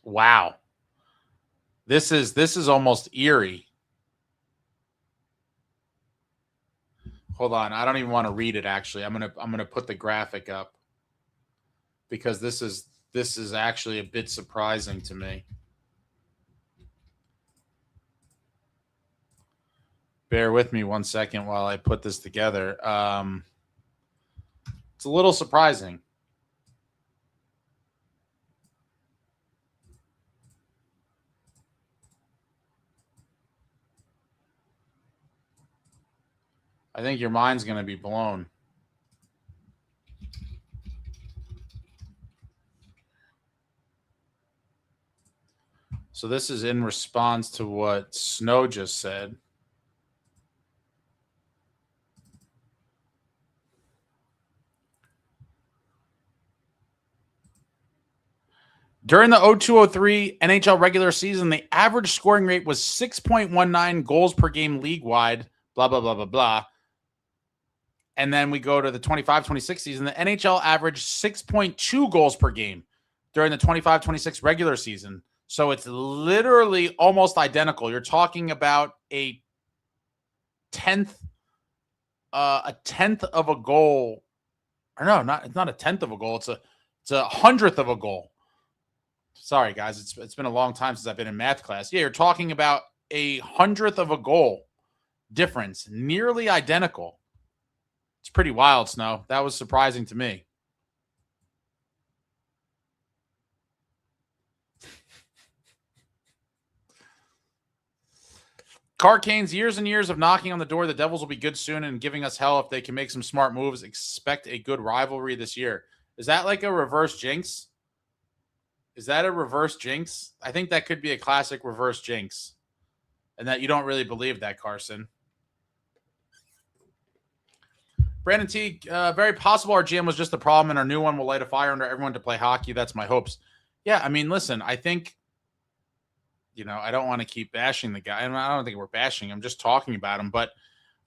Wow. This is almost eerie. Hold on, I don't even want to read it actually. I'm going to put the graphic up because this is actually a bit surprising to me. Bear with me 1 second while I put this together. It's a little surprising. I think your mind's going to be blown. So this is in response to what Snow just said. During the 02-03 NHL regular season, the average scoring rate was 6.19 goals per game league-wide, blah, blah, blah, blah, blah. And then we go to the 25-26 season. The NHL averaged 6.2 goals per game during the 25-26 regular season. So it's literally almost identical. You're talking about a tenth of a goal. Or no, it's not a tenth of a goal. It's a 100th of a goal. Sorry, guys. It's been a long time since I've been in math class. Yeah, you're talking about a 100th of a goal difference, nearly identical. It's pretty wild, Snow. That was surprising to me. Carcane's years and years of knocking on the door. The Devils will be good soon and giving us hell if they can make some smart moves. Expect a good rivalry this year. Is that like a reverse jinx? Is that a reverse jinx? I think that could be a classic reverse jinx. And that you don't really believe that, Carson. Brandon T, very possible our GM was just the problem and our new one will light a fire under everyone to play hockey. That's my hopes. Yeah, I mean, listen, I think, I don't want to keep bashing the guy. I don't think we're bashing him. I'm just talking about him. But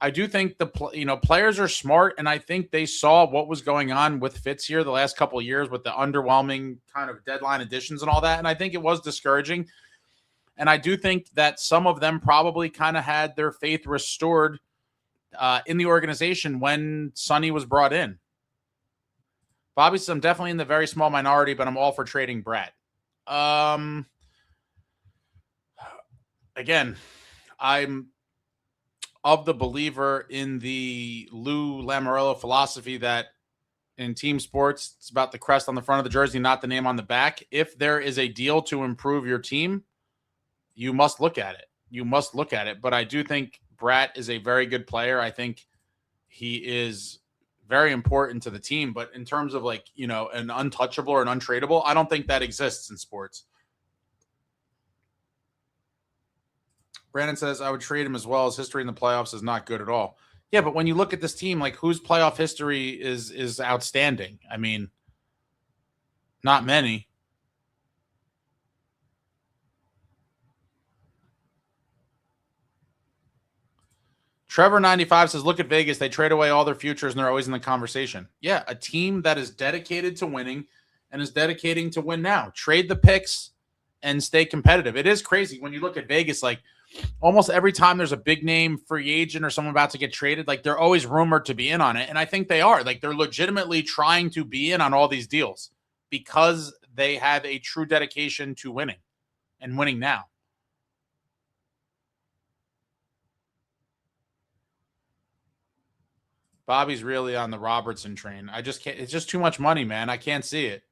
I do think players are smart, and I think they saw what was going on with Fitz here the last couple of years with the underwhelming kind of deadline additions and all that. And I think it was discouraging. And I do think that some of them probably kind of had their faith restored in the organization when Sunny was brought in. Bobby says, I'm definitely in the very small minority, but I'm all for trading Brett. Again, I'm of the believer in the Lou Lamoriello philosophy that in team sports, it's about the crest on the front of the jersey, not the name on the back. If there is a deal to improve your team, you must look at it. But I do think Bratt is a very good player. I think he is very important to the team. But in terms of an untouchable or an untradeable, I don't think that exists in sports. Brandon says, I would trade him as well. His history in the playoffs is not good at all. Yeah, but when you look at this team, whose playoff history is outstanding? I mean, not many. Trevor95 says, look at Vegas. They trade away all their futures, and they're always in the conversation. Yeah, a team that is dedicated to winning and is dedicating to win now. Trade the picks and stay competitive. It is crazy when you look at Vegas, like almost every time there's a big name free agent or someone about to get traded, like they're always rumored to be in on it. And I think they are. Like they're legitimately trying to be in on all these deals because they have a true dedication to winning and winning now. Bobby's really on the Robertson train. I just can't. It's just too much money, man. I can't see it.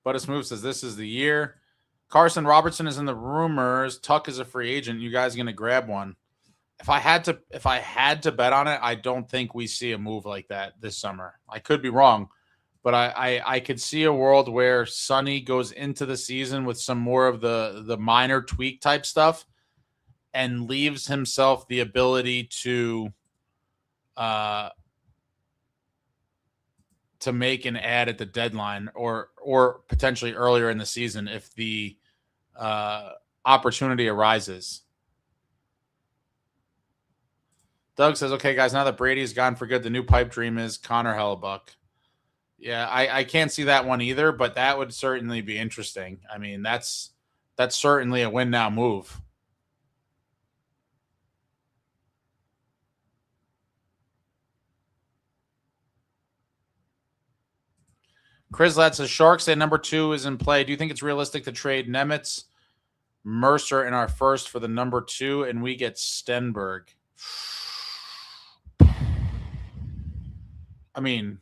Buttis Move says this is the year. Carson Robertson is in the rumors. Tuck is a free agent. You guys going to grab one? If I had to bet on it, I don't think we see a move like that this summer. I could be wrong, but I could see a world where Sunny goes into the season with some more of the minor tweak type stuff and leaves himself the ability to make an ad at the deadline or potentially earlier in the season if the opportunity arises. Doug says, okay, guys, now that Brady's gone for good, the new pipe dream is Connor Hellebuck. Yeah, I can't see that one either, but that would certainly be interesting. I mean, that's certainly a win now move. Chris says, Sharks say number 2 is in play. Do you think it's realistic to trade Nemitz, Mercer in our first for the number 2, and we get Stenberg? I mean,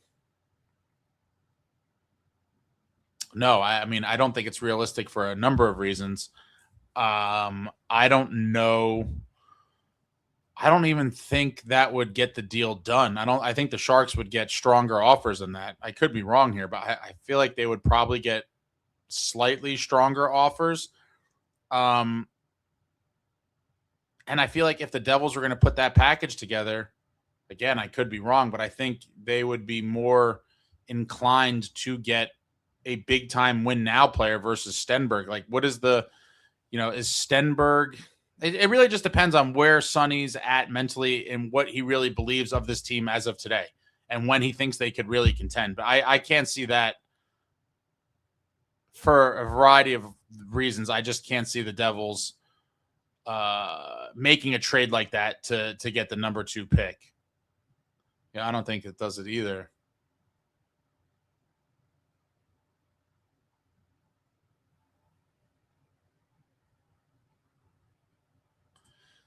no, I mean, I don't think it's realistic for a number of reasons. I don't know. I don't even think that would get the deal done. I think the Sharks would get stronger offers than that. I could be wrong here, but I feel like they would probably get slightly stronger offers. And I feel like if the Devils were going to put that package together, again, I could be wrong, but I think they would be more inclined to get a big time win now player versus Stenberg. Like, what is is Stenberg? It really just depends on where Sonny's at mentally and what he really believes of this team as of today and when he thinks they could really contend. But I can't see that for a variety of reasons. I just can't see the Devils making a trade like that to get the number 2 pick. Yeah, I don't think it does it either.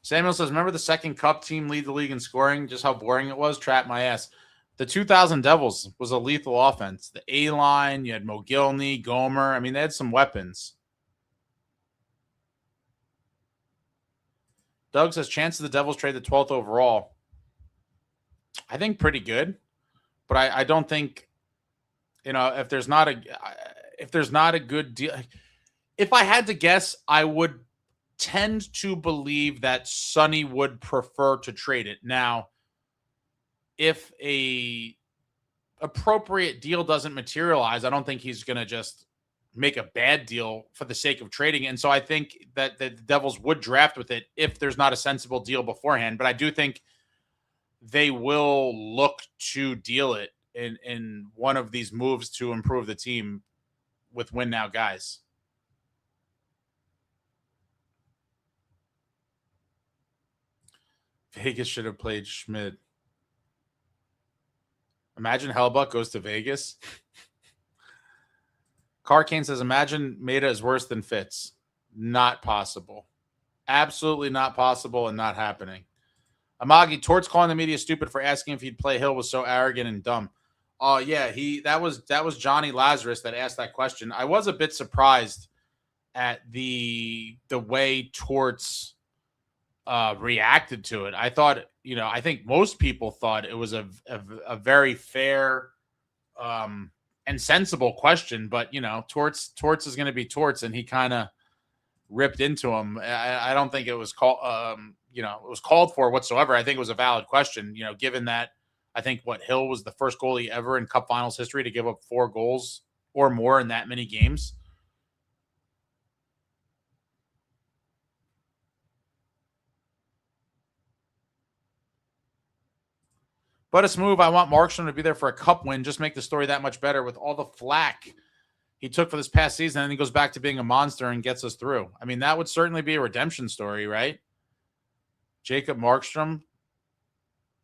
Samuel says, remember the second Cup team lead the league in scoring? Just how boring it was? Trap my ass. The 2000 Devils was a lethal offense. The A-line, you had Mogilny, Gomer. I mean, they had some weapons. Doug says, chance of the Devils trade the 12th overall. I think pretty good. But I don't think, if there's not a good deal. If I had to guess, I would tend to believe that Sunny would prefer to trade it. Now, if a appropriate deal doesn't materialize, I don't think he's going to just make a bad deal for the sake of trading. And so I think that the Devils would draft with it if there's not a sensible deal beforehand. But I do think they will look to deal it in one of these moves to improve the team with win now guys. Vegas should have played Schmidt. Imagine Hellebuck goes to Vegas. Carcane says, imagine Mehta is worse than Fitz. Not possible. Absolutely not possible and not happening. Amagi, Tort's calling the media stupid for asking if he'd play Hill was so arrogant and dumb. Oh, yeah, that was Johnny Lazarus that asked that question. I was a bit surprised at the way Torts reacted to it. I thought, I think most people thought it was a very fair and sensible question, but Torts is going to be Torts, and he kind of ripped into him. I don't think it was called for whatsoever. I think it was a valid question, given that I think Hill was the first goalie ever in Cup Finals history to give up 4 goals or more in that many games. But a smooth, I want Markstrom to be there for a cup win. Just make the story that much better with all the flack he took for this past season. And then he goes back to being a monster and gets us through. I mean, that would certainly be a redemption story, right? Jacob Markstrom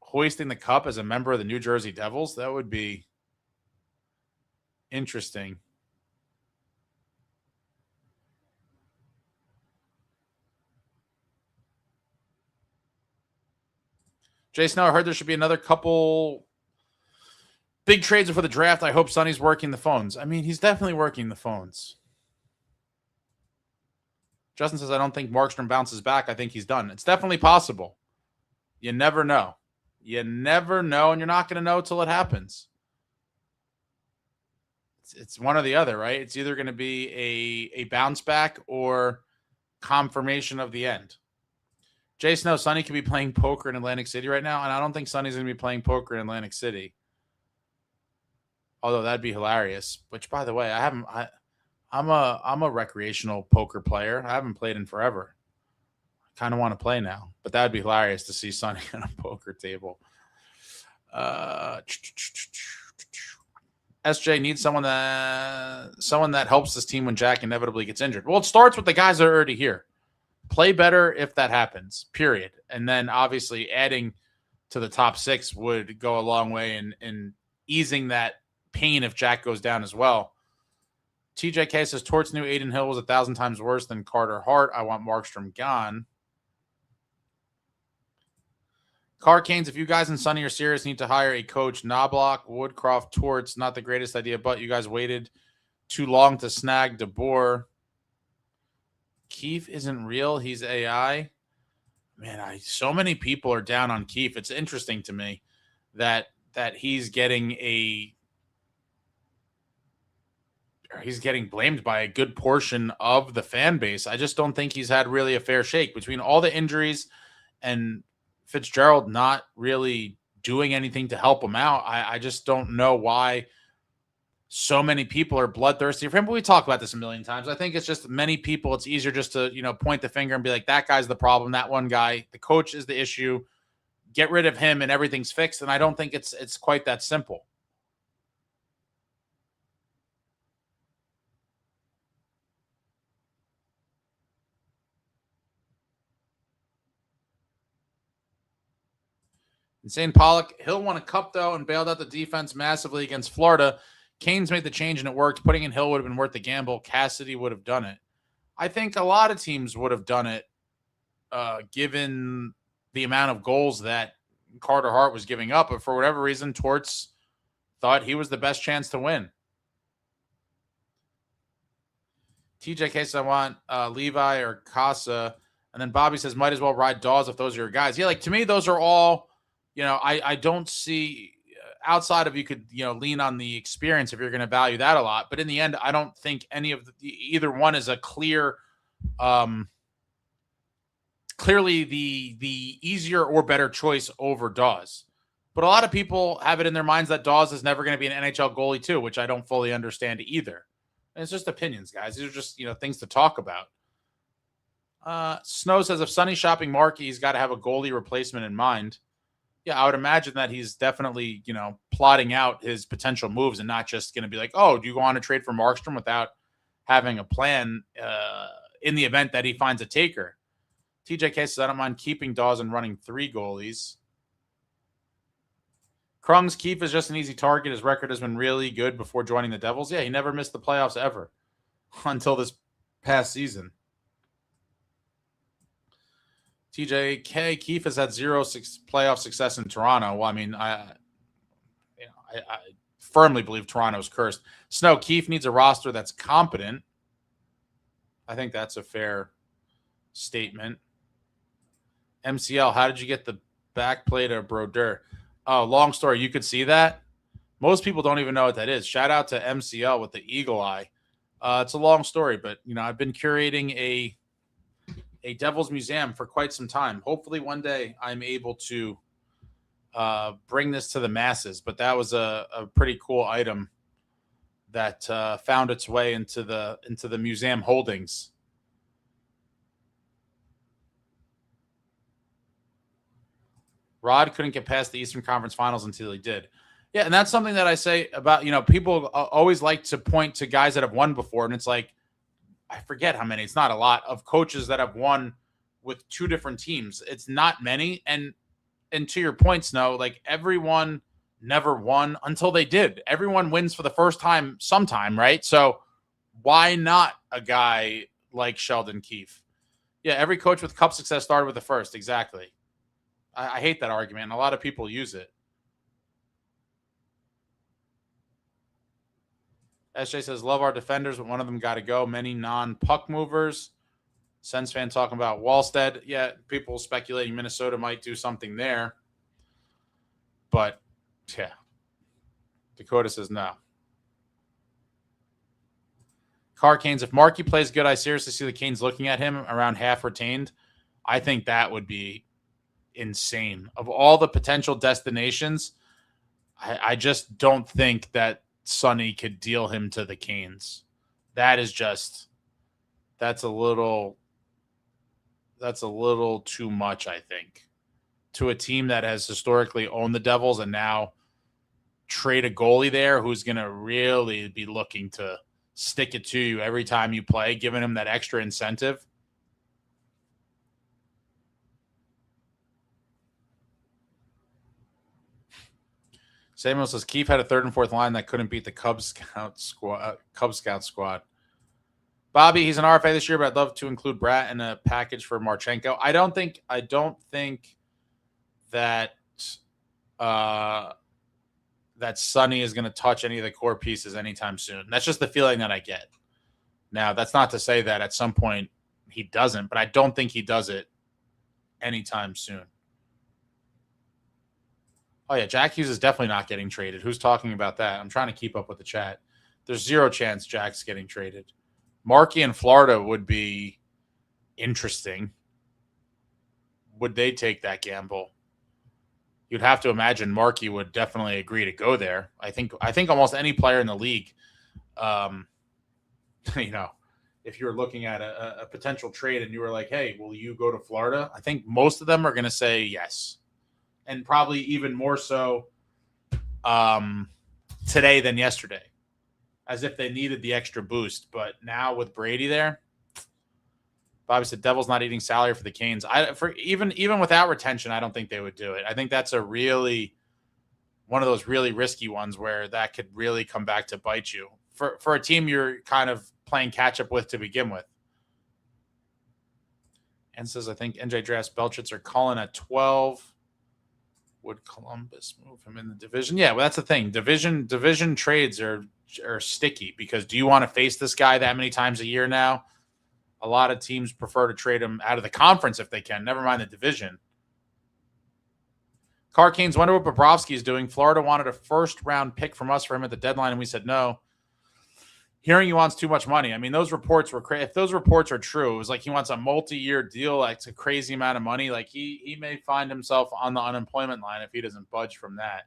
hoisting the cup as a member of the New Jersey Devils. That would be interesting. Jay Snow, I heard there should be another couple big trades before the draft. I hope Sunny's working the phones. I mean, he's definitely working the phones. Justin says, I don't think Markstrom bounces back. I think he's done. It's definitely possible. You never know. You never know, and you're not going to know until it happens. It's one or the other, right? It's either going to be a bounce back or confirmation of the end. Jay Snow, Sunny could be playing poker in Atlantic City right now, and I don't think Sunny's going to be playing poker in Atlantic City. Although that'd be hilarious. Which, by the way, I'm a recreational poker player. I haven't played in forever. I kind of want to play now, but that would be hilarious to see Sunny on a poker table. SJ needs someone that helps this team when Jack inevitably gets injured. Well, it starts with the guys that are already here. Play better if that happens, period. And then obviously adding to the top six would go a long way in easing that pain if Jack goes down as well. TJK says, Torts knew Aiden Hill was 1,000 times worse than Carter Hart. I want Markstrom gone. Car Canes, if you guys and Sunny are serious, need to hire a coach. Knobloch, Woodcroft, Torts, not the greatest idea, but you guys waited too long to snag DeBoer. Keefe isn't real. He's AI. Man, so many people are down on Keefe. It's interesting to me that he's getting blamed by a good portion of the fan base. I just don't think he's had really a fair shake between all the injuries and Fitzgerald not really doing anything to help him out. I just don't know why so many people are bloodthirsty for him. But we talk about this a million times. I think it's just many people, it's easier just to, point the finger and be like, that guy's the problem, that one guy. The coach is the issue. Get rid of him and everything's fixed. And I don't think it's quite that simple. Insane Pollock. Hill won a cup, though, and bailed out the defense massively against Florida. Canes made the change, and it worked. Putting in Hill would have been worth the gamble. Cassidy would have done it. I think a lot of teams would have done it, given the amount of goals that Carter Hart was giving up. But for whatever reason, Torts thought he was the best chance to win. TJ says, I want Levi or Casa. And then Bobby says, might as well ride Dawes if those are your guys. Yeah, to me, those are all... I don't see outside of you could, lean on the experience if you're going to value that a lot. But in the end, I don't think either one is a clearly the easier or better choice over Dawes. But a lot of people have it in their minds that Dawes is never going to be an NHL goalie too, which I don't fully understand either. And it's just opinions, guys. These are just, things to talk about. Snow says, if Sunny's shopping Markey, he's got to have a goalie replacement in mind. Yeah, I would imagine that he's definitely, plotting out his potential moves and not just going to be like, oh, do you go on a trade for Markstrom without having a plan in the event that he finds a taker? TJK says, I don't mind keeping Dawes and running 3 goalies. Krung's Keefe is just an easy target. His record has been really good before joining the Devils. Yeah, he never missed the playoffs ever until this past season. TJK, Keefe has had 0 playoff success in Toronto. Well, I mean, I firmly believe Toronto's cursed. Snow, Keefe needs a roster that's competent. I think that's a fair statement. MCL, how did you get the back plate of Brodeur? Oh, long story. You could see that. Most people don't even know what that is. Shout out to MCL with the eagle eye. It's a long story, but, I've been curating a Devils museum for quite some time. Hopefully one day I'm able to bring this to the masses, but that was a pretty cool item that found its way into the museum holdings. Rod couldn't get past the Eastern Conference Finals until he did. Yeah, and that's something that I say about, people always like to point to guys that have won before, and it's like, I forget how many. It's not a lot of coaches that have won with two different teams. It's not many, and to your point, Snow, like everyone never won until they did. Everyone wins for the first time sometime, right? So why not a guy like Sheldon Keefe? Yeah, every coach with cup success started with the first. Exactly. I hate that argument, and a lot of people use it. SJ says, love our defenders, but one of them got to go. Many non-puck movers. Sens fan talking about Wallstead. Yeah, people speculating Minnesota might do something there. But, yeah. Dakota says no. Car Canes, if Markey plays good, I seriously see the Canes looking at him around half retained. I think that would be insane. Of all the potential destinations, I just don't think that Sunny could deal him to the Canes. That's a little too much, I think, to a team that has historically owned the Devils and now trade a goalie there who's going to really be looking to stick it to you every time you play, giving him that extra incentive. Samuel says Keefe had a third and fourth line that couldn't beat the Cub Scout squad. Bobby, he's an RFA this year, but I'd love to include Bratt in a package for Marchenko. I don't think that that Sunny is going to touch any of the core pieces anytime soon. That's just the feeling that I get. Now, that's not to say that at some point he doesn't, but I don't think he does it anytime soon. Oh, yeah, Jack Hughes is definitely not getting traded. Who's talking about that? I'm trying to keep up with the chat. There's zero chance Jack's getting traded. Markey in Florida would be interesting. Would they take that gamble? You'd have to imagine Markey would definitely agree to go there. I think almost any player in the league, if you were looking at a potential trade and you were like, hey, will you go to Florida? I think most of them are going to say yes. And probably even more so today than yesterday, as if they needed the extra boost. But now with Brady there, Bobby said Devils not eating salary for the Canes. Even without retention, I don't think they would do it. I think that's one of those really risky ones where that could really come back to bite you for a team you're kind of playing catch up with to begin with. And says, I think NJ Draft Belchits are calling at 12. Would Columbus move him in the division? Yeah, well, that's the thing. Division trades are sticky because do you want to face this guy that many times a year now? A lot of teams prefer to trade him out of the conference if they can, never mind the division. Car Canes wonder what Bobrovsky is doing. Florida wanted a first-round pick from us for him at the deadline, and we said no. Hearing he wants too much money. I mean, those reports were crazy. If those reports are true, it was like he wants a multi-year deal. Like, it's a crazy amount of money. Like, he may find himself on the unemployment line if he doesn't budge from that.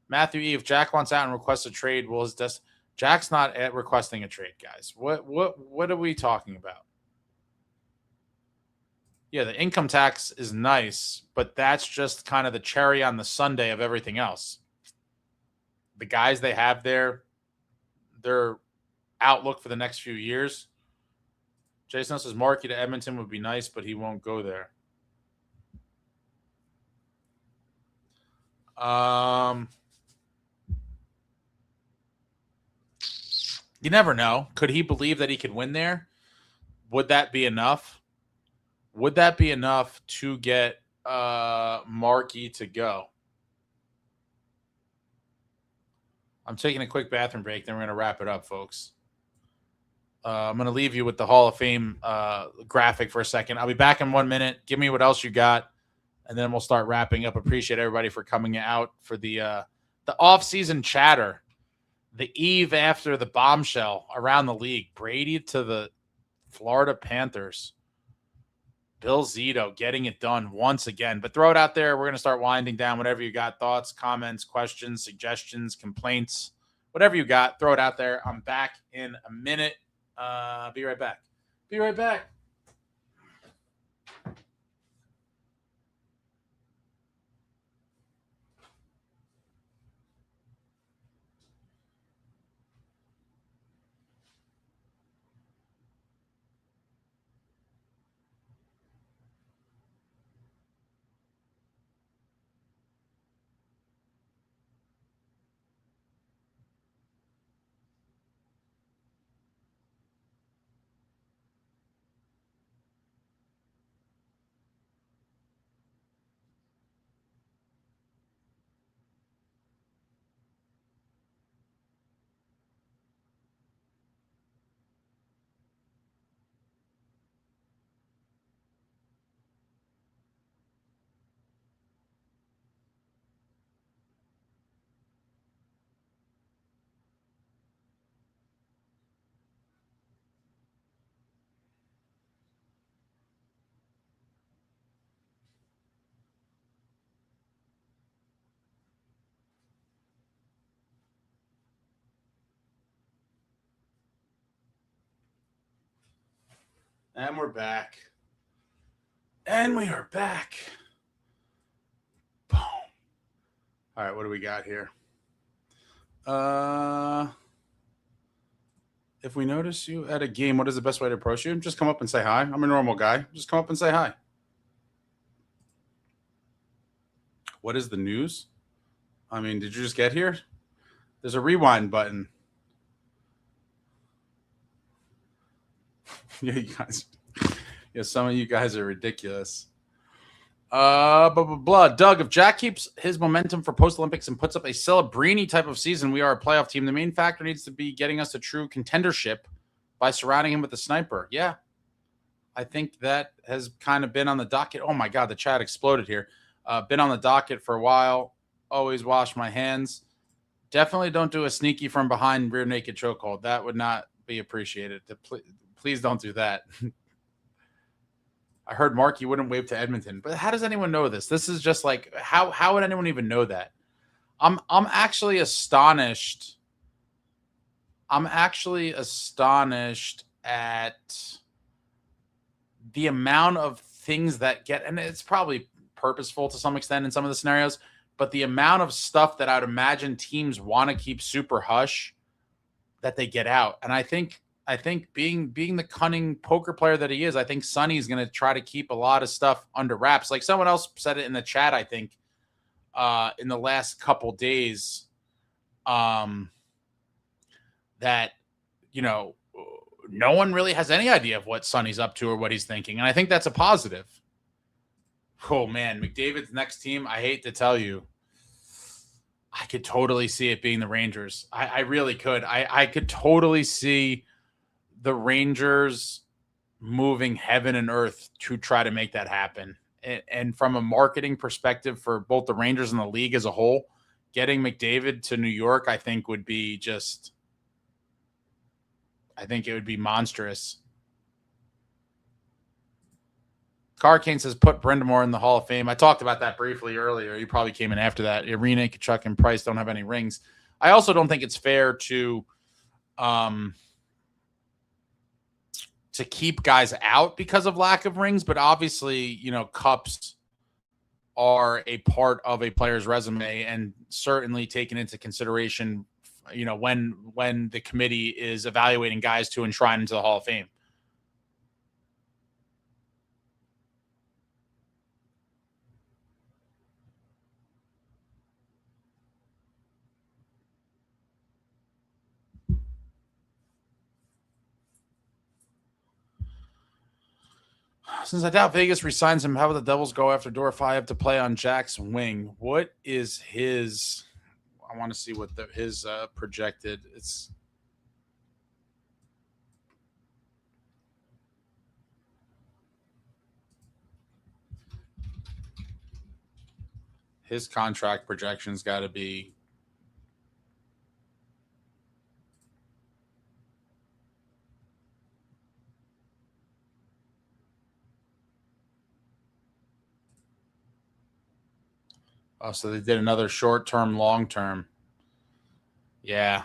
Matthew E., if Jack wants out and requests a trade, will his Jack's not requesting a trade, guys. What are we talking about? Yeah, the income tax is nice, but that's just kind of the cherry on the sundae of everything else. The guys they have there, their outlook for the next few years. Jason says Markey to Edmonton would be nice, but he won't go there. You never know. Could he believe that he could win there? Would that be enough? Would that be enough to get Markey to go? I'm taking a quick bathroom break, then we're going to wrap it up, folks. I'm going to leave you with the Hall of Fame graphic for a second. I'll be back in 1 minute. Give me what else you got, and then we'll start wrapping up. Appreciate everybody for coming out for the off-season chatter, the eve after the bombshell around the league. Brady to the Florida Panthers. Bill Zito getting it done once again. But throw it out there. We're going to start winding down. Whatever you got, thoughts, comments, questions, suggestions, complaints, whatever you got, throw it out there. I'm back in a minute. Be right back. Be right back. And we're back. And we are back. Boom. All right, what do we got here? If we notice you at a game, what is the best way to approach you? Just come up and say hi. I'm a normal guy. Just come up and say hi. What is the news? I mean, did you just get here? There's a rewind button. Yeah, you guys. Yeah, some of you guys are ridiculous. Blah, blah, blah. Doug, if Jack keeps his momentum for post-Olympics and puts up a Celebrini type of season, we are a playoff team. The main factor needs to be getting us a true contendership by surrounding him with a sniper. Yeah. I think that has kind of been on the docket. Oh, my God, the chat exploded here. Been on the docket for a while. Always wash my hands. Definitely don't do a sneaky from behind rear naked chokehold. That would not be appreciated. Please don't do that. I heard Mark, you wouldn't wave to Edmonton, but how does anyone know this? This is just like, how would anyone even know that? I'm actually astonished. I'm actually astonished at the amount of things that get, and it's probably purposeful to some extent in some of the scenarios, but the amount of stuff that I would imagine teams want to keep super hush that they get out. And I think being the cunning poker player that he is, I think Sunny's going to try to keep a lot of stuff under wraps. Like someone else said it in the chat, I think, in the last couple days, that, you know, no one really has any idea of what Sunny's up to or what he's thinking. And I think that's a positive. Oh, man, McDavid's next team, I hate to tell you, I could totally see it being the Rangers. I really could. I could totally see the Rangers moving heaven and earth to try to make that happen. And from a marketing perspective for both the Rangers and the league as a whole, getting McDavid to New York, I think would be just, I think it would be monstrous. Carcane says, put Brindamore in the Hall of Fame. I talked about that briefly earlier. You probably came in after that. Arena, Tkachuk, and Price don't have any rings. I also don't think it's fair to keep guys out because of lack of rings, but obviously, you know, cups are a part of a player's resume and certainly taken into consideration, you know, when the committee is evaluating guys to enshrine into the Hall of Fame. Since I doubt Vegas resigns him, how would the Devils go after Dorify to play on Jack's wing? What is his? I want to see what his projected. It's his contract projection's got to be. Oh, so they did another short-term, long-term. Yeah,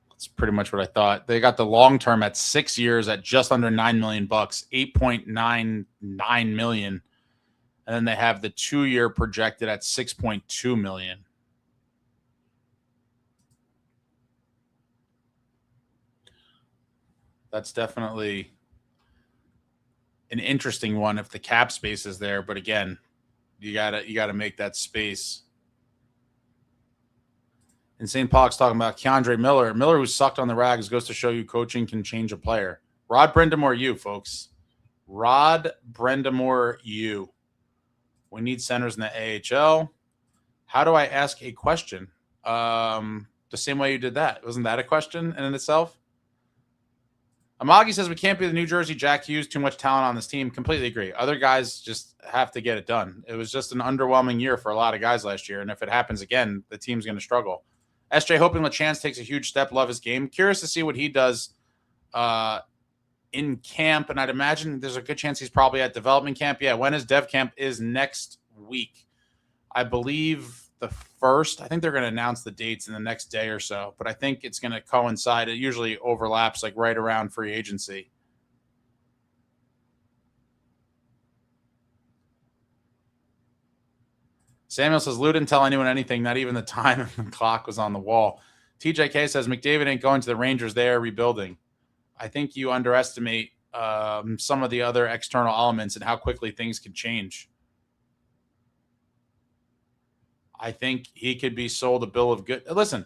that's pretty much what I thought. They got the long-term at 6 years at just under $9 million, $8.99 million, and then they have the 2-year projected at $6.2 million. That's definitely an interesting one if the cap space is there, but again, you gotta make that space. And St. Paul's talking about Keandre Miller. Miller, who sucked on the rags, goes to show you coaching can change a player. Rod Brindamore, you, folks. Rod Brindamore, you. We need centers in the AHL. How do I ask a question? The same way you did that. Wasn't that a question in itself? Amagi says we can't be the New Jersey Jack Hughes. Too much talent on this team. Completely agree. Other guys just have to get it done. It was just an underwhelming year for a lot of guys last year. And if it happens again, the team's going to struggle. SJ hoping LeChance takes a huge step. Love his game. Curious to see what he does in camp. And I'd imagine there's a good chance he's probably at development camp. Yeah, when his dev camp is next week. I believe the 1st. I think they're going to announce the dates in the next day or so. But I think it's going to coincide. It usually overlaps like right around free agency. Samuel says, Lou didn't tell anyone anything, not even the time the clock was on the wall. TJK says, McDavid ain't going to the Rangers. They are rebuilding. I think you underestimate some of the other external elements and how quickly things can change. I think he could be sold a bill of goods. Listen,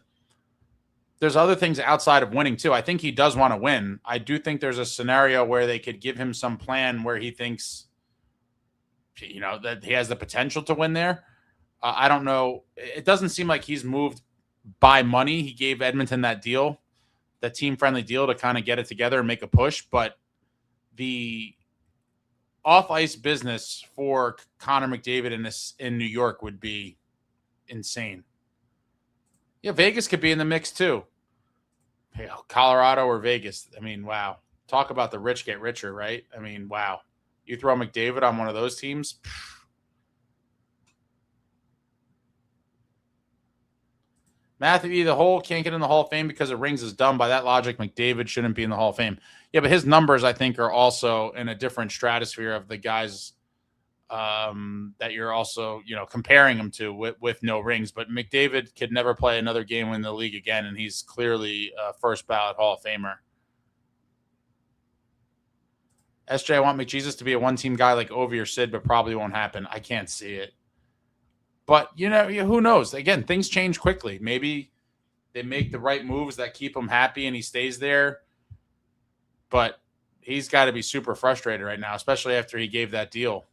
there's other things outside of winning, too. I think he does want to win. I do think there's a scenario where they could give him some plan where he thinks, that he has the potential to win there. I don't know. It doesn't seem like he's moved by money. He gave Edmonton that deal, that team-friendly deal to kind of get it together and make a push. But the off-ice business for Connor McDavid in New York would be insane. Yeah, Vegas could be in the mix too. Colorado or Vegas. I mean, wow. Talk about the rich get richer, right? I mean, wow. You throw McDavid on one of those teams. Matthew, the Hole can't get in the Hall of Fame because of rings is dumb. By that logic, McDavid shouldn't be in the Hall of Fame. Yeah, but his numbers, I think, are also in a different stratosphere of the guys that you're also, comparing him to with no rings. But McDavid could never play another game in the league again, and he's clearly a first ballot Hall of Famer. SJ, I want McJesus to be a one-team guy like Ovi or Sid, but probably won't happen. I can't see it. But, who knows? Again, things change quickly. Maybe they make the right moves that keep him happy and he stays there. But he's got to be super frustrated right now, especially after he gave that deal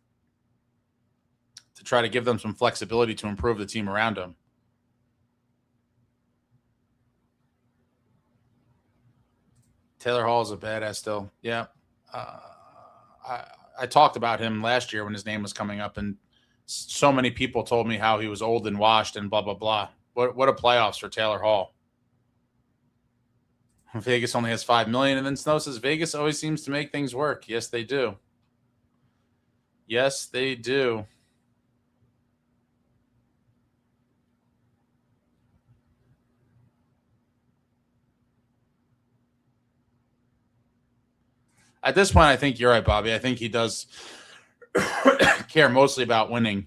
to try to give them some flexibility to improve the team around him. Taylor Hall is a badass still. Yeah. I talked about him last year when his name was coming up, and so many people told me how he was old and washed and blah, blah, blah. What a playoffs for Taylor Hall. Vegas only has $5 million. And then Snow says Vegas always seems to make things work. Yes, they do. Yes, they do. At this point, I think you're right, Bobby. I think he does care mostly about winning.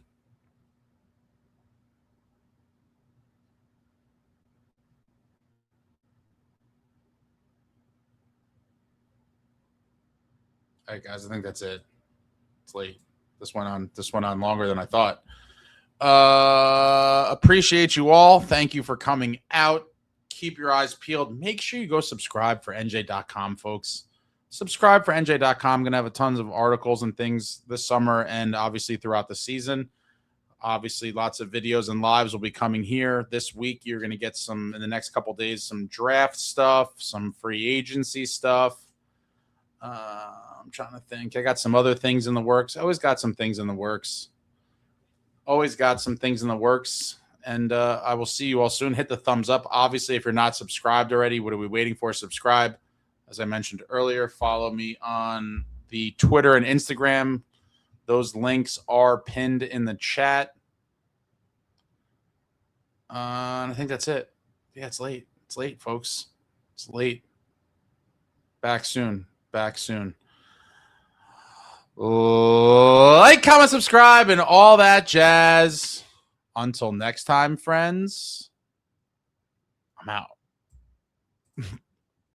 All right, guys, I think that's it. It's late. This went on longer than I thought. Appreciate you all. Thank you for coming out. Keep your eyes peeled. Make sure you go subscribe for NJ.com, folks. Subscribe for NJ.com. I'm going to have a tons of articles and things this summer and obviously throughout the season. Obviously, lots of videos and lives will be coming here this week. You're going to get some in the next couple days, some draft stuff, some free agency stuff. I'm trying to think. I got some other things in the works. I always got some things in the works. And I will see you all soon. Hit the thumbs up. Obviously, if you're not subscribed already, what are we waiting for? Subscribe. As I mentioned earlier, follow me on the Twitter and Instagram. Those links are pinned in the chat. And I think that's it. Yeah, it's late. It's late, folks. It's late. Back soon. Like, comment, subscribe, and all that jazz. Until next time, friends, I'm out.